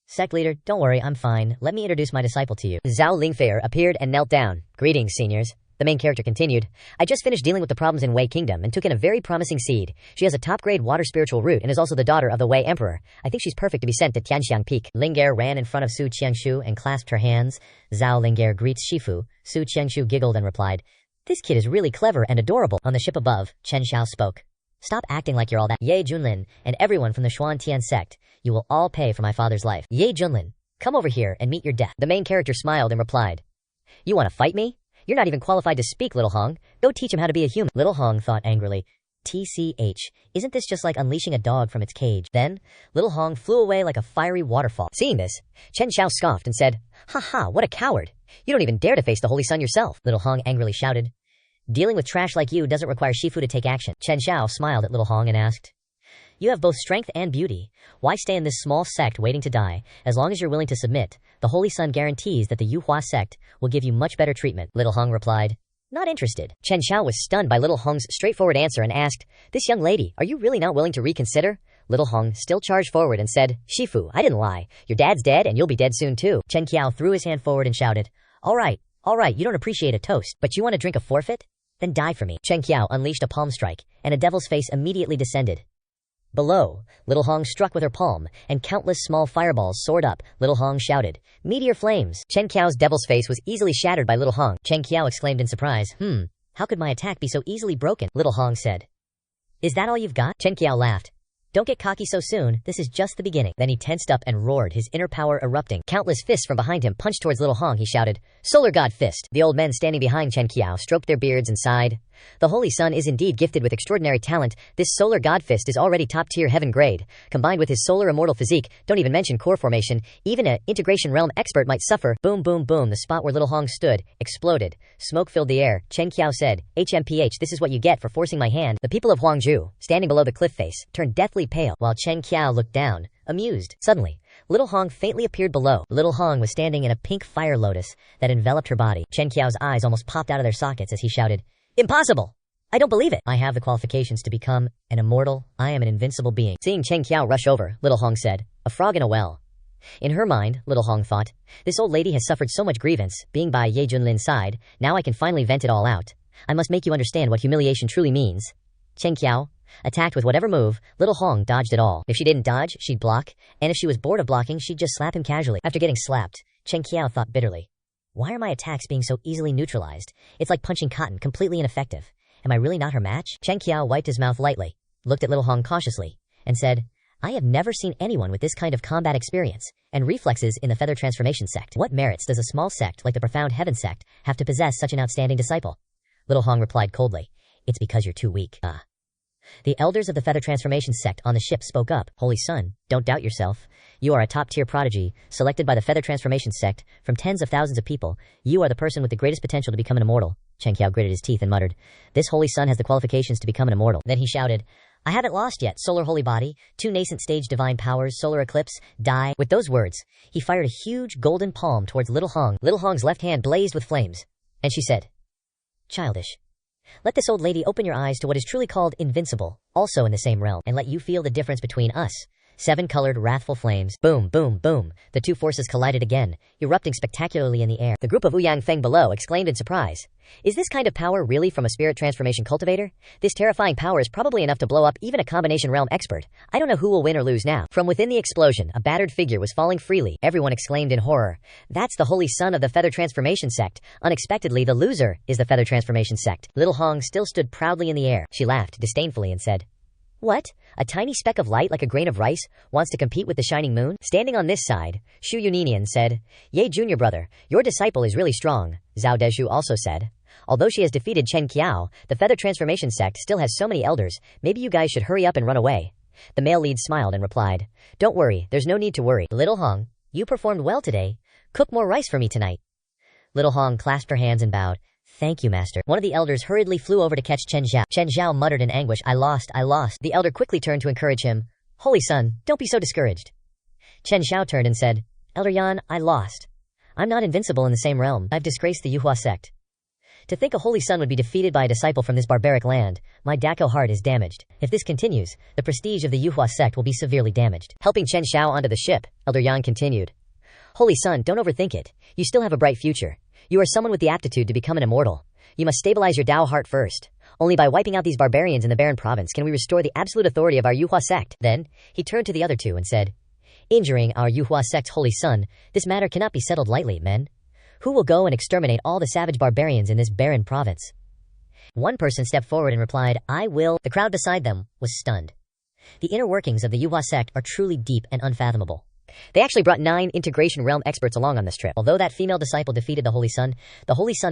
"Sect leader, don't worry, I'm fine. Let me introduce my disciple to you." Zhao Lingfei appeared and knelt down. "Greetings, seniors." The main character continued, "I just finished dealing with the problems in Wei Kingdom and took in a very promising seed. She has a top-grade water spiritual root and is also the daughter of the Wei Emperor. I think she's perfect to be sent to Tianxiang Peak." Ling'er ran in front of Su Qiangshu and clasped her hands. "Zhao Ling'er greets Shifu." Su Qiangshu giggled and replied, "This kid is really clever and adorable." On the ship above, Chen Xiao spoke. "Stop acting like you're all that. Ye Junlin, and everyone from the Xuantian sect, you will all pay for my father's life. Ye Junlin, come over here and meet your death." The main character smiled and replied, "You want to fight me? You're not even qualified to speak, Little Hong. Go teach him how to be a human." Little Hong thought angrily, "TCH, isn't this just like unleashing a dog from its cage?" Then, Little Hong flew away like a fiery waterfall. Seeing this, Chen Xiao scoffed and said, "Ha, what a coward. You don't even dare to face the holy sun yourself." Little Hong angrily shouted, "Dealing with trash like you doesn't require Shifu to take action." Chen Xiao smiled at Little Hong and asked, "You have both strength and beauty. Why stay in this small sect waiting to die? As long as you're willing to submit, the Holy Sun guarantees that the Yuhua sect will give you much better treatment." Little Hong replied, "Not interested." Chen Xiao was stunned by Little Hong's straightforward answer and asked, "This young lady, are you really not willing to reconsider?" Little Hong still charged forward and said, "Shifu, I didn't lie. Your dad's dead and you'll be dead soon too." Chen Qiao threw his hand forward and shouted, All right, you don't appreciate a toast, but you want to drink a forfeit? Then die for me." Chen Qiao unleashed a palm strike, and a devil's face immediately descended. Below, Little Hong struck with her palm, and countless small fireballs soared up. Little Hong shouted, "Meteor flames!" Chen Qiao's devil's face was easily shattered by Little Hong. Chen Qiao exclaimed in surprise, how could my attack be so easily broken? Little Hong said, "Is that all you've got?" Chen Qiao laughed. "Don't get cocky so soon, this is just the beginning." Then he tensed up and roared, his inner power erupting. Countless fists from behind him punched towards Little Hong. He shouted, "Solar God Fist!" The old men standing behind Chen Qiao stroked their beards and sighed. The Holy Sun is indeed gifted with extraordinary talent. This Solar God Fist is already top-tier heaven grade. Combined with his solar immortal physique, don't even mention core formation, even a integration realm expert might suffer. Boom, boom, boom. The spot where Little Hong stood exploded. Smoke filled the air. Chen Qiao said, "HMPH, this is what you get for forcing my hand." The people of Huangzhou, standing below the cliff face, turned deathly pale, while Chen Qiao looked down, amused. Suddenly, Little Hong faintly appeared below. Little Hong was standing in a pink fire lotus that enveloped her body. Chen Qiao's eyes almost popped out of their sockets as he shouted, "Impossible! I don't believe it! I have the qualifications to become an immortal. I am an invincible being." Seeing Chen Qiao rush over, Little Hong said, "A frog in a well." In her mind, Little Hong thought, this old lady has suffered so much grievance, being by Ye Junlin's side, now I can finally vent it all out. I must make you understand what humiliation truly means. Chen Qiao attacked with whatever move. Little Hong dodged it all. If she didn't dodge, she'd block, and if she was bored of blocking, she'd just slap him casually. After getting slapped, Chen Qiao thought bitterly, why are my attacks being so easily neutralized? It's like punching cotton, completely ineffective. Am I really not her match? Chen Qiao wiped his mouth lightly, looked at Little Hong cautiously, and said, I have never seen anyone with this kind of combat experience and reflexes in the Feather Transformation sect. What merits does a small sect like the Profound Heaven sect have to possess such an outstanding disciple? Little Hong replied coldly, it's because you're too weak. The elders of the Feather Transformation sect on the ship spoke up. Holy Sun, don't doubt yourself. You are a top-tier prodigy, selected by the Feather Transformation sect from tens of thousands of people. You are the person with the greatest potential to become an immortal. Chen Qiao gritted his teeth and muttered, this Holy Sun has the qualifications to become an immortal. Then he shouted, I haven't lost yet. Solar Holy Body, 2 nascent stage divine powers, solar eclipse, die. With those words, he fired a huge golden palm towards Little Hong. Little Hong's left hand blazed with flames, and she said, childish. Let this old lady open your eyes to what is truly called invincible, also in the same realm, and let you feel the difference between us. 7-colored, wrathful flames. Boom, boom, boom. The two forces collided again, erupting spectacularly in the air. The group of Ouyang Feng below exclaimed in surprise. Is this kind of power really from a spirit transformation cultivator? This terrifying power is probably enough to blow up even a combination realm expert. I don't know who will win or lose now. From within the explosion, a battered figure was falling freely. Everyone exclaimed in horror. That's the Holy Sun of the Feather Transformation sect. Unexpectedly, the loser is the Feather Transformation sect. Little Hong still stood proudly in the air. She laughed disdainfully and said, what? A tiny speck of light like a grain of rice wants to compete with the shining moon? Standing on this side, Shu Yuninian said, Ye junior brother, your disciple is really strong. Zhao Dezhu also said, although she has defeated Chen Qiao, the Feather Transformation sect still has so many elders, maybe you guys should hurry up and run away. The male lead smiled and replied, don't worry, there's no need to worry. Little Hong, you performed well today. Cook more rice for me tonight. Little Hong clasped her hands and bowed. Thank you, master. One of the elders hurriedly flew over to catch Chen Zhao. Chen Zhao muttered in anguish, I lost. The elder quickly turned to encourage him. Holy Sun, don't be so discouraged. Chen Zhao turned and said, Elder Yan, I lost. I'm not invincible in the same realm. I've disgraced the Yuhua sect. To think a Holy Sun would be defeated by a disciple from this barbaric land, my Dako heart is damaged. If this continues, the prestige of the Yuhua sect will be severely damaged. Helping Chen Zhao onto the ship, Elder Yan continued. Holy Sun, don't overthink it. You still have a bright future. You are someone with the aptitude to become an immortal. You must stabilize your Dao heart first. Only by wiping out these barbarians in the barren province can we restore the absolute authority of our Yuhua sect. Then, he turned to the other two and said, injuring our Yuhua sect's Holy Sun, this matter cannot be settled lightly, men. Who will go and exterminate all the savage barbarians in this barren province? One person stepped forward and replied, I will. The crowd beside them was stunned. The inner workings of the Yuhua sect are truly deep and unfathomable. They actually brought 9 integration realm experts along on this trip. Although that female disciple defeated the Holy Sun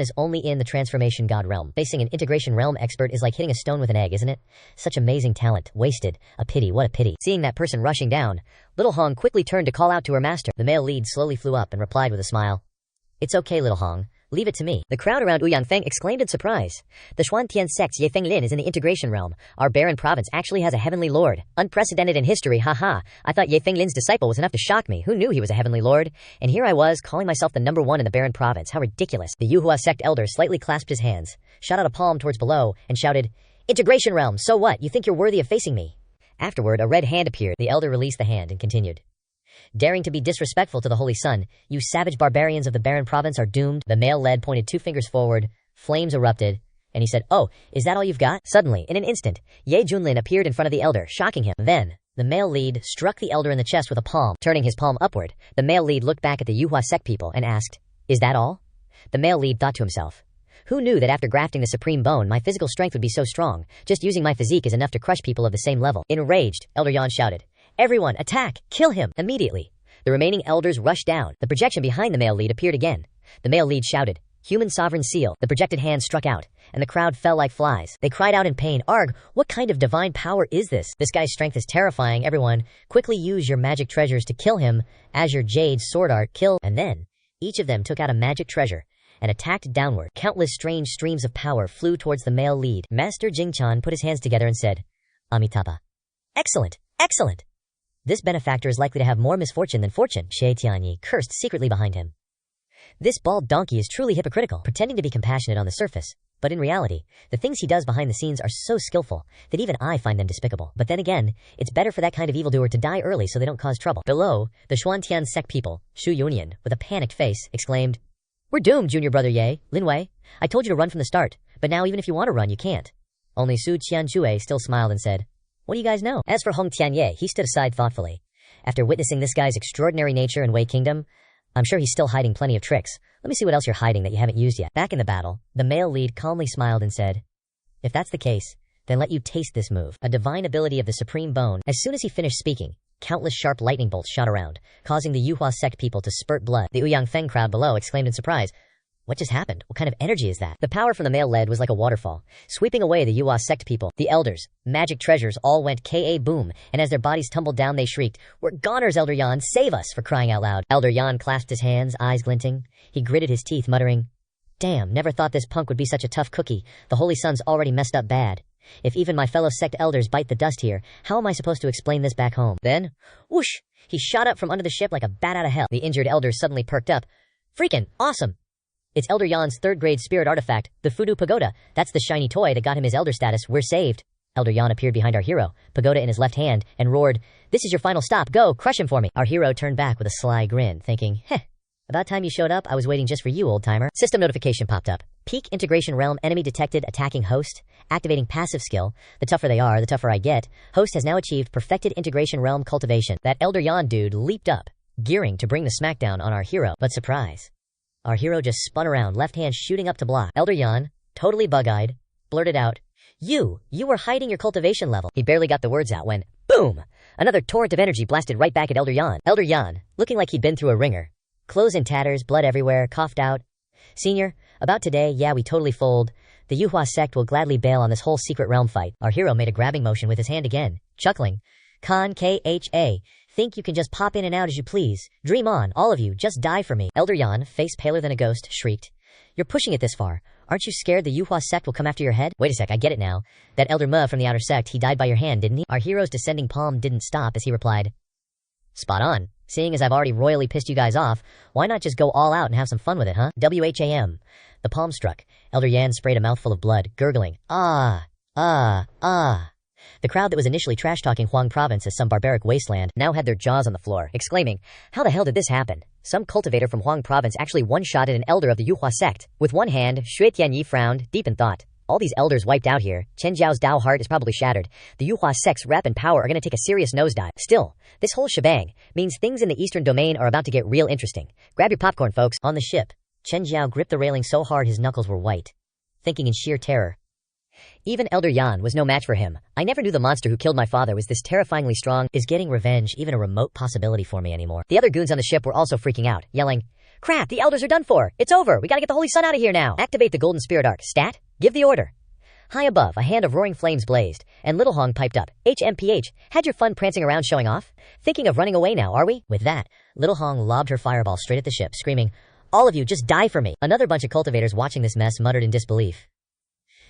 is only in the transformation god realm. Facing an integration realm expert is like hitting a stone with an egg, isn't it? Such amazing talent. Wasted. A pity, what a pity. Seeing that person rushing down, Little Hong quickly turned to call out to her master. The male lead slowly flew up and replied with a smile. It's okay, Little Hong. Leave it to me. The crowd around Ouyang Feng exclaimed in surprise. The Xuantian sect's Ye Feng Lin is in the integration realm. Our barren province actually has a heavenly lord. Unprecedented in history, haha. I thought Ye Feng Lin's disciple was enough to shock me. Who knew he was a heavenly lord? And here I was, calling myself the #1 in the barren province. How ridiculous. The Yuhua sect elder slightly clasped his hands, shot out a palm towards below, and shouted, Integration realm, so what? You think you're worthy of facing me? Afterward, a red hand appeared. The elder released the hand and continued. Daring to be disrespectful to the Holy Sun, you savage barbarians of the barren province are doomed. The male lead pointed 2 fingers forward, flames erupted, And he said, "Oh, is that all you've got?" Suddenly, in an instant, Ye Junlin appeared in front of the elder, shocking him. Then, the male lead struck the elder in the chest with a palm. Turning his palm upward, the male lead looked back at the Yuhua sect people and asked, "Is that all?" The male lead thought to himself, "Who knew that after grafting the supreme bone, my physical strength would be so strong? Just using my physique is enough to crush people of the same level." Enraged, Elder Yan shouted, "Everyone, attack! Kill him!" Immediately, the remaining elders rushed down. The projection behind the male lead appeared again. The male lead shouted, "Human sovereign seal." The projected hand struck out, and the crowd fell like flies. They cried out in pain, "Arg, what kind of divine power is this? This guy's strength is terrifying. Everyone, quickly use your magic treasures to kill him. Azure Jade Sword Art, kill." And then, each of them took out a magic treasure and attacked downward. Countless strange streams of power flew towards the male lead. Master Jingchan put his hands together and said, "Amitabha. Excellent, excellent. This benefactor is likely to have more misfortune than fortune." Xie Tianyi cursed secretly behind him. This bald donkey is truly hypocritical, pretending to be compassionate on the surface, but in reality, the things he does behind the scenes are so skillful that even I find them despicable. But then again, it's better for that kind of evildoer to die early so they don't cause trouble. Below, the Xuantian sect people, Shu Yunyan, with a panicked face, exclaimed, "We're doomed, junior brother Ye, Lin Wei. I told you to run from the start, but now even if you want to run, you can't." Only Su Qianjue still smiled and said, "What do you guys know?" As for Hong Tianye, he stood aside thoughtfully. After witnessing this guy's extraordinary nature in Wei Kingdom, I'm sure he's still hiding plenty of tricks. Let me see what else you're hiding that you haven't used yet. Back in the battle, the male lead calmly smiled and said, "If that's the case, then let you taste this move. A divine ability of the supreme bone." As soon as he finished speaking, countless sharp lightning bolts shot around, causing the Yuhua sect people to spurt blood. The Ouyang Feng crowd below exclaimed in surprise, "What just happened? What kind of energy is that?" The power from the male lead was like a waterfall, sweeping away the Yuhua sect people. The elders, magic treasures, all went Ka boom, and as their bodies tumbled down they shrieked, "We're goners, Elder Yan, save us!" for crying out loud. Elder Yan clasped his hands, eyes glinting. He gritted his teeth, muttering, "Damn, never thought this punk would be such a tough cookie. The Holy Sun's already messed up bad. If even my fellow sect elders bite the dust here, how am I supposed to explain this back home?" Then, whoosh, he shot up from under the ship like a bat out of hell. The injured elders suddenly perked up. "Freakin' awesome! It's Elder Yan's third-grade spirit artifact, the Fudu Pagoda. That's the shiny toy that got him his elder status. We're saved." Elder Yan appeared behind our hero, Pagoda in his left hand, and roared, "This is your final stop. Go, crush him for me." Our hero turned back with a sly grin, thinking, about time you showed up. I was waiting just for you, old-timer." System notification popped up. Peak integration realm enemy detected attacking host. Activating passive skill. The tougher they are, the tougher I get. Host has now achieved perfected integration realm cultivation. That Elder Yan dude leaped up, gearing to bring the smackdown on our hero, but surprise. Our hero just spun around, left hand shooting up to block. Elder Yan, totally bug-eyed, blurted out, You were hiding your cultivation level." He barely got the words out when, boom! Another torrent of energy blasted right back at Elder Yan. Elder Yan, looking like he'd been through a ringer. Clothes in tatters, blood everywhere, coughed out. "Senior, about today, yeah, we totally fold. The Yuhua sect will gladly bail on this whole secret realm fight." Our hero made a grabbing motion with his hand again, chuckling. "Khan Kha. Think you can just pop in and out as you please. Dream on, all of you, just die for me." Elder Yan, face paler than a ghost, shrieked, "You're pushing it this far. Aren't you scared the Yuhua sect will come after your head?" "Wait a sec, I get it now. That Elder Ma from the outer sect, he died by your hand, didn't he?" Our hero's descending palm didn't stop as he replied, "Spot on. Seeing as I've already royally pissed you guys off, why not just go all out and have some fun with it, huh?" WHAM. The palm struck. Elder Yan sprayed a mouthful of blood, gurgling, "Ah, ah, ah." The crowd that was initially trash-talking Huang Province as some barbaric wasteland now had their jaws on the floor, exclaiming, "How the hell did this happen? Some cultivator from Huang Province actually one-shotted an elder of the Yuhua sect." With one hand, Xue Tianyi frowned, deep in thought. All these elders wiped out here. Chen Zhao's Dao heart is probably shattered. The Yuhua sect's rep and power are going to take a serious nosedive. Still, this whole shebang means things in the eastern domain are about to get real interesting. Grab your popcorn, folks. On the ship, Chen Zhao gripped the railing so hard his knuckles were white, thinking in sheer terror. Even Elder Yan was no match for him. "I never knew the monster who killed my father was this terrifyingly strong. Is getting revenge even a remote possibility for me anymore?" The other goons on the ship were also freaking out, yelling, "Crap, the elders are done for. It's over. We gotta get the Holy Sun out of here now. Activate the Golden Spirit Arc. Stat, give the order." High above, a hand of roaring flames blazed, and Little Hong piped up, "HMPH, had your fun prancing around showing off? Thinking of running away now, are we?" With that, Little Hong lobbed her fireball straight at the ship, screaming, "All of you, just die for me." Another bunch of cultivators watching this mess muttered in disbelief.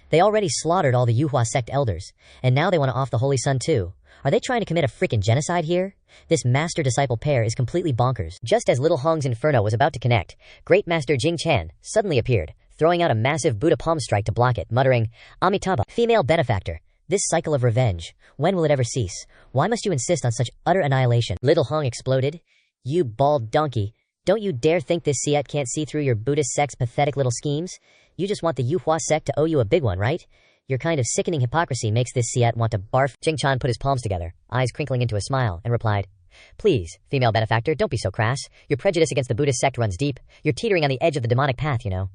They already slaughtered all the Yuhua sect elders, and now they want to off the Holy Sun too. Are they trying to commit a freaking genocide here? This master-disciple pair is completely bonkers. Just as Little Hong's inferno was about to connect, Great Master Jing Chen suddenly appeared, throwing out a massive Buddha palm strike to block it, muttering, "Amitabha, female benefactor. This cycle of revenge, when will it ever cease? Why must you insist on such utter annihilation?" Little Hong exploded. "You bald donkey. Don't you dare think this Siet can't see through your Buddhist sect's pathetic little schemes. You just want the Yuhua sect to owe you a big one, right? Your kind of sickening hypocrisy makes this Siet want to barf. Jing-chan put his palms together, eyes crinkling into a smile, and replied, Please, female benefactor, don't be so crass. Your prejudice against the Buddhist sect runs deep. You're teetering on the edge of the demonic path, you know.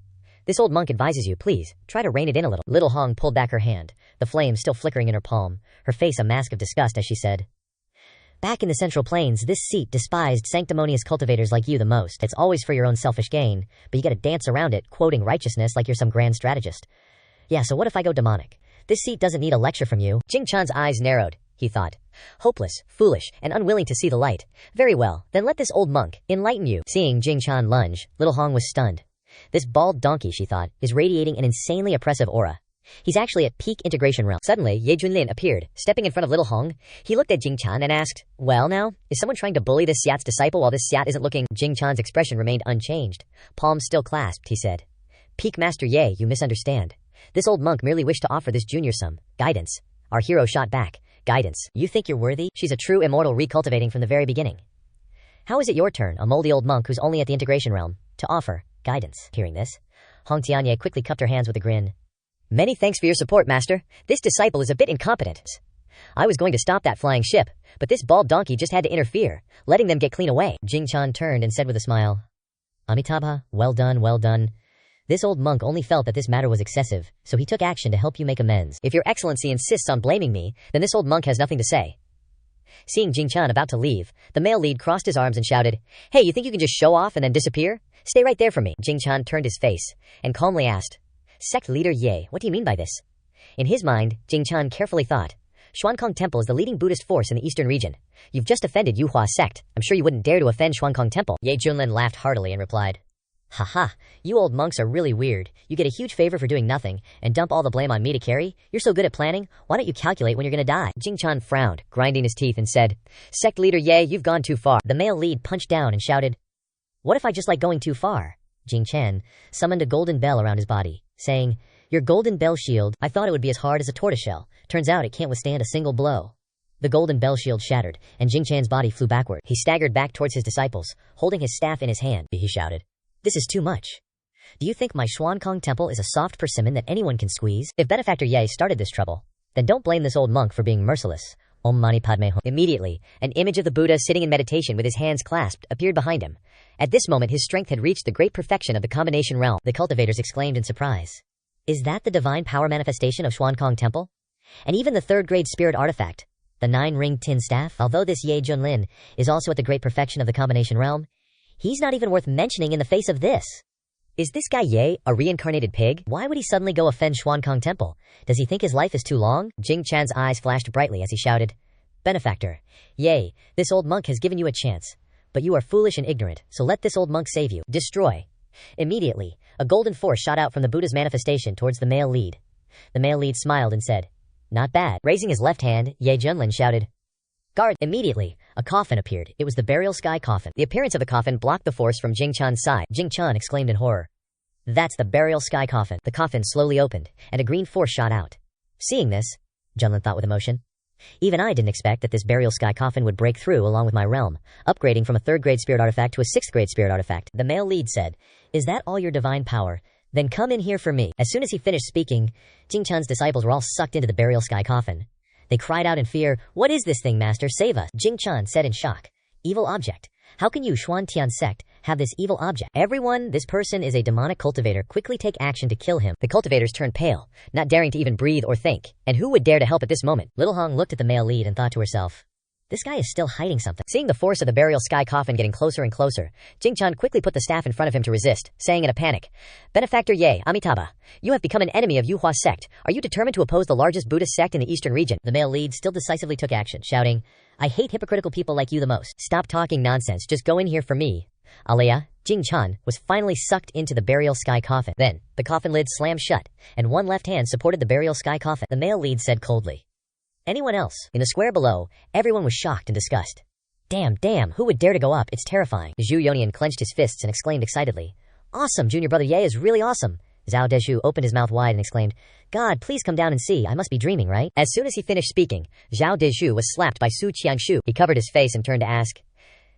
This old monk advises you, please, try to rein it in a little. Little Hong pulled back her hand, the flame still flickering in her palm, her face a mask of disgust as she said, Back in the Central Plains, this seat despised sanctimonious cultivators like you the most. It's always for your own selfish gain, but you gotta dance around it, quoting righteousness like you're some grand strategist. Yeah, so what if I go demonic? This seat doesn't need a lecture from you. Jing-chan's eyes narrowed, he thought. Hopeless, foolish, and unwilling to see the light. Very well, then let this old monk enlighten you. Seeing Jing-chan lunge, Little Hong was stunned. This bald donkey, she thought, is radiating an insanely oppressive aura. He's actually at peak integration realm. Suddenly, Ye Junlin appeared, stepping in front of Little Hong. He looked at Jing-chan and asked, Well now, is someone trying to bully this Siat's disciple while this Siat isn't looking? Jing-chan's expression remained unchanged. Palms still clasped, he said. Peak Master Ye, you misunderstand. This old monk merely wished to offer this junior some guidance. Our hero shot back. Guidance. You think you're worthy? She's a true immortal recultivating from the very beginning. How is it your turn, a moldy old monk who's only at the integration realm, to offer guidance? Hearing this, Hong Tianye quickly cupped her hands with a grin. Many thanks for your support, master. This disciple is a bit incompetent. I was going to stop that flying ship, but this bald donkey just had to interfere, letting them get clean away. Jing-chan turned and said with a smile, Amitabha, well done, well done. This old monk only felt that this matter was excessive, so he took action to help you make amends. If your excellency insists on blaming me, then this old monk has nothing to say. Seeing Jing-chan about to leave, the male lead crossed his arms and shouted, Hey, you think you can just show off and then disappear? Stay right there for me. Jing-chan turned his face and calmly asked, Sect leader Ye, what do you mean by this? In his mind, Jing-chan carefully thought, Xuankong Temple is the leading Buddhist force in the eastern region. You've just offended Yuhua sect. I'm sure you wouldn't dare to offend Xuankong Temple. Ye Junlin laughed heartily and replied, Haha, you old monks are really weird. You get a huge favor for doing nothing, and dump all the blame on me to carry? You're so good at planning, why don't you calculate when you're gonna die? Jing-chan frowned, grinding his teeth, and said, Sect leader Ye, you've gone too far. The male lead punched down and shouted, What if I just like going too far? Jing-chan summoned a golden bell around his body, saying, Your golden bell shield, I thought it would be as hard as a tortoiseshell. Turns out it can't withstand a single blow. The golden bell shield shattered, and Jing-chan's body flew backward. He staggered back towards his disciples, holding his staff in his hand. He shouted, This is too much. Do you think my Xuankong Temple is a soft persimmon that anyone can squeeze? If Benefactor Ye started this trouble, then don't blame this old monk for being merciless. Om Mani Padme Hum. Immediately, an image of the Buddha sitting in meditation with his hands clasped appeared behind him. At this moment his strength had reached the great perfection of the combination realm. The cultivators exclaimed in surprise. Is that the divine power manifestation of Xuankong Temple? And even the third-grade spirit artifact, the 9-ringed tin staff? Although this Ye Junlin is also at the great perfection of the combination realm, he's not even worth mentioning in the face of this. Is this guy Ye a reincarnated pig? Why would he suddenly go offend Xuankong Temple? Does he think his life is too long? Jing-chan's eyes flashed brightly as he shouted, Benefactor, Ye, this old monk has given you a chance. But you are foolish and ignorant, so let this old monk save you. Destroy. Immediately, a golden force shot out from the Buddha's manifestation towards the male lead. The male lead smiled and said, Not bad. Raising his left hand, Ye Junlin shouted, Guard! Immediately, a coffin appeared. It was the burial sky coffin. The appearance of the coffin blocked the force from Jing-chan's side. Jing-chan exclaimed in horror, That's the burial sky coffin. The coffin slowly opened, and a green force shot out. Seeing this, Junlin thought with emotion, even I didn't expect that this burial sky coffin would break through along with my realm, upgrading from a 3rd-grade spirit artifact to a 6th-grade spirit artifact. The male lead said, Is that all your divine power? Then come in here for me. As soon as he finished speaking, Jing-chan's disciples were all sucked into the burial sky coffin. They cried out in fear, What is this thing, master? Save us. Jing-chan said in shock, Evil object. How can you, Xuantian sect, have this evil object? Everyone, this person is a demonic cultivator. Quickly take action to kill him. The cultivators turned pale, not daring to even breathe or think. And who would dare to help at this moment? Little Hong looked at the male lead and thought to herself, This guy is still hiding something. Seeing the force of the burial sky coffin getting closer and closer, Jing-chan quickly put the staff in front of him to resist, saying in a panic, Benefactor Ye, Amitabha, you have become an enemy of Yuhua sect. Are you determined to oppose the largest Buddhist sect in the eastern region? The male lead still decisively took action, shouting, I hate hypocritical people like you the most. Stop talking nonsense, just go in here for me. Alea, Jing-chan was finally sucked into the burial sky coffin. Then, the coffin lid slammed shut, and one left hand supported the burial sky coffin. The male lead said coldly, Anyone else? In the square below, everyone was shocked and disgust. Damn, who would dare to go up? It's terrifying. Zhu Yonian clenched his fists and exclaimed excitedly, Awesome, junior brother Ye is really awesome. Zhao Deshu opened his mouth wide and exclaimed, God, please come down and see, I must be dreaming, right? As soon as he finished speaking, Zhao Deshu was slapped by Su Qiangshu. He covered his face and turned to ask,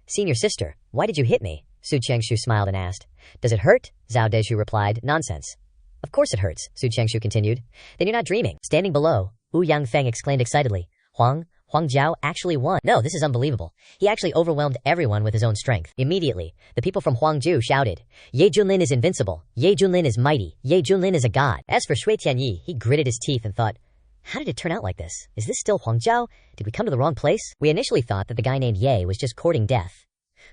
Senior sister, why did you hit me? Su Qiangshu smiled and asked. Does it hurt? Zhao Dezhu replied. Nonsense. Of course it hurts, Su Qiangshu continued. Then you're not dreaming. Standing below, Wu Yangfeng exclaimed excitedly. Huang Jiao actually won. No, this is unbelievable. He actually overwhelmed everyone with his own strength. Immediately, the people from Huangju shouted, Ye Junlin is invincible. Ye Junlin is mighty. Ye Junlin is a god. As for Shui Tianyi, he gritted his teeth and thought, how did it turn out like this? Is this still Huangjiao? Did we come to the wrong place? We initially thought that the guy named Ye was just courting death.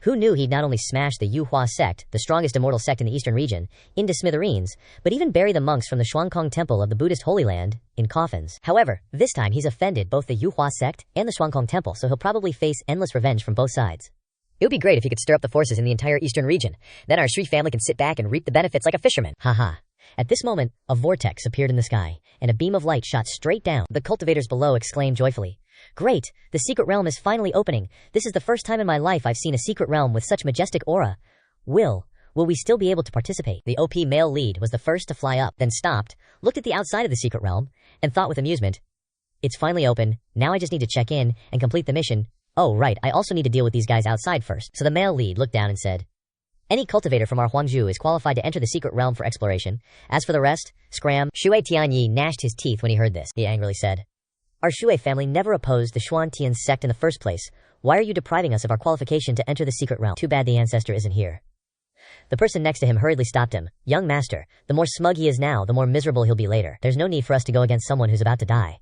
Who knew he'd not only smash the Yuhua sect, the strongest immortal sect in the eastern region, into smithereens, but even bury the monks from the Shuangkong Temple of the Buddhist Holy Land in coffins. However, this time he's offended both the Yuhua sect and the Shuangkong Temple, so he'll probably face endless revenge from both sides. It would be great if he could stir up the forces in the entire eastern region. Then our Shui family can sit back and reap the benefits like a fisherman. Haha. At this moment, a vortex appeared in the sky, and a beam of light shot straight down. The cultivators below exclaimed joyfully, Great! The secret realm is finally opening. This is the first time in my life I've seen a secret realm with such majestic aura. Will we still be able to participate? The OP male lead was the first to fly up, then stopped, looked at the outside of the secret realm, and thought with amusement, It's finally open, now I just need to check in and complete the mission. Oh right, I also need to deal with these guys outside first. So the male lead looked down and said, Any cultivator from our Huangju is qualified to enter the secret realm for exploration. As for the rest, scram. Shui Tianyi gnashed his teeth when he heard this. He angrily said, Our Shui family never opposed the Xuantian sect in the first place. Why are you depriving us of our qualification to enter the secret realm? Too bad the ancestor isn't here. The person next to him hurriedly stopped him. Young master, the more smug he is now, the more miserable he'll be later. There's no need for us to go against someone who's about to die.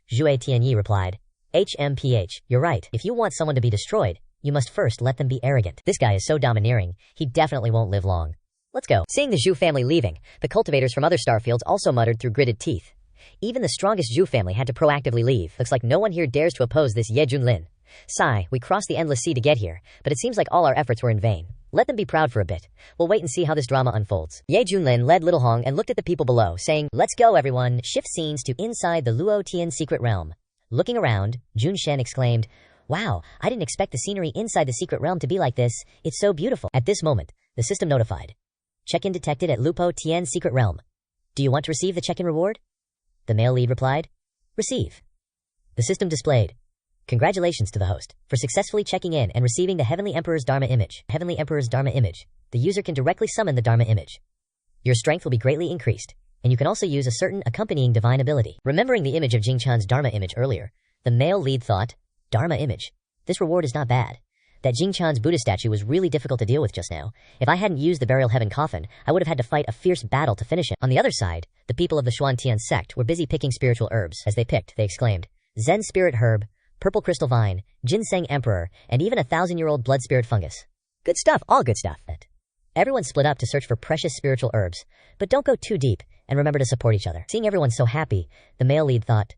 Shui Tianyi replied, HMPH, you're right. If you want someone to be destroyed, you must first let them be arrogant. This guy is so domineering, he definitely won't live long. Let's go. Seeing the Zhu family leaving, the cultivators from other starfields also muttered through gritted teeth. Even the strongest Zhu family had to proactively leave. Looks like no one here dares to oppose this Ye Junlin. Sigh, we crossed the endless sea to get here, but it seems like all our efforts were in vain. Let them be proud for a bit. We'll wait and see how this drama unfolds. Ye Junlin led Little Hong and looked at the people below, saying, Let's go everyone, shift scenes to inside the Luo Tian secret realm. Looking around, Jun Shen exclaimed, Wow, I didn't expect the scenery inside the secret realm to be like this. It's so beautiful. At this moment, the system notified. Check-in detected at Lupo Tian secret realm. Do you want to receive the check-in reward? The male lead replied, Receive. The system displayed, Congratulations to the host for successfully checking in and receiving the Heavenly Emperor's Dharma image. Heavenly Emperor's Dharma image. The user can directly summon the Dharma image. Your strength will be greatly increased, and you can also use a certain accompanying divine ability. Remembering the image of Jingchan's Dharma image earlier, the male lead thought, Dharma image. This reward is not bad. That Jingchan's Buddha statue was really difficult to deal with just now. If I hadn't used the burial heaven coffin, I would have had to fight a fierce battle to finish it. On the other side, the people of the Xuantian sect were busy picking spiritual herbs. As they picked, they exclaimed, Zen spirit herb, purple crystal vine, ginseng emperor, and even a 1,000-year-old blood spirit fungus. Good stuff, all good stuff. Everyone split up to search for precious spiritual herbs, but don't go too deep, and remember to support each other. Seeing everyone so happy, the male lead thought,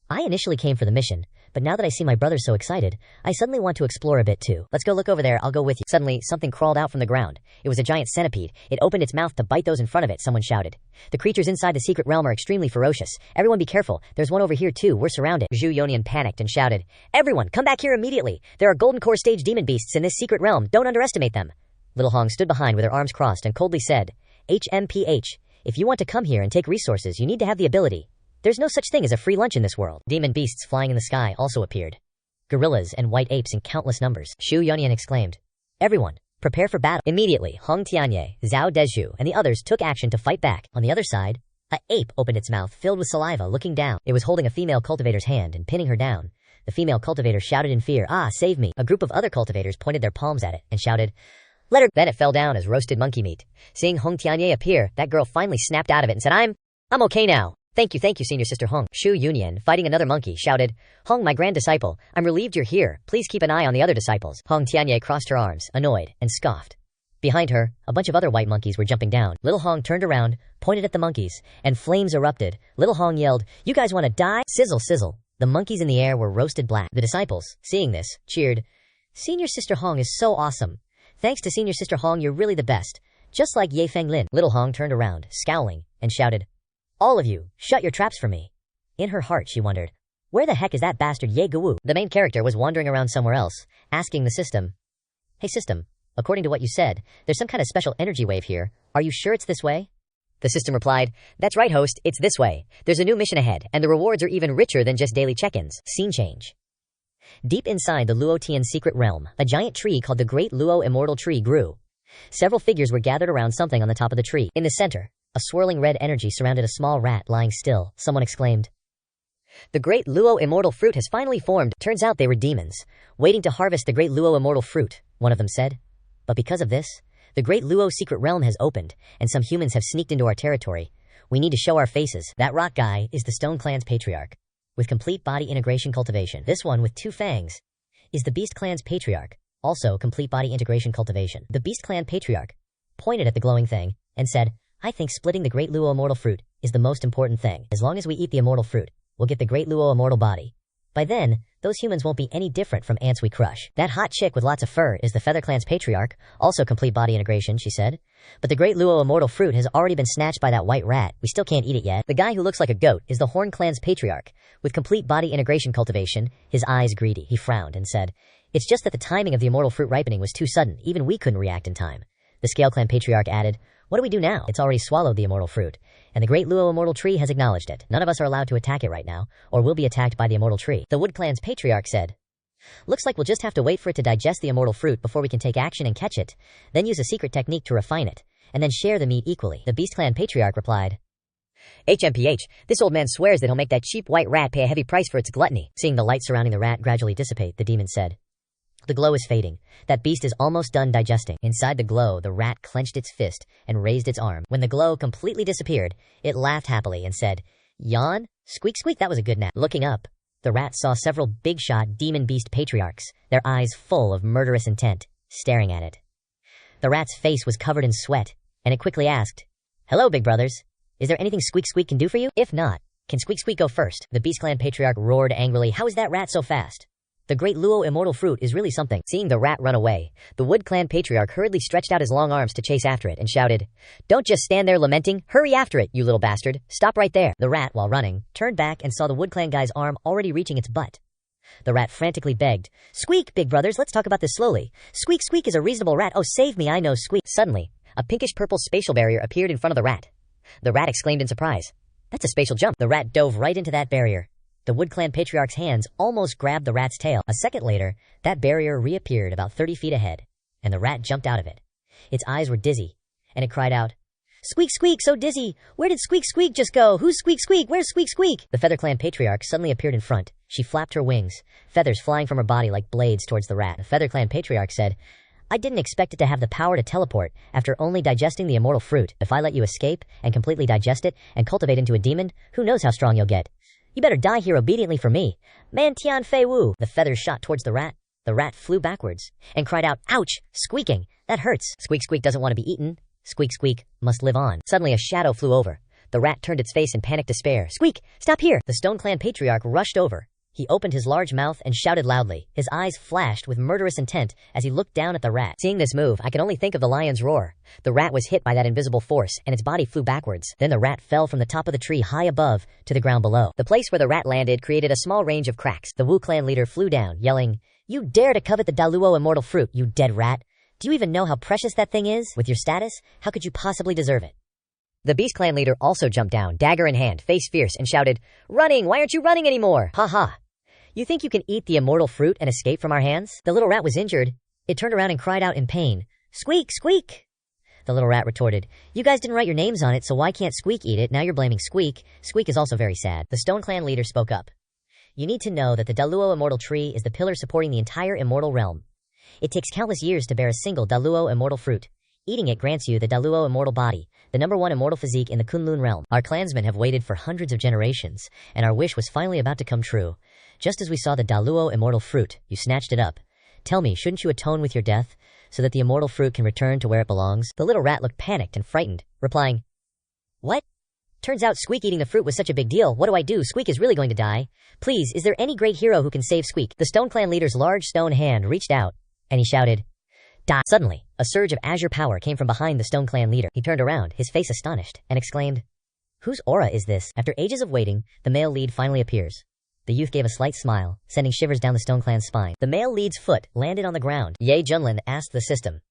I initially came for the mission, but now that I see my brother so excited, I suddenly want to explore a bit too. Let's go look over there, I'll go with you. Suddenly, something crawled out from the ground. It was a giant centipede. It opened its mouth to bite those in front of it, someone shouted. The creatures inside the secret realm are extremely ferocious. Everyone be careful, there's one over here too, we're surrounded. Zhu Yonian panicked and shouted, Everyone, come back here immediately! There are golden core stage demon beasts in this secret realm, don't underestimate them. Little Hong stood behind with her arms crossed and coldly said, HMPH, if you want to come here and take resources, you need to have the ability. There's no such thing as a free lunch in this world. Demon beasts flying in the sky also appeared. Gorillas and white apes in countless numbers. Shu Yonian exclaimed, Everyone, prepare for battle. Immediately, Hong Tianye, Zhao Dezhu, and the others took action to fight back. On the other side, an ape opened its mouth filled with saliva looking down. It was holding a female cultivator's hand and pinning her down. The female cultivator shouted in fear, Ah, save me. A group of other cultivators pointed their palms at it and shouted, Let her. Then it fell down as roasted monkey meat. Seeing Hong Tianye appear, that girl finally snapped out of it and said, I'm okay now. Thank you, senior sister Hong. Shu Yunian, fighting another monkey, shouted, Hong, my grand disciple, I'm relieved you're here. Please keep an eye on the other disciples. Hong Tianye crossed her arms, annoyed, and scoffed. Behind her, a bunch of other white monkeys were jumping down. Little Hong turned around, pointed at the monkeys, and flames erupted. Little Hong yelled, You guys want to die? Sizzle, sizzle. The monkeys in the air were roasted black. The disciples, seeing this, cheered, Senior sister Hong is so awesome. Thanks to senior sister Hong, you're really the best. Just like Ye Feng Lin. Little Hong turned around, scowling, and shouted, All of you, shut your traps for me. In her heart, she wondered, Where the heck is that bastard Ye Guwu? The main character was wandering around somewhere else, asking the system, Hey system, according to what you said, there's some kind of special energy wave here. Are you sure it's this way? The system replied, That's right, host, it's this way. There's a new mission ahead, and the rewards are even richer than just daily check-ins. Scene change. Deep inside the Luo Tian secret realm, a giant tree called the Great Luo Immortal Tree grew. Several figures were gathered around something on the top of the tree. In the center, a swirling red energy surrounded a small rat lying still. Someone exclaimed, "The great Luo immortal fruit has finally formed." Turns out they were demons, waiting to harvest the great Luo immortal fruit, one of them said. But because of this, the great Luo secret realm has opened, and some humans have sneaked into our territory. We need to show our faces. That rock guy is the Stone Clan's patriarch, with complete body integration cultivation. This one with 2 fangs is the Beast Clan's patriarch, also complete body integration cultivation. The Beast Clan patriarch pointed at the glowing thing and said, "I think splitting the great Luo immortal fruit is the most important thing. As long as we eat the immortal fruit, we'll get the great Luo immortal body. By then, those humans won't be any different from ants we crush." That hot chick with lots of fur is the Feather Clan's patriarch, also complete body integration, she said. "But the great Luo immortal fruit has already been snatched by that white rat. We still can't eat it yet." The guy who looks like a goat is the Horn Clan's patriarch, with complete body integration cultivation, his eyes greedy. He frowned and said, "It's just that the timing of the immortal fruit ripening was too sudden. Even we couldn't react in time." The Scale Clan patriarch added, "What do we do now? It's already swallowed the immortal fruit, and the great Luo immortal tree has acknowledged it. None of us are allowed to attack it right now, or we'll be attacked by the immortal tree." The Wood Clan's patriarch said, "Looks like we'll just have to wait for it to digest the immortal fruit before we can take action and catch it, then use a secret technique to refine it, and then share the meat equally." The Beast Clan patriarch replied, "HMPH, this old man swears that he'll make that cheap white rat pay a heavy price for its gluttony." Seeing the light surrounding the rat gradually dissipate, the demon said, "The glow is fading. That beast is almost done digesting." Inside the glow, the rat clenched its fist and raised its arm. When the glow completely disappeared, it laughed happily and said, "Yawn? Squeak squeak, that was a good nap." Looking up, the rat saw several big-shot demon beast patriarchs, their eyes full of murderous intent, staring at it. The rat's face was covered in sweat, and it quickly asked, "Hello, big brothers. Is there anything Squeak Squeak can do for you? If not, can Squeak Squeak go first?" The Beast Clan patriarch roared angrily, "How is that rat so fast? The great Luo immortal fruit is really something." Seeing the rat run away, the Wood Clan patriarch hurriedly stretched out his long arms to chase after it and shouted, "Don't just stand there lamenting. Hurry after it, you little bastard. Stop right there." The rat, while running, turned back and saw the Wood Clan guy's arm already reaching its butt. The rat frantically begged, "Squeak, big brothers, let's talk about this slowly. Squeak Squeak is a reasonable rat. Oh, save me, I know Squeak." Suddenly, a pinkish-purple spatial barrier appeared in front of the rat. The rat exclaimed in surprise, "That's a spatial jump." The rat dove right into that barrier. The Wood Clan patriarch's hands almost grabbed the rat's tail. A second later, that barrier reappeared about 30 feet ahead, and the rat jumped out of it. Its eyes were dizzy, and it cried out, "Squeak Squeak, so dizzy! Where did Squeak Squeak just go? Who's Squeak Squeak? Where's Squeak Squeak?" The Feather Clan patriarch suddenly appeared in front. She flapped her wings, feathers flying from her body like blades towards the rat. The Feather Clan patriarch said, "I didn't expect it to have the power to teleport after only digesting the immortal fruit. If I let you escape and completely digest it and cultivate into a demon, who knows how strong you'll get. You better die here obediently for me. Man Tian Fei Wu." The feathers shot towards the rat. The rat flew backwards and cried out, "Ouch!" squeaking. "That hurts." Squeak Squeak doesn't want to be eaten. Squeak Squeak must live on. Suddenly a shadow flew over. The rat turned its face in panic despair. "Squeak, stop here!" The Stone Clan patriarch rushed over. He opened his large mouth and shouted loudly. His eyes flashed with murderous intent as he looked down at the rat. Seeing this move, I can only think of the lion's roar. The rat was hit by that invisible force, and its body flew backwards. Then the rat fell from the top of the tree high above to the ground below. The place where the rat landed created a small range of cracks. The Wu Clan leader flew down, yelling, "You dare to covet the Daluo immortal fruit, you dead rat! Do you even know how precious that thing is? With your status, how could you possibly deserve it?" The Beast Clan leader also jumped down, dagger in hand, face fierce, and shouted, "Running! Why aren't you running anymore? Ha ha! You think you can eat the immortal fruit and escape from our hands?" The little rat was injured. It turned around and cried out in pain, "Squeak, Squeak!" The little rat retorted, "You guys didn't write your names on it, so why can't Squeak eat it? Now you're blaming Squeak. Squeak is also very sad." The Stone Clan leader spoke up. "You need to know that the Daluo immortal tree is the pillar supporting the entire immortal realm. It takes countless years to bear a single Daluo immortal fruit. Eating it grants you the Daluo immortal body, the #1 immortal physique in the Kunlun realm. Our clansmen have waited for hundreds of generations, and our wish was finally about to come true. Just as we saw the Daluo immortal fruit, you snatched it up. Tell me, shouldn't you atone with your death, so that the immortal fruit can return to where it belongs?" The little rat looked panicked and frightened, replying, "What? Turns out Squeak eating the fruit was such a big deal. What do I do? Squeak is really going to die. Please, is there any great hero who can save Squeak?" The Stone Clan leader's large stone hand reached out, and he shouted, "Die!" Suddenly, a surge of azure power came from behind the Stone Clan leader. He turned around, his face astonished, and exclaimed, "Whose aura is this?" After ages of waiting, the male lead finally appears. The youth gave a slight smile, sending shivers down the Stone Clan's spine. The male lead's foot landed on the ground. Ye Junlin asked the system,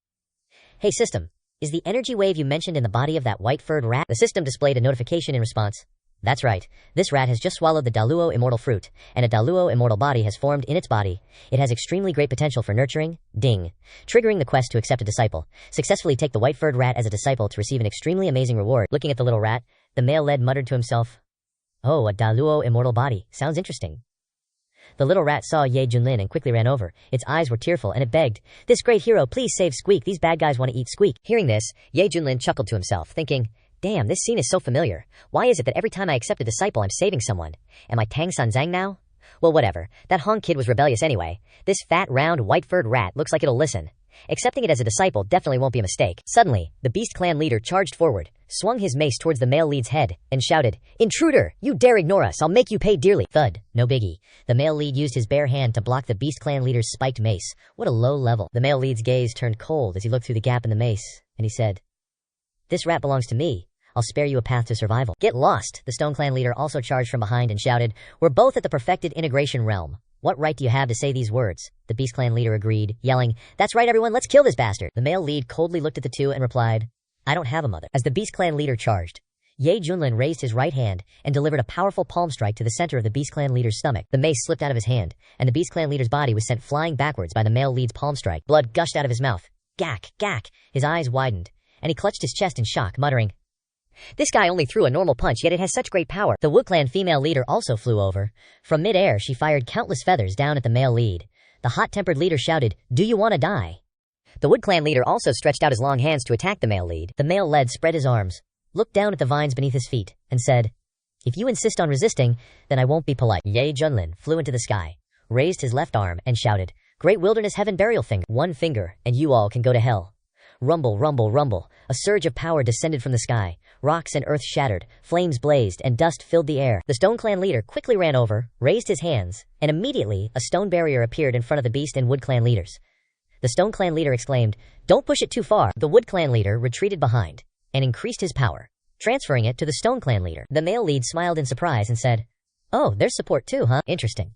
"Hey system, is the energy wave you mentioned in the body of that white-furred rat?" The system displayed a notification in response. That's right. This rat has just swallowed the Daluo immortal fruit, and a Daluo immortal body has formed in its body. It has extremely great potential for nurturing, triggering the quest to accept a disciple. Successfully take the white-furred rat as a disciple to receive an extremely amazing reward. Looking at the little rat, the male lead muttered to himself, "Oh, a Daluo immortal body. Sounds interesting." The little rat saw Ye Junlin and quickly ran over. Its eyes were tearful, and it begged, "This great hero, please save Squeak. These bad guys want to eat Squeak." Hearing this, Ye Junlin chuckled to himself, thinking, "Damn, this scene is so familiar. Why is it that every time I accept a disciple I'm saving someone? Am I Tang San Zhang now? Well, whatever. That Hong kid was rebellious anyway. This fat, round, white-furred rat looks like it'll listen. Accepting it as a disciple definitely won't be a mistake." Suddenly, the Beast Clan leader charged forward, swung his mace towards the male lead's head, and shouted, "Intruder! You dare ignore us! I'll make you pay dearly!" Thud. No biggie. The male lead used his bare hand to block the Beast Clan leader's spiked mace. What a low level. The male lead's gaze turned cold as he looked through the gap in the mace, and he said, "This rat belongs to me. I'll spare you a path to survival." "Get lost!" The Stone Clan leader also charged from behind and shouted, "We're both at the perfected integration realm. What right do you have to say these words?" The Beast Clan leader agreed, yelling, "That's right, everyone, let's kill this bastard." The male lead coldly looked at the two and replied, "I don't have a mother." As the Beast Clan leader charged, Ye Junlin raised his right hand and delivered a powerful palm strike to the center of the Beast Clan leader's stomach. The mace slipped out of his hand, and the Beast Clan leader's body was sent flying backwards by the male lead's palm strike. Blood gushed out of his mouth. Gack, gack. His eyes widened, and he clutched his chest in shock, muttering, "This guy only threw a normal punch, yet it has such great power." The Wood Clan female leader also flew over. From mid-air, she fired countless feathers down at the male lead. The hot-tempered leader shouted, "Do you want to die?" The Wood Clan leader also stretched out his long hands to attack the male lead. The male lead spread his arms, looked down at the vines beneath his feet, and said, "If you insist on resisting, then I won't be polite." Ye Junlin flew into the sky, raised his left arm, and shouted, "Great Wilderness Heaven Burial Finger. One finger, and you all can go to hell." Rumble, rumble, rumble. A surge of power descended from the sky. Rocks and earth shattered, flames blazed, and dust filled the air. The Stone Clan leader quickly ran over, raised his hands, and immediately a stone barrier appeared in front of the Beast and Wood Clan leaders. The Stone Clan leader exclaimed, "Don't push it too far." The Wood Clan leader retreated behind and increased his power, transferring it to the Stone Clan leader. The male lead smiled in surprise and said, "Oh, there's support too, huh? Interesting.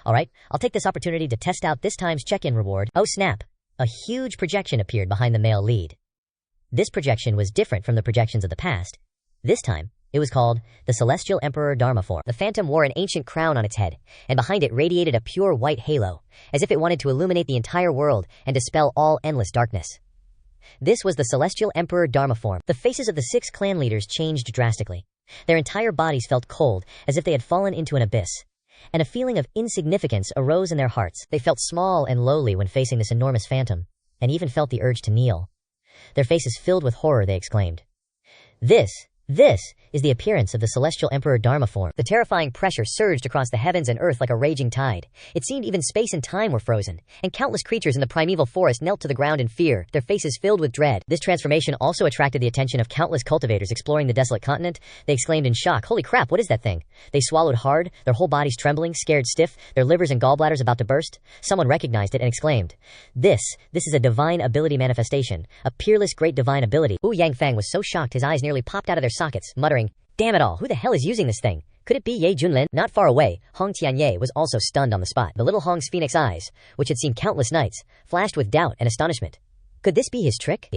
Alright, I'll take this opportunity to test out this time's check-in reward." Oh snap! A huge projection appeared behind the male lead. This projection was different from the projections of the past. This time, it was called the Celestial Emperor Dharma form. The phantom wore an ancient crown on its head, and behind it radiated a pure white halo, as if it wanted to illuminate the entire world and dispel all endless darkness. This was the Celestial Emperor Dharma form. The faces of the 6 clan leaders changed drastically. Their entire bodies felt cold, as if they had fallen into an abyss, and a feeling of insignificance arose in their hearts. They felt small and lowly when facing this enormous phantom, and even felt the urge to kneel. Their faces filled with horror, they exclaimed, This is the appearance of the Celestial Emperor Dharma form." The terrifying pressure surged across the heavens and earth like a raging tide. It seemed even space and time were frozen, and countless creatures in the primeval forest knelt to the ground in fear, their faces filled with dread. This transformation also attracted the attention of countless cultivators exploring the desolate continent. They exclaimed in shock, "Holy crap, what is that thing?" They swallowed hard, their whole bodies trembling, scared stiff, their livers and gallbladders about to burst. Someone recognized it and exclaimed, This is a divine ability manifestation, a peerless great divine ability." Wu Yangfang was so shocked his eyes nearly popped out of their sockets, muttering, "Damn it all, who the hell is using this thing? Could it be Ye Junlin?" Not far away, Hong Tianye was also stunned on the spot. The little Hong's phoenix eyes, which had seen countless nights, flashed with doubt and astonishment. Could this be his trick?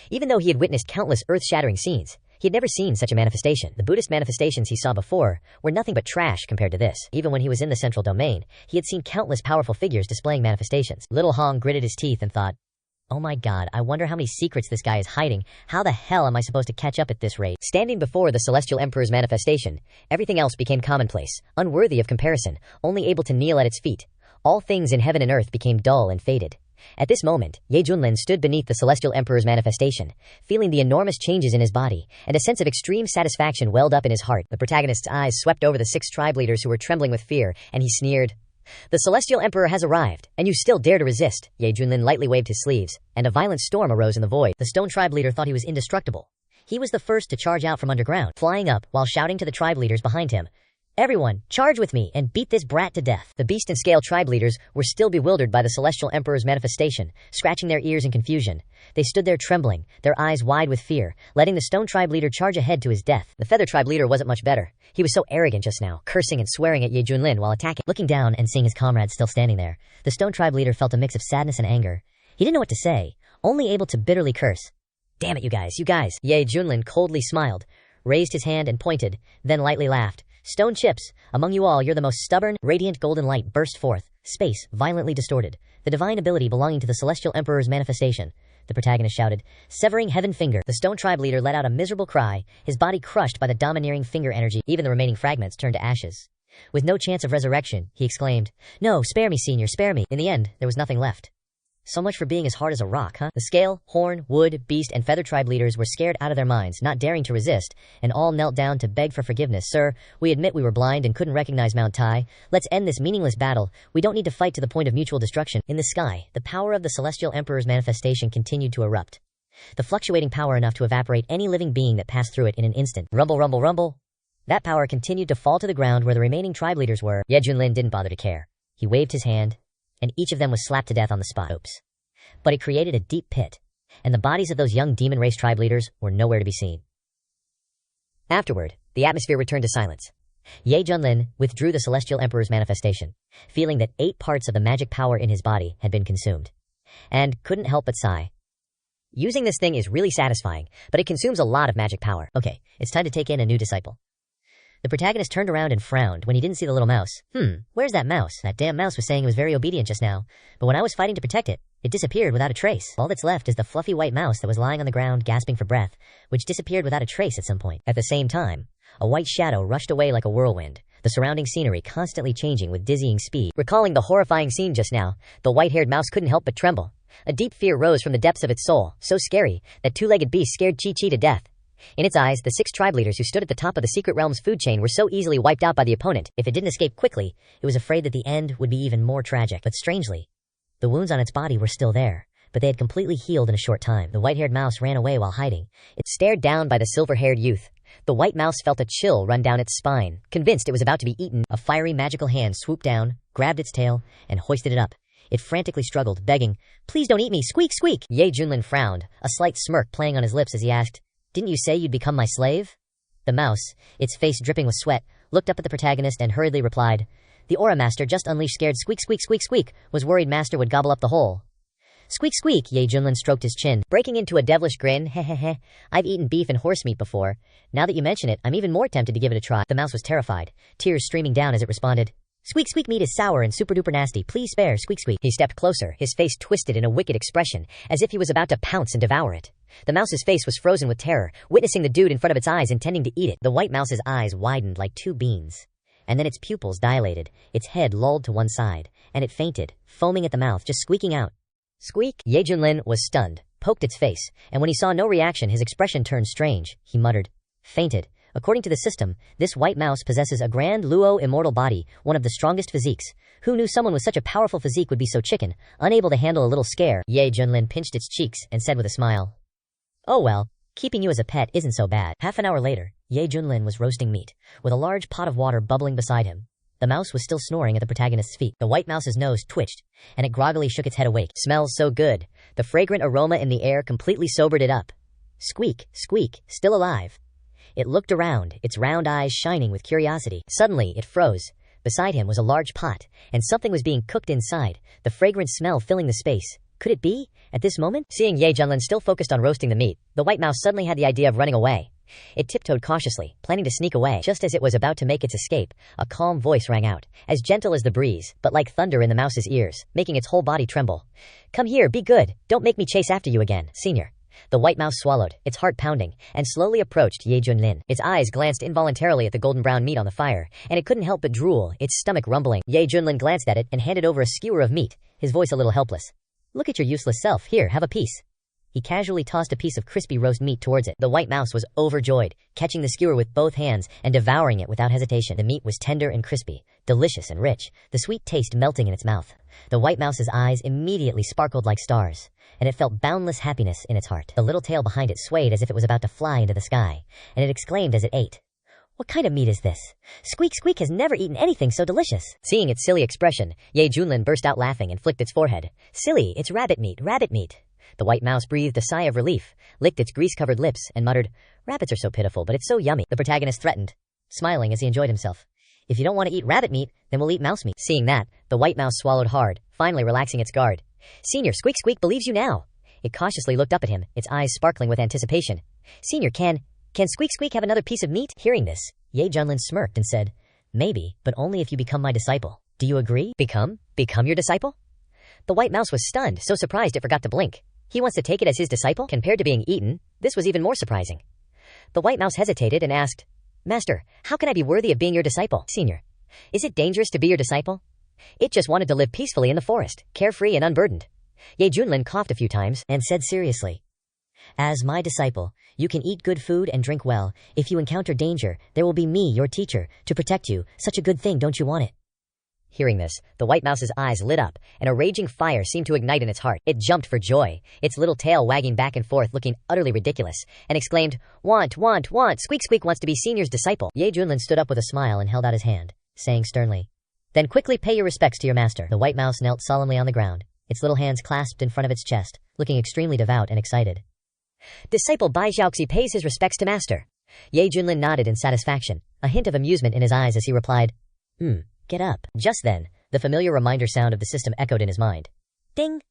Even though he had witnessed countless earth-shattering scenes, he had never seen such a manifestation. The Buddhist manifestations he saw before were nothing but trash compared to this. Even when he was in the central domain, he had seen countless powerful figures displaying manifestations. Little Hong gritted his teeth and thought, "Oh my god, I wonder how many secrets this guy is hiding. How the hell am I supposed to catch up at this rate?" Standing before the Celestial Emperor's manifestation, everything else became commonplace, unworthy of comparison, only able to kneel at its feet. All things in heaven and earth became dull and faded. At this moment, Ye Junlin stood beneath the Celestial Emperor's manifestation, feeling the enormous changes in his body, and a sense of extreme satisfaction welled up in his heart. The protagonist's eyes swept over the 6 tribe leaders who were trembling with fear, and he sneered, "The Celestial Emperor has arrived, and you still dare to resist." Ye Junlin lightly waved his sleeves, and a violent storm arose in the void. The Stone Tribe leader thought he was indestructible. He was the first to charge out from underground, flying up while shouting to the tribe leaders behind him, "Everyone, charge with me and beat this brat to death." The Beast and Scale tribe leaders were still bewildered by the Celestial Emperor's manifestation, scratching their ears in confusion. They stood there trembling, their eyes wide with fear, letting the Stone tribe leader charge ahead to his death. The Feather tribe leader wasn't much better. He was so arrogant just now, cursing and swearing at Ye Junlin while attacking. Looking down and seeing his comrades still standing there, the Stone tribe leader felt a mix of sadness and anger. He didn't know what to say, only able to bitterly curse. "Damn it, you guys. Ye Junlin coldly smiled, raised his hand and pointed, then lightly laughed. Stone chips, among you all you're the most stubborn. Radiant golden light burst forth, space violently distorted. The divine ability belonging to the Celestial Emperor's manifestation, the protagonist shouted, severing heaven finger. The stone tribe leader let out a miserable cry, his body crushed by the domineering finger energy. Even the remaining fragments turned to ashes. With no chance of resurrection, he exclaimed, "No, spare me, senior, spare me." In the end, there was nothing left. So much for being as hard as a rock, huh? The scale, horn, wood, beast, and feather tribe leaders were scared out of their minds, not daring to resist, and all knelt down to beg for forgiveness. Sir, we admit we were blind and couldn't recognize Mount Tai. Let's end this meaningless battle. We don't need to fight to the point of mutual destruction. In the sky, the power of the Celestial Emperor's manifestation continued to erupt. The fluctuating power enough to evaporate any living being that passed through it in an instant. Rumble, rumble, rumble. That power continued to fall to the ground where the remaining tribe leaders were. Ye Junlin didn't bother to care. He waved his hand, and each of them was slapped to death on the spot. Oops. But it created a deep pit, and the bodies of those young demon race tribe leaders were nowhere to be seen. Afterward, the atmosphere returned to silence. Ye Junlin withdrew the Celestial Emperor's manifestation, feeling that 8 parts of the magic power in his body had been consumed, and couldn't help but sigh. Using this thing is really satisfying, but it consumes a lot of magic power. Okay, it's time to take in a new disciple. The protagonist turned around and frowned when he didn't see the little mouse. Where's that mouse? That damn mouse was saying it was very obedient just now, but when I was fighting to protect it, it disappeared without a trace. All that's left is the fluffy white mouse that was lying on the ground gasping for breath, which disappeared without a trace at some point. At the same time, a white shadow rushed away like a whirlwind, the surrounding scenery constantly changing with dizzying speed. Recalling the horrifying scene just now, the white-haired mouse couldn't help but tremble. A deep fear rose from the depths of its soul, so scary that two-legged beast scared Chi-Chi to death. In its eyes, the 6 tribe leaders who stood at the top of the secret realm's food chain were so easily wiped out by the opponent. If it didn't escape quickly, it was afraid that the end would be even more tragic. But strangely, the wounds on its body were still there, but they had completely healed in a short time. The white-haired mouse ran away while hiding. It stared down by the silver-haired youth. The white mouse felt a chill run down its spine. Convinced it was about to be eaten, a fiery magical hand swooped down, grabbed its tail, and hoisted it up. It frantically struggled, begging, "Please don't eat me, squeak, squeak!" Ye Junlin frowned, a slight smirk playing on his lips as he asked, "Didn't you say you'd become my slave?" The mouse, its face dripping with sweat, looked up at the protagonist and hurriedly replied, "The Aura Master just unleashed scared squeak, squeak, squeak, squeak, was worried Master would gobble up the whole." Squeak, squeak, Ye Junlin stroked his chin, breaking into a devilish grin. Heh. I've eaten beef and horse meat before. Now that you mention it, I'm even more tempted to give it a try. The mouse was terrified, tears streaming down as it responded, "Squeak, squeak, meat is sour and super duper nasty. Please spare, squeak, squeak." He stepped closer, his face twisted in a wicked expression, as if he was about to pounce and devour it. The mouse's face was frozen with terror, witnessing the dude in front of its eyes intending to eat it. The white mouse's eyes widened like 2 beans, and then its pupils dilated, its head lolled to one side, and it fainted, foaming at the mouth, just squeaking out, "Squeak!" Ye Junlin was stunned, poked its face, and when he saw no reaction, his expression turned strange. He muttered, "Fainted. According to the system, this white mouse possesses a grand Luo immortal body, one of the strongest physiques. Who knew someone with such a powerful physique would be so chicken, unable to handle a little scare?" Ye Junlin pinched its cheeks and said with a smile, "Oh well, keeping you as a pet isn't so bad." Half an hour later, Ye Junlin was roasting meat, with a large pot of water bubbling beside him. The mouse was still snoring at the protagonist's feet. The white mouse's nose twitched, and it groggily shook its head awake. "Smells so good." The fragrant aroma in the air completely sobered it up. Squeak, squeak, still alive. It looked around, its round eyes shining with curiosity. Suddenly, it froze. Beside him was a large pot, and something was being cooked inside, the fragrant smell filling the space. Could it be? At this moment, seeing Ye Junlin still focused on roasting the meat, the white mouse suddenly had the idea of running away. It tiptoed cautiously, planning to sneak away. Just as it was about to make its escape, a calm voice rang out, as gentle as the breeze, but like thunder in the mouse's ears, making its whole body tremble. "Come here, be good. Don't make me chase after you again, senior." The white mouse swallowed, its heart pounding, and slowly approached Ye Junlin. Its eyes glanced involuntarily at the golden brown meat on the fire, and it couldn't help but drool, its stomach rumbling. Ye Junlin glanced at it and handed over a skewer of meat, his voice a little helpless. "Look at your useless self. Here, have a piece." He casually tossed a piece of crispy roast meat towards it. The white mouse was overjoyed, catching the skewer with both hands and devouring it without hesitation. The meat was tender and crispy, delicious and rich, the sweet taste melting in its mouth. The white mouse's eyes immediately sparkled like stars, and it felt boundless happiness in its heart. The little tail behind it swayed as if it was about to fly into the sky, and it exclaimed as it ate, "What kind of meat is this? Squeak Squeak has never eaten anything so delicious." Seeing its silly expression, Ye Junlin burst out laughing and flicked its forehead. "Silly, it's rabbit meat, rabbit meat." The white mouse breathed a sigh of relief, licked its grease-covered lips, and muttered, "Rabbits are so pitiful, but it's so yummy." The protagonist threatened, smiling as he enjoyed himself, "If you don't want to eat rabbit meat, then we'll eat mouse meat." Seeing that, the white mouse swallowed hard, finally relaxing its guard. "Senior, Squeak Squeak believes you now." It cautiously looked up at him, its eyes sparkling with anticipation. "Senior, can Can Squeak Squeak have another piece of meat? Hearing this, Ye Junlin smirked and said, maybe, but only if you become my disciple. Do you agree? Become your disciple? The white mouse was stunned, so surprised it forgot to blink. He wants to take it as his disciple? Compared to being eaten, this was even more surprising. The white mouse hesitated and asked, Master, how can I be worthy of being your disciple? Senior, is it dangerous to be your disciple? It just wanted to live peacefully in the forest, carefree and unburdened. Ye Junlin coughed a few times and said seriously, as my disciple, you can eat good food and drink well. If you encounter danger, there will be me, your teacher, to protect you. Such a good thing, don't you want it? Hearing this, the white mouse's eyes lit up, and a raging fire seemed to ignite in its heart. It jumped for joy, its little tail wagging back and forth looking utterly ridiculous, and exclaimed, Want, Squeak Squeak wants to be Senior's disciple. Ye Junlin stood up with a smile and held out his hand, saying sternly, Then quickly pay your respects to your master. The white mouse knelt solemnly on the ground, its little hands clasped in front of its chest, looking extremely devout and excited. Disciple Bai Xiaoxi pays his respects to master. Ye Junlin nodded in satisfaction, a hint of amusement in his eyes as he replied, Get up. Just then, the familiar reminder sound of the system echoed in his mind. Ding!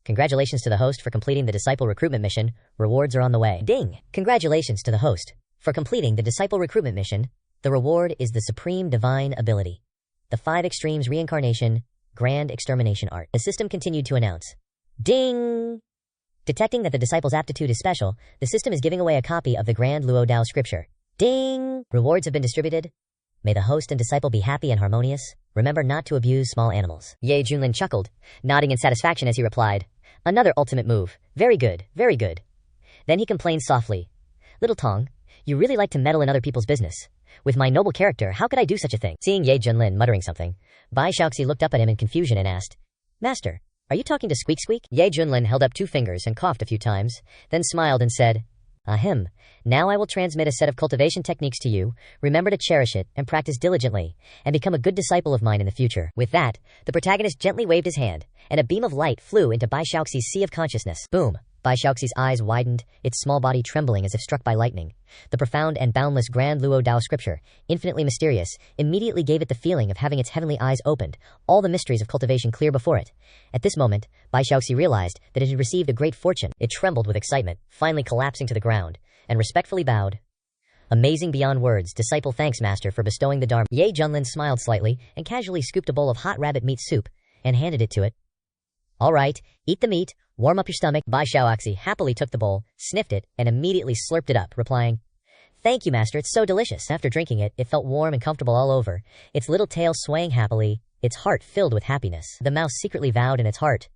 Congratulations to the host for completing the disciple recruitment mission. Rewards are on the way. Ding! Congratulations to the host for completing the disciple recruitment mission. The reward is the supreme divine ability, the 5 extremes reincarnation, grand extermination art. The system continued to announce. Ding! Detecting that the disciple's aptitude is special, the system is giving away a copy of the Grand Luo Dao scripture. Ding! Rewards have been distributed. May the host and disciple be happy and harmonious. Remember not to abuse small animals. Ye Junlin chuckled, nodding in satisfaction as he replied, Another ultimate move. Very good, very good. Then he complained softly, Little Tong, you really like to meddle in other people's business. With my noble character, how could I do such a thing? Seeing Ye Junlin muttering something, Bai Xiaoxi looked up at him in confusion and asked, Master, are you talking to Squeak Squeak? Ye Junlin held up 2 fingers and coughed a few times, then smiled and said, Ahem. Now I will transmit a set of cultivation techniques to you. Remember to cherish it and practice diligently, and become a good disciple of mine in the future. With that, the protagonist gently waved his hand, and a beam of light flew into Bai Xiaoxi's sea of consciousness. Boom! Bai Xiaoxi's eyes widened, its small body trembling as if struck by lightning. The profound and boundless Grand Luo Dao scripture, infinitely mysterious, immediately gave it the feeling of having its heavenly eyes opened, all the mysteries of cultivation clear before it. At this moment, Bai Xiaoxi realized that it had received a great fortune. It trembled with excitement, finally collapsing to the ground, and respectfully bowed. Amazing beyond words, disciple, thanks master for bestowing the Dharma. Ye Junlin smiled slightly and casually scooped a bowl of hot rabbit meat soup and handed it to it. All right, eat the meat, warm up your stomach. Bai Xiaoxi happily took the bowl, sniffed it, and immediately slurped it up, replying, Thank you, master, it's so delicious. After drinking it, it felt warm and comfortable all over, its little tail swaying happily, its heart filled with happiness. The mouse secretly vowed in its heart,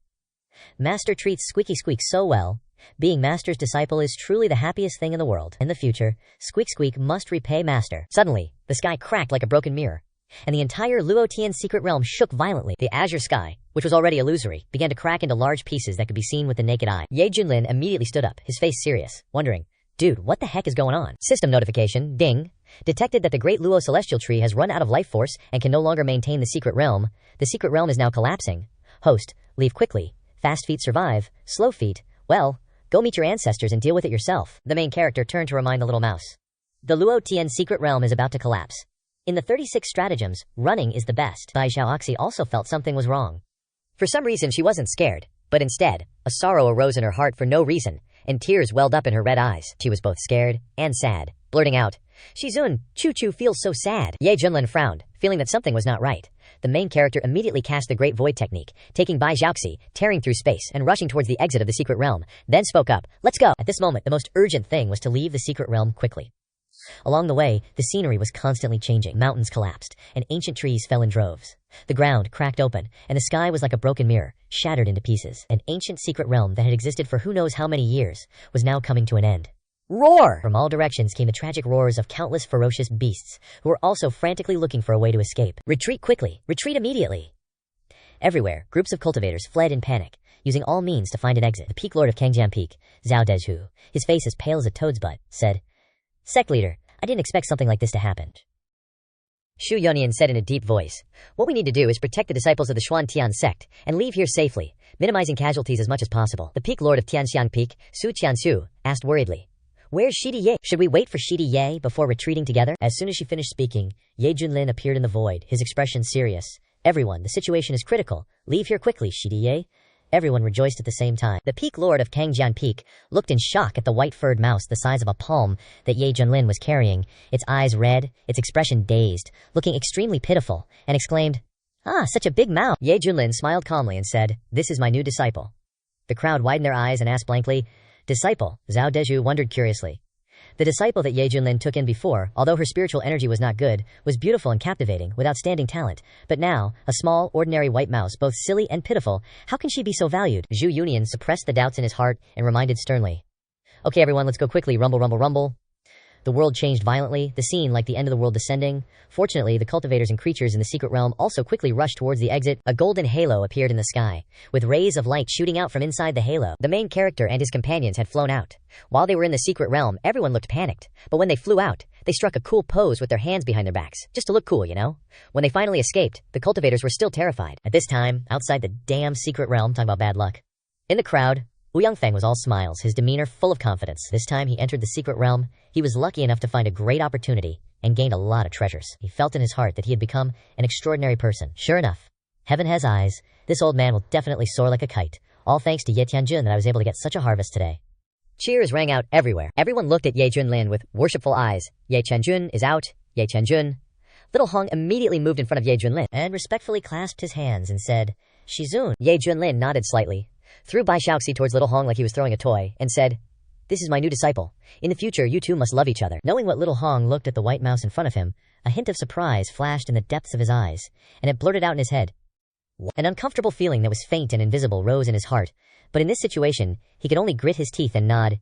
Master treats Squeaky Squeak so well. Being master's disciple is truly the happiest thing in the world. In the future, Squeak Squeak must repay master. Suddenly, the sky cracked like a broken mirror, and the entire Luo Tian secret realm shook violently. The azure sky, which was already illusory, began to crack into large pieces that could be seen with the naked eye. Ye Junlin immediately stood up, his face serious, wondering, Dude, what the heck is going on? System notification, ding. Detected that the great Luo celestial tree has run out of life force and can no longer maintain the secret realm. The secret realm is now collapsing. Host, leave quickly. Fast feet survive. Slow feet, well, go meet your ancestors and deal with it yourself. The main character turned to remind the little mouse. The Luo Tian secret realm is about to collapse. In the 36 stratagems, running is the best. Bai Xiaoxi also felt something was wrong. For some reason she wasn't scared, but instead, a sorrow arose in her heart for no reason, and tears welled up in her red eyes. She was both scared and sad, blurting out, Shizun, Choo feels so sad. Ye Junlin frowned, feeling that something was not right. The main character immediately cast the Great Void technique, taking Bai Xiaoxi, tearing through space and rushing towards the exit of the secret realm, then spoke up, Let's go! At this moment, the most urgent thing was to leave the secret realm quickly. Along the way, the scenery was constantly changing. Mountains collapsed, and ancient trees fell in droves. The ground cracked open, and the sky was like a broken mirror, shattered into pieces. An ancient secret realm that had existed for who knows how many years was now coming to an end. Roar! From all directions came the tragic roars of countless ferocious beasts, who were also frantically looking for a way to escape. Retreat quickly! Retreat immediately! Everywhere, groups of cultivators fled in panic, using all means to find an exit. The peak lord of Kangjian Peak, Zhao Dezhu, his face as pale as a toad's butt, said, Sect leader, I didn't expect something like this to happen. Shu Yonian said in a deep voice, What we need to do is protect the disciples of the Xuan Tian sect, and leave here safely, minimizing casualties as much as possible. The peak lord of Tianxiang Peak, Su Qiansu, asked worriedly, Where's Shidi Ye? Should we wait for Shidi Ye before retreating together? As soon as she finished speaking, Ye Junlin appeared in the void, his expression serious. Everyone, the situation is critical. Leave here quickly, Shidi Ye. Everyone rejoiced at the same time. The Peak Lord of Kangjian Peak looked in shock at the white-furred mouse the size of a palm that Ye Junlin was carrying, its eyes red, its expression dazed, looking extremely pitiful, and exclaimed, "Ah, such a big mouse." Ye Junlin smiled calmly and said, "This is my new disciple." The crowd widened their eyes and asked blankly, "Disciple?" Zhao Deju wondered curiously. The disciple that Ye Junlin took in before, although her spiritual energy was not good, was beautiful and captivating, with outstanding talent. But now, a small, ordinary white mouse, both silly and pitiful, how can she be so valued? Zhu Yunian suppressed the doubts in his heart and reminded sternly, "Okay everyone, let's go quickly, rumble rumble rumble." The world changed violently, the scene like the end of the world descending. Fortunately, the cultivators and creatures in the secret realm also quickly rushed towards the exit. A golden halo appeared in the sky, with rays of light shooting out from inside the halo. The main character and his companions had flown out. While they were in the secret realm, everyone looked panicked. But when they flew out, they struck a cool pose with their hands behind their backs, just to look cool, you know? When they finally escaped, the cultivators were still terrified. At this time, outside the damn secret realm, talking about bad luck. In the crowd, Wu Yangfeng was all smiles, his demeanor full of confidence. This time he entered the secret realm. He was lucky enough to find a great opportunity and gained a lot of treasures. He felt in his heart that he had become an extraordinary person. Sure enough, heaven has eyes. This old man will definitely soar like a kite. All thanks to Ye Tianjun that I was able to get such a harvest today. Cheers rang out everywhere. Everyone looked at Ye Junlin with worshipful eyes. Ye Tianjun is out. Ye Tianjun. Little Hong immediately moved in front of Ye Junlin and respectfully clasped his hands and said, "Shizun." Ye Junlin nodded slightly, threw Bai Shaoxi towards Little Hong like he was throwing a toy, and said, "This is my new disciple. In the future, you two must love each other." Knowing what Little Hong looked at the white mouse in front of him, a hint of surprise flashed in the depths of his eyes, and it blurted out in his head. An uncomfortable feeling that was faint and invisible rose in his heart, but in this situation, he could only grit his teeth and nod.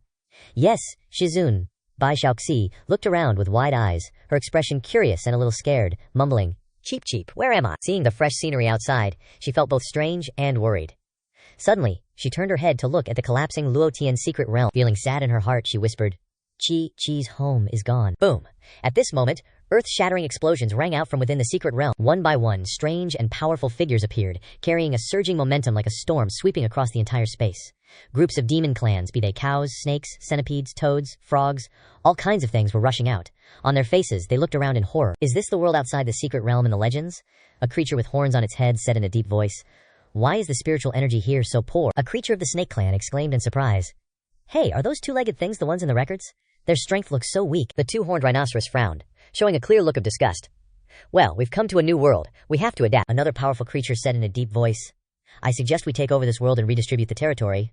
"Yes, Shizun." Bai Shaoxi looked around with wide eyes, her expression curious and a little scared, mumbling, "Cheep cheep, where am I?" Seeing the fresh scenery outside, she felt both strange and worried. Suddenly, she turned her head to look at the collapsing Luotian secret realm. Feeling sad in her heart, she whispered, Chi's home is gone." Boom! At this moment, earth-shattering explosions rang out from within the secret realm. One by one, strange and powerful figures appeared, carrying a surging momentum like a storm sweeping across the entire space. Groups of demon clans, be they cows, snakes, centipedes, toads, frogs, all kinds of things were rushing out. On their faces, they looked around in horror. "Is this the world outside the secret realm in the legends?" A creature with horns on its head said in a deep voice. "Why is the spiritual energy here so poor?" A creature of the snake clan exclaimed in surprise. "Hey, are those two-legged things the ones in the records? Their strength looks so weak." The two-horned rhinoceros frowned, showing a clear look of disgust. "Well, we've come to a new world. We have to adapt." Another powerful creature said in a deep voice. "I suggest we take over this world and redistribute the territory."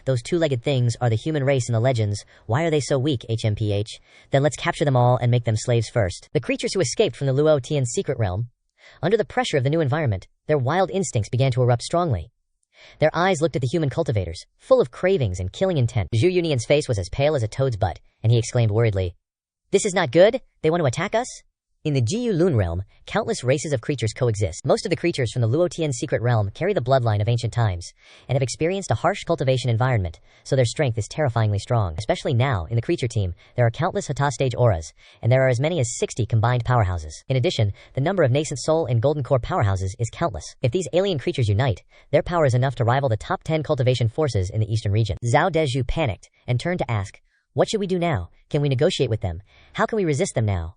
Those two-legged things are the human race in the legends. Why are they so weak, HMPH? Then let's capture them all and make them slaves first. The creatures who escaped from the Luo Tian secret realm, under the pressure of the new environment, their wild instincts began to erupt strongly. Their eyes looked at the human cultivators, full of cravings and killing intent. Zhu Yunian's face was as pale as a toad's butt, and he exclaimed worriedly, "This is not good? They want to attack us?" In the Jiyu Lun realm, countless races of creatures coexist. Most of the creatures from the Luotian secret realm carry the bloodline of ancient times, and have experienced a harsh cultivation environment, so their strength is terrifyingly strong. Especially now, in the creature team, there are countless Hata stage auras, and there are as many as 60 combined powerhouses. In addition, the number of nascent soul and golden core powerhouses is countless. If these alien creatures unite, their power is enough to rival the top 10 cultivation forces in the eastern region. Zhao Deju panicked, and turned to ask, "What should we do now? Can we negotiate with them? How can we resist them now?"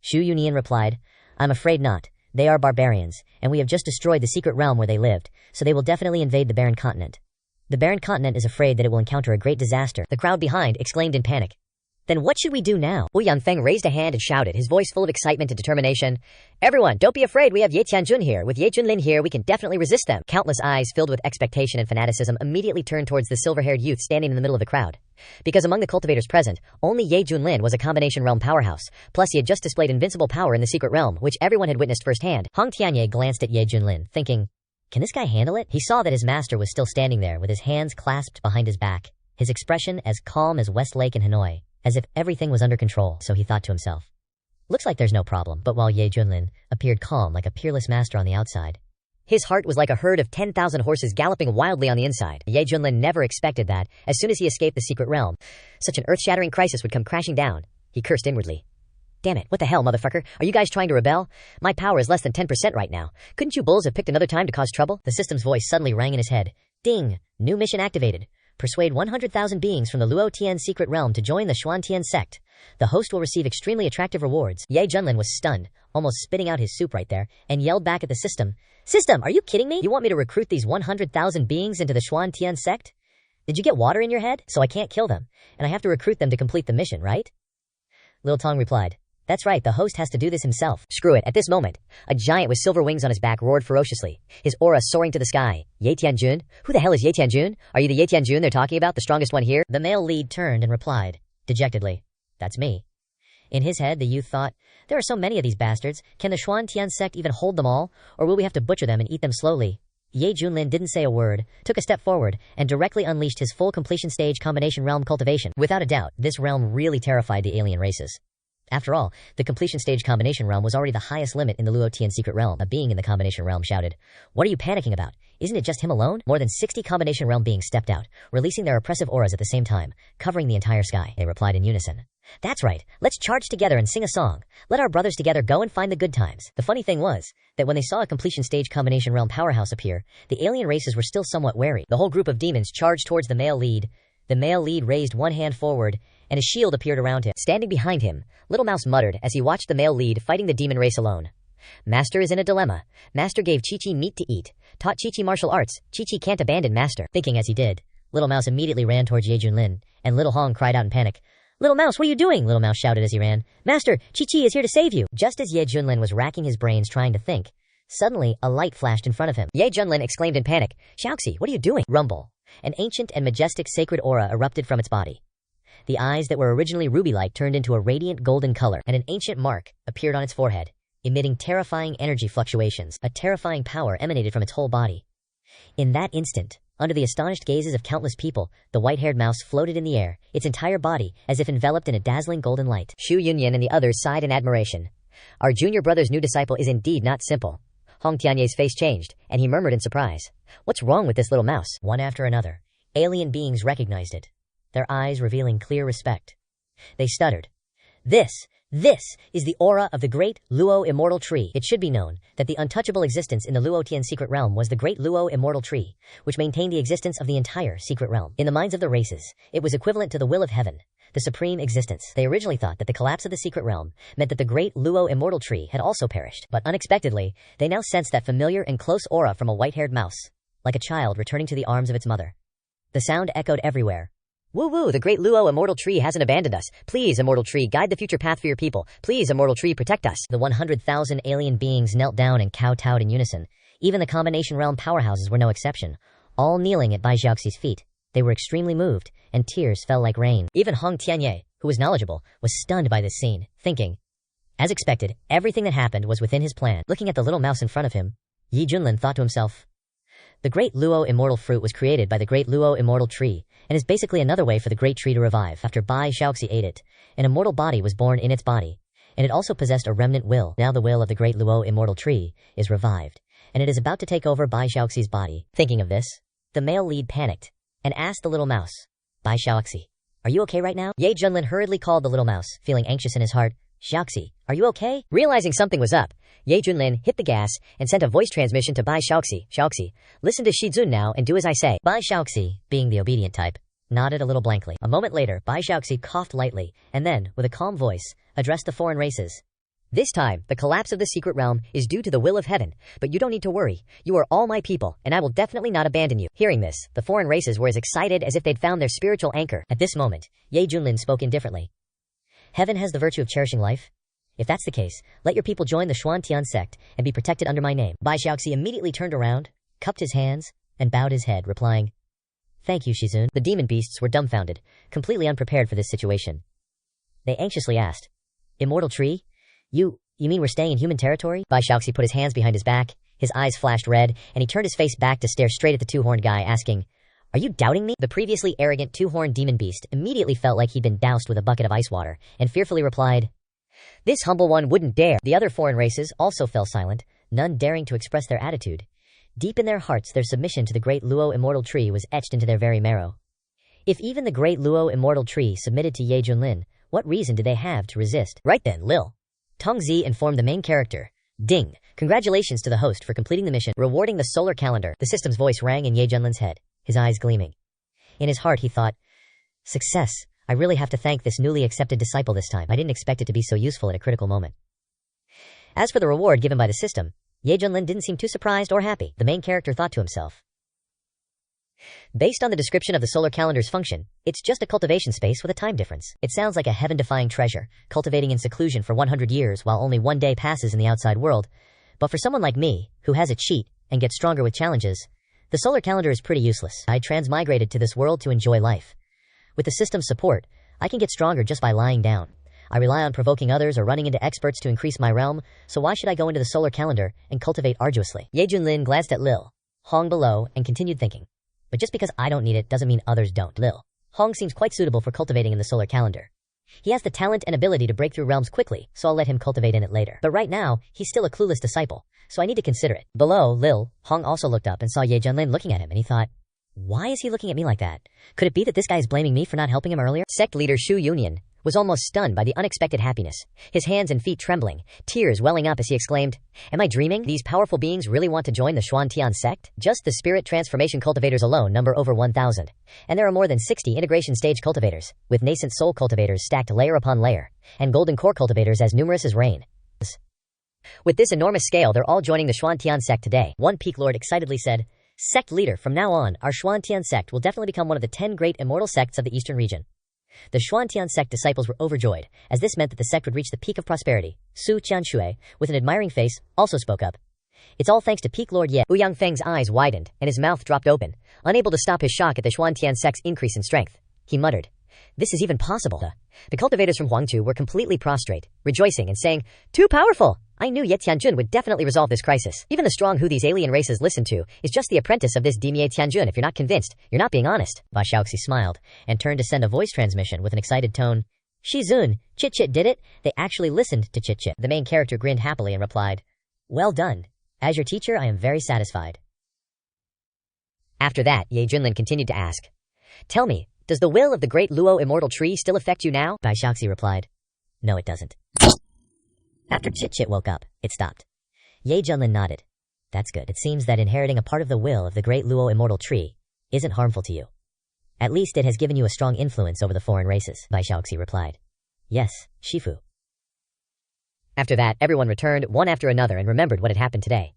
Zhu Yunian replied, "I'm afraid not. They are barbarians, and we have just destroyed the secret realm where they lived, so they will definitely invade the barren continent. The barren continent is afraid that it will encounter a great disaster." The crowd behind exclaimed in panic, "Then what should we do now?" Wu Yanfeng raised a hand and shouted, his voice full of excitement and determination, "Everyone, don't be afraid, we have Ye Tianjun here. With Ye Junlin here, we can definitely resist them." Countless eyes filled with expectation and fanaticism immediately turned towards the silver-haired youth standing in the middle of the crowd. Because among the cultivators present, only Ye Junlin was a combination realm powerhouse, plus he had just displayed invincible power in the secret realm, which everyone had witnessed firsthand. Hong Tianye glanced at Ye Junlin, thinking, "Can this guy handle it?" He saw that his master was still standing there with his hands clasped behind his back, his expression as calm as Westlake in Hanoi, as if everything was under control. So he thought to himself, "Looks like there's no problem." But while Ye Junlin appeared calm like a peerless master on the outside, his heart was like a herd of 10,000 horses galloping wildly on the inside. Ye Junlin never expected that, as soon as he escaped the secret realm, such an earth-shattering crisis would come crashing down. He cursed inwardly. "Damn it, what the hell, motherfucker? Are you guys trying to rebel? My power is less than 10% right now. Couldn't you bulls have picked another time to cause trouble?" The system's voice suddenly rang in his head. Ding! New mission activated. Persuade 100,000 beings from the Luo Tian secret realm to join the Xuan Tian sect. The host will receive extremely attractive rewards. Ye Junlin was stunned. almost spitting out his soup right there, and yelled back at the system, "System, are you kidding me? You want me to recruit these 100,000 beings into the Xuan Tian sect? Did you get water in your head? So I can't kill them, and I have to recruit them to complete the mission, right?" Lil Tong replied, "That's right, the host has to do this himself." Screw it. At this moment, a giant with silver wings on his back roared ferociously, his aura soaring to the sky. "Ye Tianjun? Who the hell is Ye Tianjun? Are you the Ye Tianjun they're talking about, the strongest one here?" The male lead turned and replied, dejectedly, "That's me." In his head, the youth thought, there are so many of these bastards, can the Xuan Tian sect even hold them all, or will we have to butcher them and eat them slowly? Ye Junlin didn't say a word, took a step forward, and directly unleashed his full completion stage combination realm cultivation. Without a doubt, this realm really terrified the alien races. After all, the completion stage combination realm was already the highest limit in the Luo Tian secret realm. A being in the combination realm shouted, "What are you panicking about? Isn't it just him alone?" More than 60 combination realm beings stepped out, releasing their oppressive auras at the same time, covering the entire sky. They replied in unison, "That's right, let's charge together and sing a song. Let our brothers together go and find the good times." The funny thing was, that when they saw a completion stage combination realm powerhouse appear, the alien races were still somewhat wary. The whole group of demons charged towards the male lead. The male lead raised one hand forward, and a shield appeared around him. Standing behind him, Little Mouse muttered as he watched the male lead fighting the demon race alone. "Master is in a dilemma. Master gave Chi-Chi meat to eat, taught Chi-Chi martial arts. Chi-Chi can't abandon Master." Thinking as he did, Little Mouse immediately ran towards Ye Junlin, and Little Hong cried out in panic, "Little Mouse, what are you doing?" Little Mouse shouted as he ran, "Master, Chi-Chi is here to save you." Just as Ye Junlin was racking his brains trying to think, suddenly a light flashed in front of him. Ye Junlin exclaimed in panic, "Xiaoxi, what are you doing?" Rumble. An ancient and majestic sacred aura erupted from its body. The eyes that were originally ruby-like turned into a radiant golden color, and an ancient mark appeared on its forehead, emitting terrifying energy fluctuations. A terrifying power emanated from its whole body. In that instant, under the astonished gazes of countless people, the white-haired mouse floated in the air, its entire body as if enveloped in a dazzling golden light. Xu Yunyan and the others sighed in admiration. Our junior brother's new disciple is indeed not simple. Hong Tianyé's face changed, and he murmured in surprise, "What's wrong with this little mouse?" One after another, alien beings recognized it, their eyes revealing clear respect. They stuttered, This is the aura of the great Luo immortal tree." It should be known that the untouchable existence in the Luo Tian secret realm was the great Luo immortal tree, which maintained the existence of the entire secret realm. In the minds of the races, it was equivalent to the will of heaven, the supreme existence. They originally thought that the collapse of the secret realm meant that the great Luo immortal tree had also perished, but unexpectedly, they now sensed that familiar and close aura from a white-haired mouse, like a child returning to the arms of its mother. The sound echoed everywhere. "Woo woo, the great Luo immortal tree hasn't abandoned us. Please, immortal tree, guide the future path for your people. Please, immortal tree, protect us." The 100,000 alien beings knelt down and kowtowed in unison. Even the combination realm powerhouses were no exception, all kneeling at Bai Xiaoxi's feet. They were extremely moved, and tears fell like rain. Even Hong Tianyé, who was knowledgeable, was stunned by this scene, thinking, as expected, everything that happened was within his plan. Looking at the little mouse in front of him, Yi Junlin thought to himself, the great Luo immortal fruit was created by the great Luo immortal tree, and is basically another way for the great tree to revive. After Bai Xiaoxi ate it, an immortal body was born in its body, and it also possessed a remnant will. Now the will of the great Luo immortal tree is revived, and it is about to take over Bai Xiaoxi's body. Thinking of this, the male lead panicked, and asked the little mouse, "Bai Xiaoxi, are you okay right now?" Ye Junlin hurriedly called the little mouse, feeling anxious in his heart, "Xiaoxi, are you okay?" Realizing something was up, Ye Junlin hit the gas and sent a voice transmission to Bai Xiaoxi. "Xiaoxi, listen to Shizun now and do as I say." Bai Xiaoxi, being the obedient type, nodded a little blankly. A moment later, Bai Xiaoxi coughed lightly, and then, with a calm voice, addressed the foreign races. "This time, the collapse of the secret realm is due to the will of heaven, but you don't need to worry. You are all my people, and I will definitely not abandon you." Hearing this, the foreign races were as excited as if they'd found their spiritual anchor. At this moment, Ye Junlin spoke indifferently. "Heaven has the virtue of cherishing life? If that's the case, let your people join the Xuan Tian sect and be protected under my name." Bai Xiaoxi immediately turned around, cupped his hands, and bowed his head, replying, "Thank you, Shizun." The demon beasts were dumbfounded, completely unprepared for this situation. They anxiously asked, "Immortal tree? You mean we're staying in human territory?" Bai Xiaoxi put his hands behind his back, his eyes flashed red, and he turned his face back to stare straight at the two-horned guy, asking, "Are you doubting me?" The previously arrogant two-horned demon beast immediately felt like he'd been doused with a bucket of ice water, and fearfully replied, "This humble one wouldn't dare." The other foreign races also fell silent, none daring to express their attitude. Deep in their hearts, their submission to the great Luo immortal tree was etched into their very marrow. If even the great Luo immortal tree submitted to Ye Junlin, what reason did they have to resist? Right then, Lil Tongzi informed the main character, "Ding, congratulations to the host for completing the mission, rewarding the solar calendar." The system's voice rang in Ye Junlin's head, his eyes gleaming. In his heart, he thought, "Success. I really have to thank this newly accepted disciple this time. I didn't expect it to be so useful at a critical moment." As for the reward given by the system, Ye Junlin didn't seem too surprised or happy. The main character thought to himself. Based on the description of the solar calendar's function, it's just a cultivation space with a time difference. It sounds like a heaven-defying treasure, cultivating in seclusion for 100 years while only one day passes in the outside world. But for someone like me, who has a cheat and gets stronger with challenges, the solar calendar is pretty useless. I transmigrated to this world to enjoy life. With the system's support, I can get stronger just by lying down. I rely on provoking others or running into experts to increase my realm, so why should I go into the solar calendar and cultivate arduously? Ye Junlin glanced at Lil Hong below and continued thinking. But just because I don't need it doesn't mean others don't. Lil Hong seems quite suitable for cultivating in the solar calendar. He has the talent and ability to break through realms quickly, so I'll let him cultivate in it later. But right now, he's still a clueless disciple, so I need to consider it. Below, Lil Hong also looked up and saw Ye Junlin looking at him, and he thought, why is he looking at me like that? Could it be that this guy is blaming me for not helping him earlier? Sect leader Shu Yunyan was almost stunned by the unexpected happiness, his hands and feet trembling, tears welling up as he exclaimed, am I dreaming? These powerful beings really want to join the Xuantian sect? Just the spirit transformation cultivators alone number over 1,000, and there are more than 60 integration stage cultivators, with nascent soul cultivators stacked layer upon layer, and golden core cultivators as numerous as rain. With this enormous scale, they're all joining the Xuantian sect today. One peak lord excitedly said, Sect leader, from now on, our Xuantian sect will definitely become one of the 10 great immortal sects of the eastern region. The Xuantian sect disciples were overjoyed, as this meant that the sect would reach the peak of prosperity. Su Qianshui, with an admiring face, also spoke up. It's all thanks to Peak Lord Ye. Wu Yangfeng's eyes widened, and his mouth dropped open, unable to stop his shock at the Xuantian sect's increase in strength. He muttered, this is even possible. The cultivators from Huangtu were completely prostrate, rejoicing and saying, too powerful! I knew Ye Tianjun would definitely resolve this crisis. Even the strong who these alien races listen to is just the apprentice of this Dimye Tianjun. If you're not convinced, you're not being honest. Ba Xiaoxi smiled and turned to send a voice transmission with an excited tone. Shizun, Chit-Chit did it. They actually listened to Chit-Chit. The main character grinned happily and replied, well done. As your teacher, I am very satisfied. After that, Ye Junlin continued to ask, tell me, does the will of the great Luo immortal tree still affect you now? Bai Xiaoxi replied, no it doesn't. After Chit-Chit woke up, it stopped. Ye Junlin nodded. That's good. It seems that inheriting a part of the will of the great Luo immortal tree isn't harmful to you. At least it has given you a strong influence over the foreign races, Bai Xiaoxi replied. Yes, Shifu. After that, everyone returned one after another and remembered what had happened today.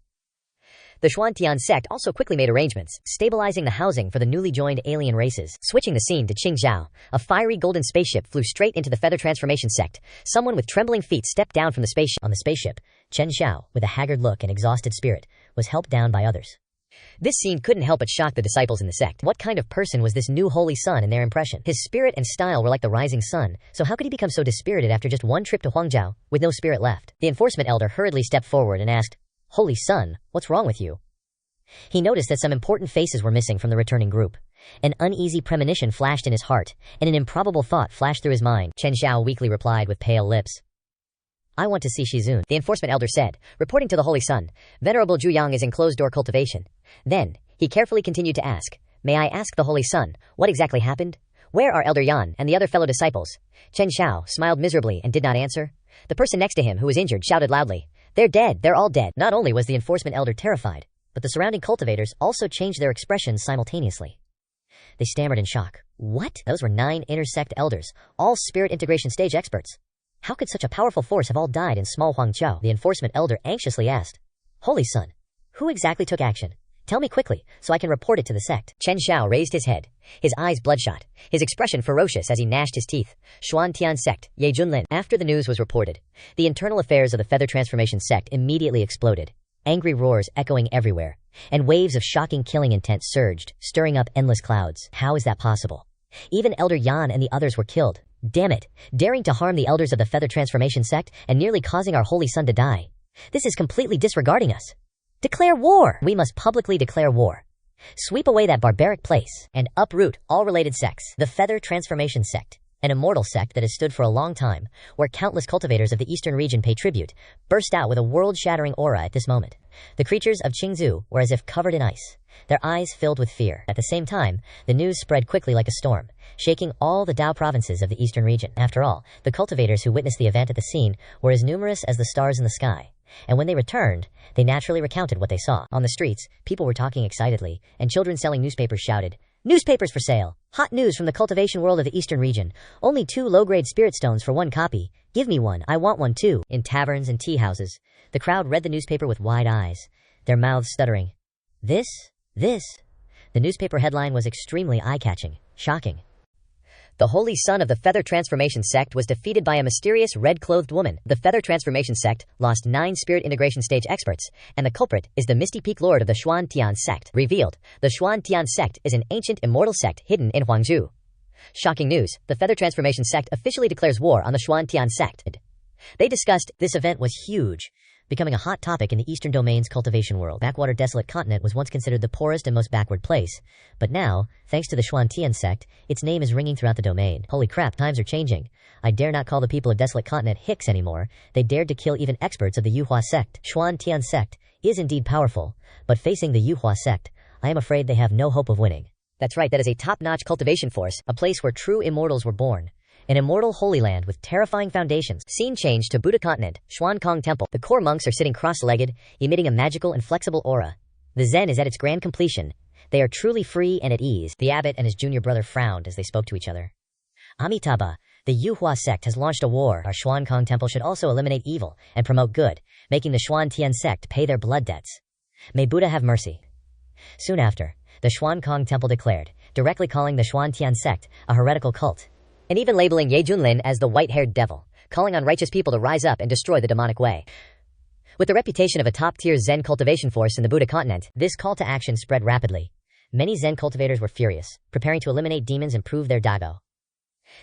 The Xuantian sect also quickly made arrangements, stabilizing the housing for the newly joined alien races. Switching the scene to Qingzhou, a fiery golden spaceship flew straight into the feather transformation sect. Someone with trembling feet stepped down from the spaceship. On the spaceship, Chen Xiao, with a haggard look and exhausted spirit, was helped down by others. This scene couldn't help but shock the disciples in the sect. What kind of person was this new holy son in their impression? His spirit and style were like the rising sun, so how could he become so dispirited after just one trip to Huangzhou, with no spirit left? The enforcement elder hurriedly stepped forward and asked, Holy son, what's wrong with you? He noticed that some important faces were missing from the returning group. An uneasy premonition flashed in his heart, and an improbable thought flashed through his mind. Chen Xiao weakly replied with pale lips. I want to see Shizun, the enforcement elder said, reporting to the Holy Sun. Venerable Zhu Yang is in closed-door cultivation. Then, he carefully continued to ask, may I ask the Holy Sun, what exactly happened? Where are Elder Yan and the other fellow disciples? Chen Xiao smiled miserably and did not answer. The person next to him who was injured shouted loudly, they're dead, they're all dead. Not only was the enforcement elder terrified, but the surrounding cultivators also changed their expressions simultaneously. They stammered in shock. What? Those were 9 intersect elders, all spirit integration stage experts. How could such a powerful force have all died in small Huangqiao? The enforcement elder anxiously asked, Holy Son, who exactly took action? Tell me quickly, so I can report it to the sect. Chen Xiao raised his head, his eyes bloodshot, his expression ferocious as he gnashed his teeth. Xuantian sect, Ye Junlin. After the news was reported, the internal affairs of the Feather Transformation sect immediately exploded. Angry roars echoing everywhere, and waves of shocking killing intent surged, stirring up endless clouds. How is that possible? Even Elder Yan and the others were killed. Damn it, daring to harm the elders of the Feather Transformation sect and nearly causing our holy son to die. This is completely disregarding us. Declare war! We must publicly declare war. Sweep away that barbaric place and uproot all related sects. The Feather Transformation sect, an immortal sect that has stood for a long time, where countless cultivators of the eastern region pay tribute, burst out with a world-shattering aura at this moment. The creatures of Qingzhou were as if covered in ice, their eyes filled with fear. At the same time, the news spread quickly like a storm, shaking all the Dao provinces of the eastern region. After all, the cultivators who witnessed the event at the scene were as numerous as the stars in the sky. And when they returned, they naturally recounted what they saw. On the streets, people were talking excitedly, and children selling newspapers shouted, Newspapers for sale. Hot news from the cultivation world of the eastern region. Only 2 low-grade spirit stones for 1 copy. Give me one, I want one too. In taverns and tea houses, the crowd read the newspaper with wide eyes, their mouths stuttering. This. The newspaper headline was extremely eye-catching, shocking. The holy son of the Feather Transformation sect was defeated by a mysterious red-clothed woman. The Feather Transformation sect lost 9 spirit integration stage experts, and the culprit is the Misty Peak Lord of the Xuan Tian sect. Revealed, the Xuan Tian sect is an ancient immortal sect hidden in Huangzhou. Shocking news, the Feather Transformation sect officially declares war on the Xuan Tian sect. They discussed, this event was huge, becoming a hot topic in the Eastern Domain's cultivation world. Backwater Desolate Continent was once considered the poorest and most backward place, but now, thanks to the Xuan Tian sect, its name is ringing throughout the domain. Holy crap, times are changing. I dare not call the people of Desolate Continent Hicks anymore. They dared to kill even experts of the Yuhua sect. Xuan Tian sect is indeed powerful, but facing the Yuhua sect, I am afraid they have no hope of winning. That's right, that is a top-notch cultivation force, a place where true immortals were born. An immortal holy land with terrifying foundations. Scene change to Buddha continent, Xuankong Temple. The core monks are sitting cross-legged, emitting a magical and flexible aura. The Zen is at its grand completion. They are truly free and at ease. The abbot and his junior brother frowned as they spoke to each other. Amitabha, the Yuhua sect has launched a war. Our Xuankong Temple should also eliminate evil and promote good, making the Xuan Tian sect pay their blood debts. May Buddha have mercy. Soon after, the Xuankong Temple declared, directly calling the Xuan Tian sect a heretical cult, and even labeling Ye Junlin as the white-haired devil, calling on righteous people to rise up and destroy the demonic way. With the reputation of a top-tier Zen cultivation force in the Buddha continent, this call to action spread rapidly. Many Zen cultivators were furious, preparing to eliminate demons and prove their dago.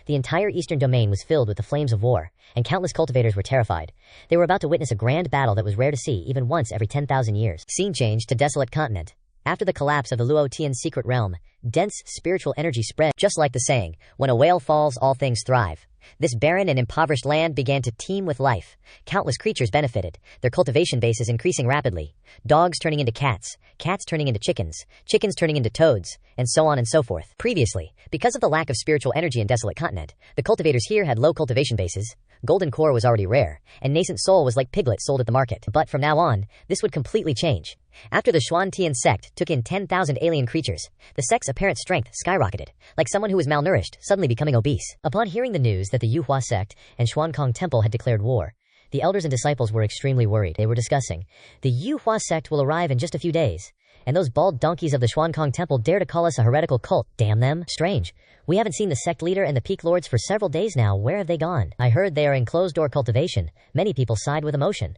The entire eastern domain was filled with the flames of war, and countless cultivators were terrified. They were about to witness a grand battle that was rare to see even once every 10,000 years. Scene change to Desolate Continent. After the collapse of the Luo Tian secret realm, dense spiritual energy spread. Just like the saying, when a whale falls, all things thrive. This barren and impoverished land began to teem with life. Countless creatures benefited, their cultivation bases increasing rapidly. Dogs turning into cats, cats turning into chickens, chickens turning into toads, and so on and so forth. Previously, because of the lack of spiritual energy in Desolate Continent, the cultivators here had low cultivation bases. Golden core was already rare, and nascent soul was like piglet sold at the market. But from now on, this would completely change. After the Xuan Tian sect took in 10,000 alien creatures, the sect's apparent strength skyrocketed, like someone who was malnourished suddenly becoming obese. Upon hearing the news that the Yuhua sect and Xuankong Temple had declared war, the elders and disciples were extremely worried. They were discussing, the Yuhua sect will arrive in just a few days, and those bald donkeys of the Xuankong Temple dare to call us a heretical cult. Damn them. Strange. We haven't seen the sect leader and the peak lords for several days now. Where have they gone? I heard they are in closed-door cultivation. Many people sighed with emotion.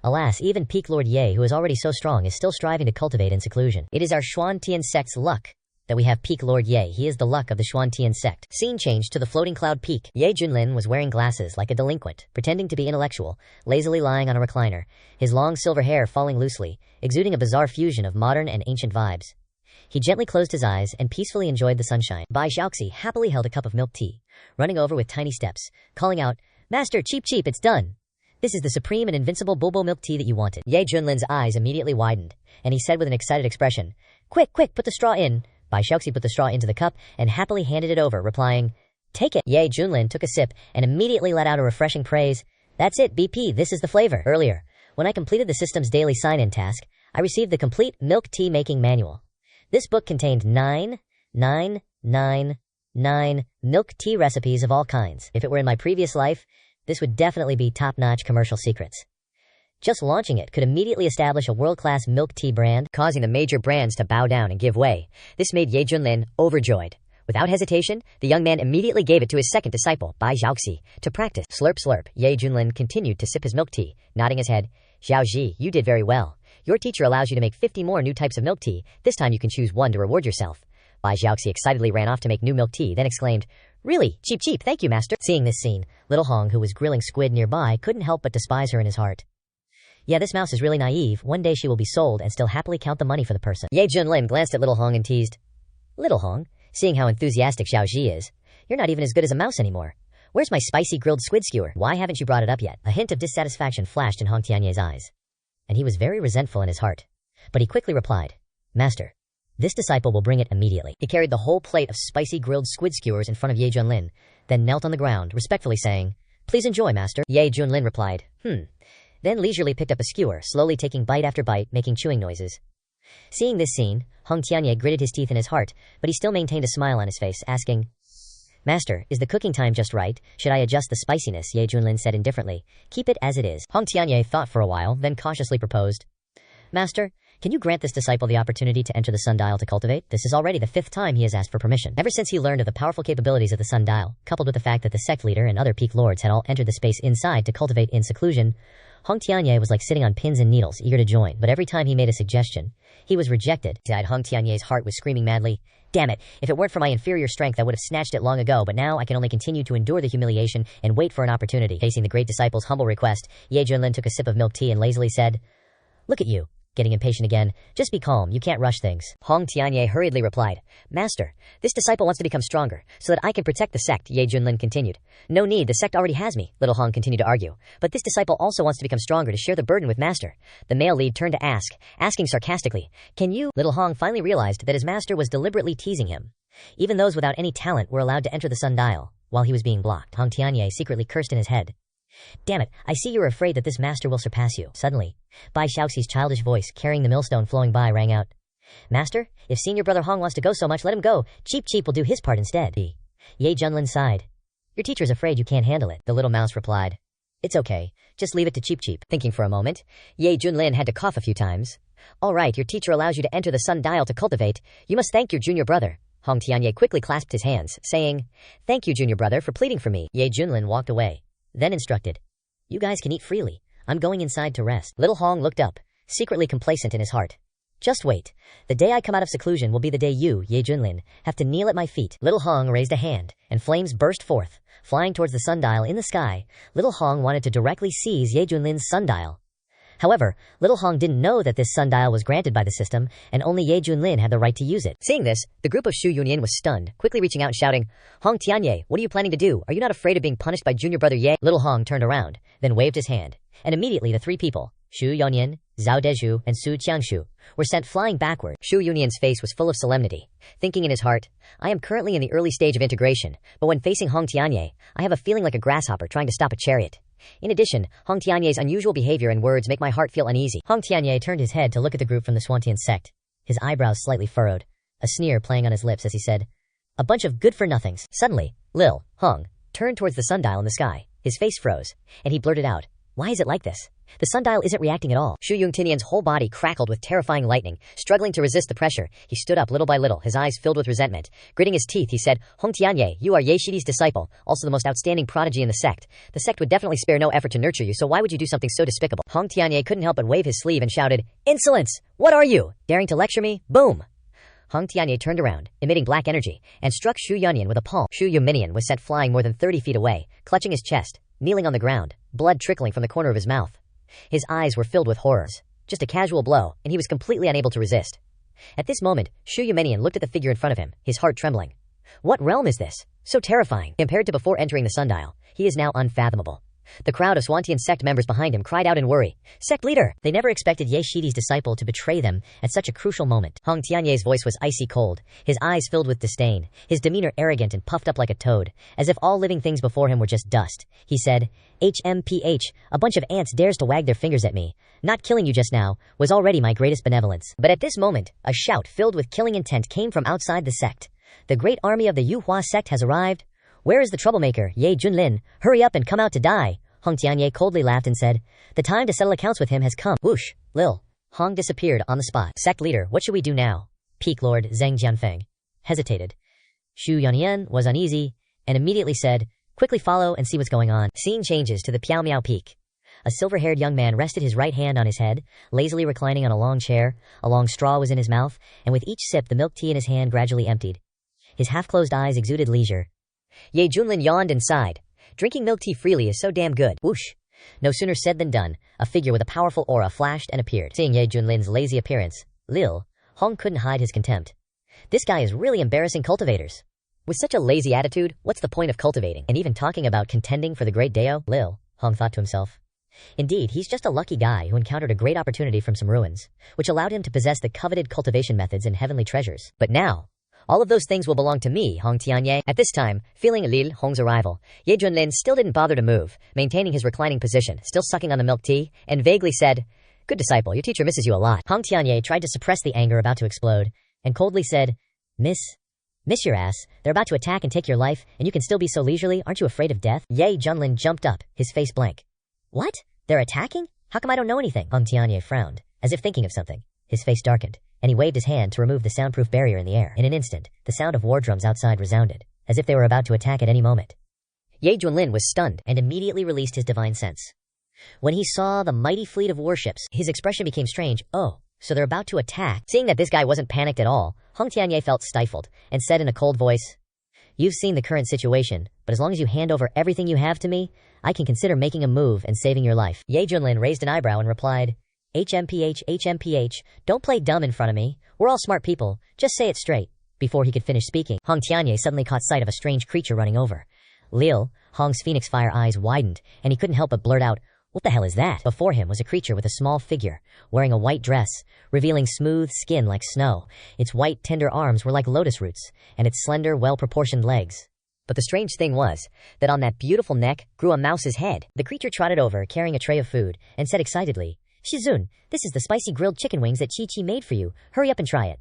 Alas, even Peak Lord Ye, who is already so strong, is still striving to cultivate in seclusion. It is our Xuan Tian sect's luck that we have Peak Lord Ye. He is the luck of the Xuan Tian sect. Scene change to the floating cloud peak. Ye Junlin was wearing glasses like a delinquent, pretending to be intellectual, lazily lying on a recliner, his long silver hair falling loosely, exuding a bizarre fusion of modern and ancient vibes. He gently closed his eyes and peacefully enjoyed the sunshine. Bai Xiaoxi happily held a cup of milk tea, running over with tiny steps, calling out, "Master, cheap, it's done. This is the supreme and invincible bulbo milk tea that you wanted." Ye Junlin's eyes immediately widened, and he said with an excited expression, Quick, put the straw in." Bai Xiaoxi put the straw into the cup and happily handed it over, replying, "Take it." Ye Junlin took a sip and immediately let out a refreshing praise. "That's it, BP, this is the flavor." Earlier, when I completed the system's daily sign-in task, I received the complete milk tea making manual. This book contained 9 milk tea recipes of all kinds. If it were in my previous life, this would definitely be top-notch commercial secrets. Just launching it could immediately establish a world-class milk tea brand, causing the major brands to bow down and give way. This made Ye Junlin overjoyed. Without hesitation, the young man immediately gave it to his second disciple, Bai Xiaoxi, to practice. Slurp slurp, Ye Junlin continued to sip his milk tea, nodding his head. "Xiaoji, you did very well. Your teacher allows you to make 50 more new types of milk tea. This time you can choose one to reward yourself." Bai Xiaoxi excitedly ran off to make new milk tea, then exclaimed, "Really? Cheap, thank you, master." Seeing this scene, Little Hong, who was grilling squid nearby, couldn't help but despise her in his heart. Yeah, this mouse is really naive. One day she will be sold and still happily count the money for the person. Ye Junlin glanced at Little Hong and teased, "Little Hong, seeing how enthusiastic Xiaoji is, you're not even as good as a mouse anymore. Where's my spicy grilled squid skewer? Why haven't you brought it up yet?" A hint of dissatisfaction flashed in Hong Tianyé's eyes, and he was very resentful in his heart. But he quickly replied, "Master, this disciple will bring it immediately." He carried the whole plate of spicy grilled squid skewers in front of Ye Junlin, then knelt on the ground, respectfully saying, "Please enjoy, master." Ye Junlin replied, then leisurely picked up a skewer, slowly taking bite after bite, making chewing noises. Seeing this scene, Hong Tianye gritted his teeth in his heart, but he still maintained a smile on his face, asking, "Master, is the cooking time just right? Should I adjust the spiciness?" Ye Junlin said indifferently. "Keep it as it is." Hong Tianye thought for a while, then cautiously proposed, "Master, can you grant this disciple the opportunity to enter the sundial to cultivate? This is already the 5th time he has asked for permission. Ever since he learned of the powerful capabilities of the sundial, coupled with the fact that the sect leader and other peak lords had all entered the space inside to cultivate in seclusion, Hong Tianye was like sitting on pins and needles, eager to join, but every time he made a suggestion, he was rejected. Hong Tianye's heart was screaming madly, "Damn it, if it weren't for my inferior strength I would have snatched it long ago, but now I can only continue to endure the humiliation and wait for an opportunity." Facing the great disciple's humble request, Ye Junlin took a sip of milk tea and lazily said, "Look at you, getting impatient again. Just be calm, you can't rush things." Hong Tianye hurriedly replied, "Master, this disciple wants to become stronger, so that I can protect the sect," Ye Junlin continued. "No need, the sect already has me," little Hong continued to argue. "But this disciple also wants to become stronger to share the burden with Master." The male lead turned to asking sarcastically, "Can you?" Little Hong finally realized that his master was deliberately teasing him. Even those without any talent were allowed to enter the sundial. While he was being blocked, Hong Tianye secretly cursed in his head. "Damn it, I see you're afraid that this master will surpass you." Suddenly, Bai Xiaoxi's childish voice, carrying the millstone flowing by, rang out. "Master, if senior brother Hong wants to go so much, let him go. Cheap Cheap will do his part instead." Ye Junlin sighed. "Your teacher's afraid you can't handle it," the little mouse replied. "It's okay, just leave it to Cheap Cheap." Thinking for a moment, Ye Junlin had to cough a few times. "All right, your teacher allows you to enter the sundial to cultivate. You must thank your junior brother." Hong Tianye quickly clasped his hands, saying, "Thank you, junior brother, for pleading for me." Ye Junlin walked away, then instructed, "You guys can eat freely. I'm going inside to rest." Little Hong looked up, secretly complacent in his heart. "Just wait. The day I come out of seclusion will be the day you, Ye Junlin, have to kneel at my feet." Little Hong raised a hand, and flames burst forth, flying towards the sundial in the sky. Little Hong wanted to directly seize Ye Junlin's sundial. However, Little Hong didn't know that this sundial was granted by the system, and only Ye Junlin had the right to use it. Seeing this, the group of Shu Yunyan was stunned, quickly reaching out and shouting, "Hong Tianye, what are you planning to do? Are you not afraid of being punished by junior brother Ye?" Little Hong turned around, then waved his hand, and immediately the 3 people, Shu Yunyan, Zhao Dezhu, and Su Qiangshu, were sent flying backward. Shu Yunyan's face was full of solemnity, thinking in his heart, "I am currently in the early stage of integration, but when facing Hong Tianye, I have a feeling like a grasshopper trying to stop a chariot. In addition, Hong Tianye's unusual behavior and words make my heart feel uneasy." Hong Tianye turned his head to look at the group from the Swantian sect, his eyebrows slightly furrowed, a sneer playing on his lips as he said, "A bunch of good-for-nothings." Suddenly, Lil Hong turned towards the sundial in the sky. His face froze, and he blurted out, "Why is it like this? The sundial isn't reacting at all." Shu Yungtinian's whole body crackled with terrifying lightning. Struggling to resist the pressure, he stood up little by little, his eyes filled with resentment. Gritting his teeth, he said, "Hong Tianye, you are Ye Shidi's disciple, also the most outstanding prodigy in the sect. The sect would definitely spare no effort to nurture you, so why would you do something so despicable?" Hong Tianye couldn't help but wave his sleeve and shouted, "Insolence! What are you? Daring to lecture me? Boom!" Hong Tianye turned around, emitting black energy, and struck Shu Yunyan with a palm. Shu Yuminian was sent flying more than 30 feet away, clutching his chest, kneeling on the ground, blood trickling from the corner of his mouth. His eyes were filled with horrors. Just a casual blow, and he was completely unable to resist. At this moment, Shu Yuminian looked at the figure in front of him, his heart trembling. What realm is this? So terrifying. Compared to before entering the sundial, he is now unfathomable. The crowd of Swantian sect members behind him cried out in worry, "Sect leader!" They never expected Ye Shidi's disciple to betray them at such a crucial moment. Hong Tianye's voice was icy cold, his eyes filled with disdain, his demeanor arrogant and puffed up like a toad, as if all living things before him were just dust. He said, "HMPH, a bunch of ants dares to wag their fingers at me. Not killing you just now was already my greatest benevolence." But at this moment, a shout filled with killing intent came from outside the sect. "The great army of the Yuhua sect has arrived. Where is the troublemaker, Ye Junlin? Hurry up and come out to die." Hong Tianye coldly laughed and said, "The time to settle accounts with him has come." Whoosh! Lil Hong disappeared on the spot. "Sect leader, what should we do now?" Peak Lord Zheng Jianfeng hesitated. Shu Yunyan was uneasy, and immediately said, "Quickly follow and see what's going on." Scene changes to the Piao Miao Peak. A silver-haired young man rested his right hand on his head, lazily reclining on a long chair. A long straw was in his mouth, and with each sip the milk tea in his hand gradually emptied. His half-closed eyes exuded leisure. Ye Junlin yawned and sighed. Drinking milk tea freely is so damn good. Whoosh! No sooner said than done. A figure with a powerful aura flashed and appeared. Seeing Ye Junlin's lazy appearance, Lil Hong couldn't hide his contempt. This guy is really embarrassing cultivators. With such a lazy attitude, what's the point of cultivating? And even talking about contending for the great Dao? Lil Hong thought to himself. Indeed, he's just a lucky guy who encountered a great opportunity from some ruins, which allowed him to possess the coveted cultivation methods and heavenly treasures. But now, all of those things will belong to me, Hong Tianye. At this time, feeling Lil Hong's arrival, Ye Junlin still didn't bother to move, maintaining his reclining position, still sucking on the milk tea, and vaguely said, Good disciple, your teacher misses you a lot. Hong Tianye tried to suppress the anger about to explode, and coldly said, Miss your ass. They're about to attack and take your life, and you can still be so leisurely. Aren't you afraid of death? Ye Junlin jumped up, his face blank. What? They're attacking? How come I don't know anything? Hong Tianye frowned, as if thinking of something. His face darkened, and he waved his hand to remove the soundproof barrier in the air. In an instant, the sound of war drums outside resounded, as if they were about to attack at any moment. Ye Junlin was stunned and immediately released his divine sense. When he saw the mighty fleet of warships, his expression became strange. Oh, so they're about to attack. Seeing that this guy wasn't panicked at all, Hong Tianye felt stifled and said in a cold voice, You've seen the current situation, but as long as you hand over everything you have to me, I can consider making a move and saving your life. Ye Junlin raised an eyebrow and replied, HMPH, don't play dumb in front of me. We're all smart people. Just say it straight. Before he could finish speaking, Hong Tianye suddenly caught sight of a strange creature running over. Lil, Hong's phoenix fire eyes widened, and he couldn't help but blurt out, What the hell is that? Before him was a creature with a small figure, wearing a white dress, revealing smooth skin like snow. Its white, tender arms were like lotus roots, and its slender, well-proportioned legs. But the strange thing was that on that beautiful neck grew a mouse's head. The creature trotted over, carrying a tray of food, and said excitedly, Shizun, this is the spicy grilled chicken wings that Chi-Chi made for you. Hurry up and try it.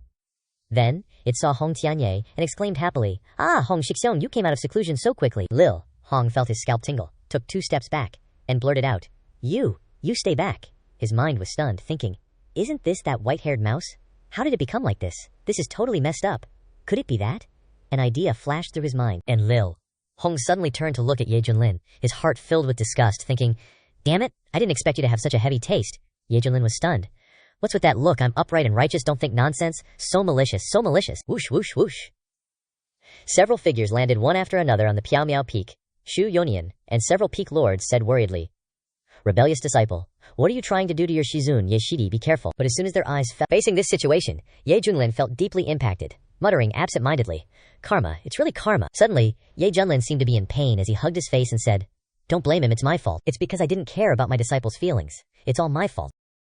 Then, it saw Hong Tianye and exclaimed happily, Ah, Hong Shixiong, you came out of seclusion so quickly. Lil, Hong felt his scalp tingle, took 2 steps back, and blurted out, You stay back. His mind was stunned, thinking, Isn't this that white-haired mouse? How did it become like this? This is totally messed up. Could it be that? An idea flashed through his mind, and Lil. Hong suddenly turned to look at Ye Junlin, his heart filled with disgust, thinking, Damn it, I didn't expect you to have such a heavy taste. Ye Junlin was stunned. What's with that look? I'm upright and righteous, don't think nonsense. So malicious, so malicious. Whoosh, whoosh, whoosh. Several figures landed one after another on the Piao Miao Peak. Shu Yonian and several peak lords said worriedly, Rebellious disciple, what are you trying to do to your Shizun, Ye Shidi? Be careful. But as soon as their eyes fell, facing this situation, Ye Junlin felt deeply impacted, muttering absent-mindedly, Karma, it's really karma. Suddenly, Ye Junlin seemed to be in pain as he hugged his face and said, Don't blame him, it's my fault. It's because I didn't care about my disciple's feelings. It's all my fault.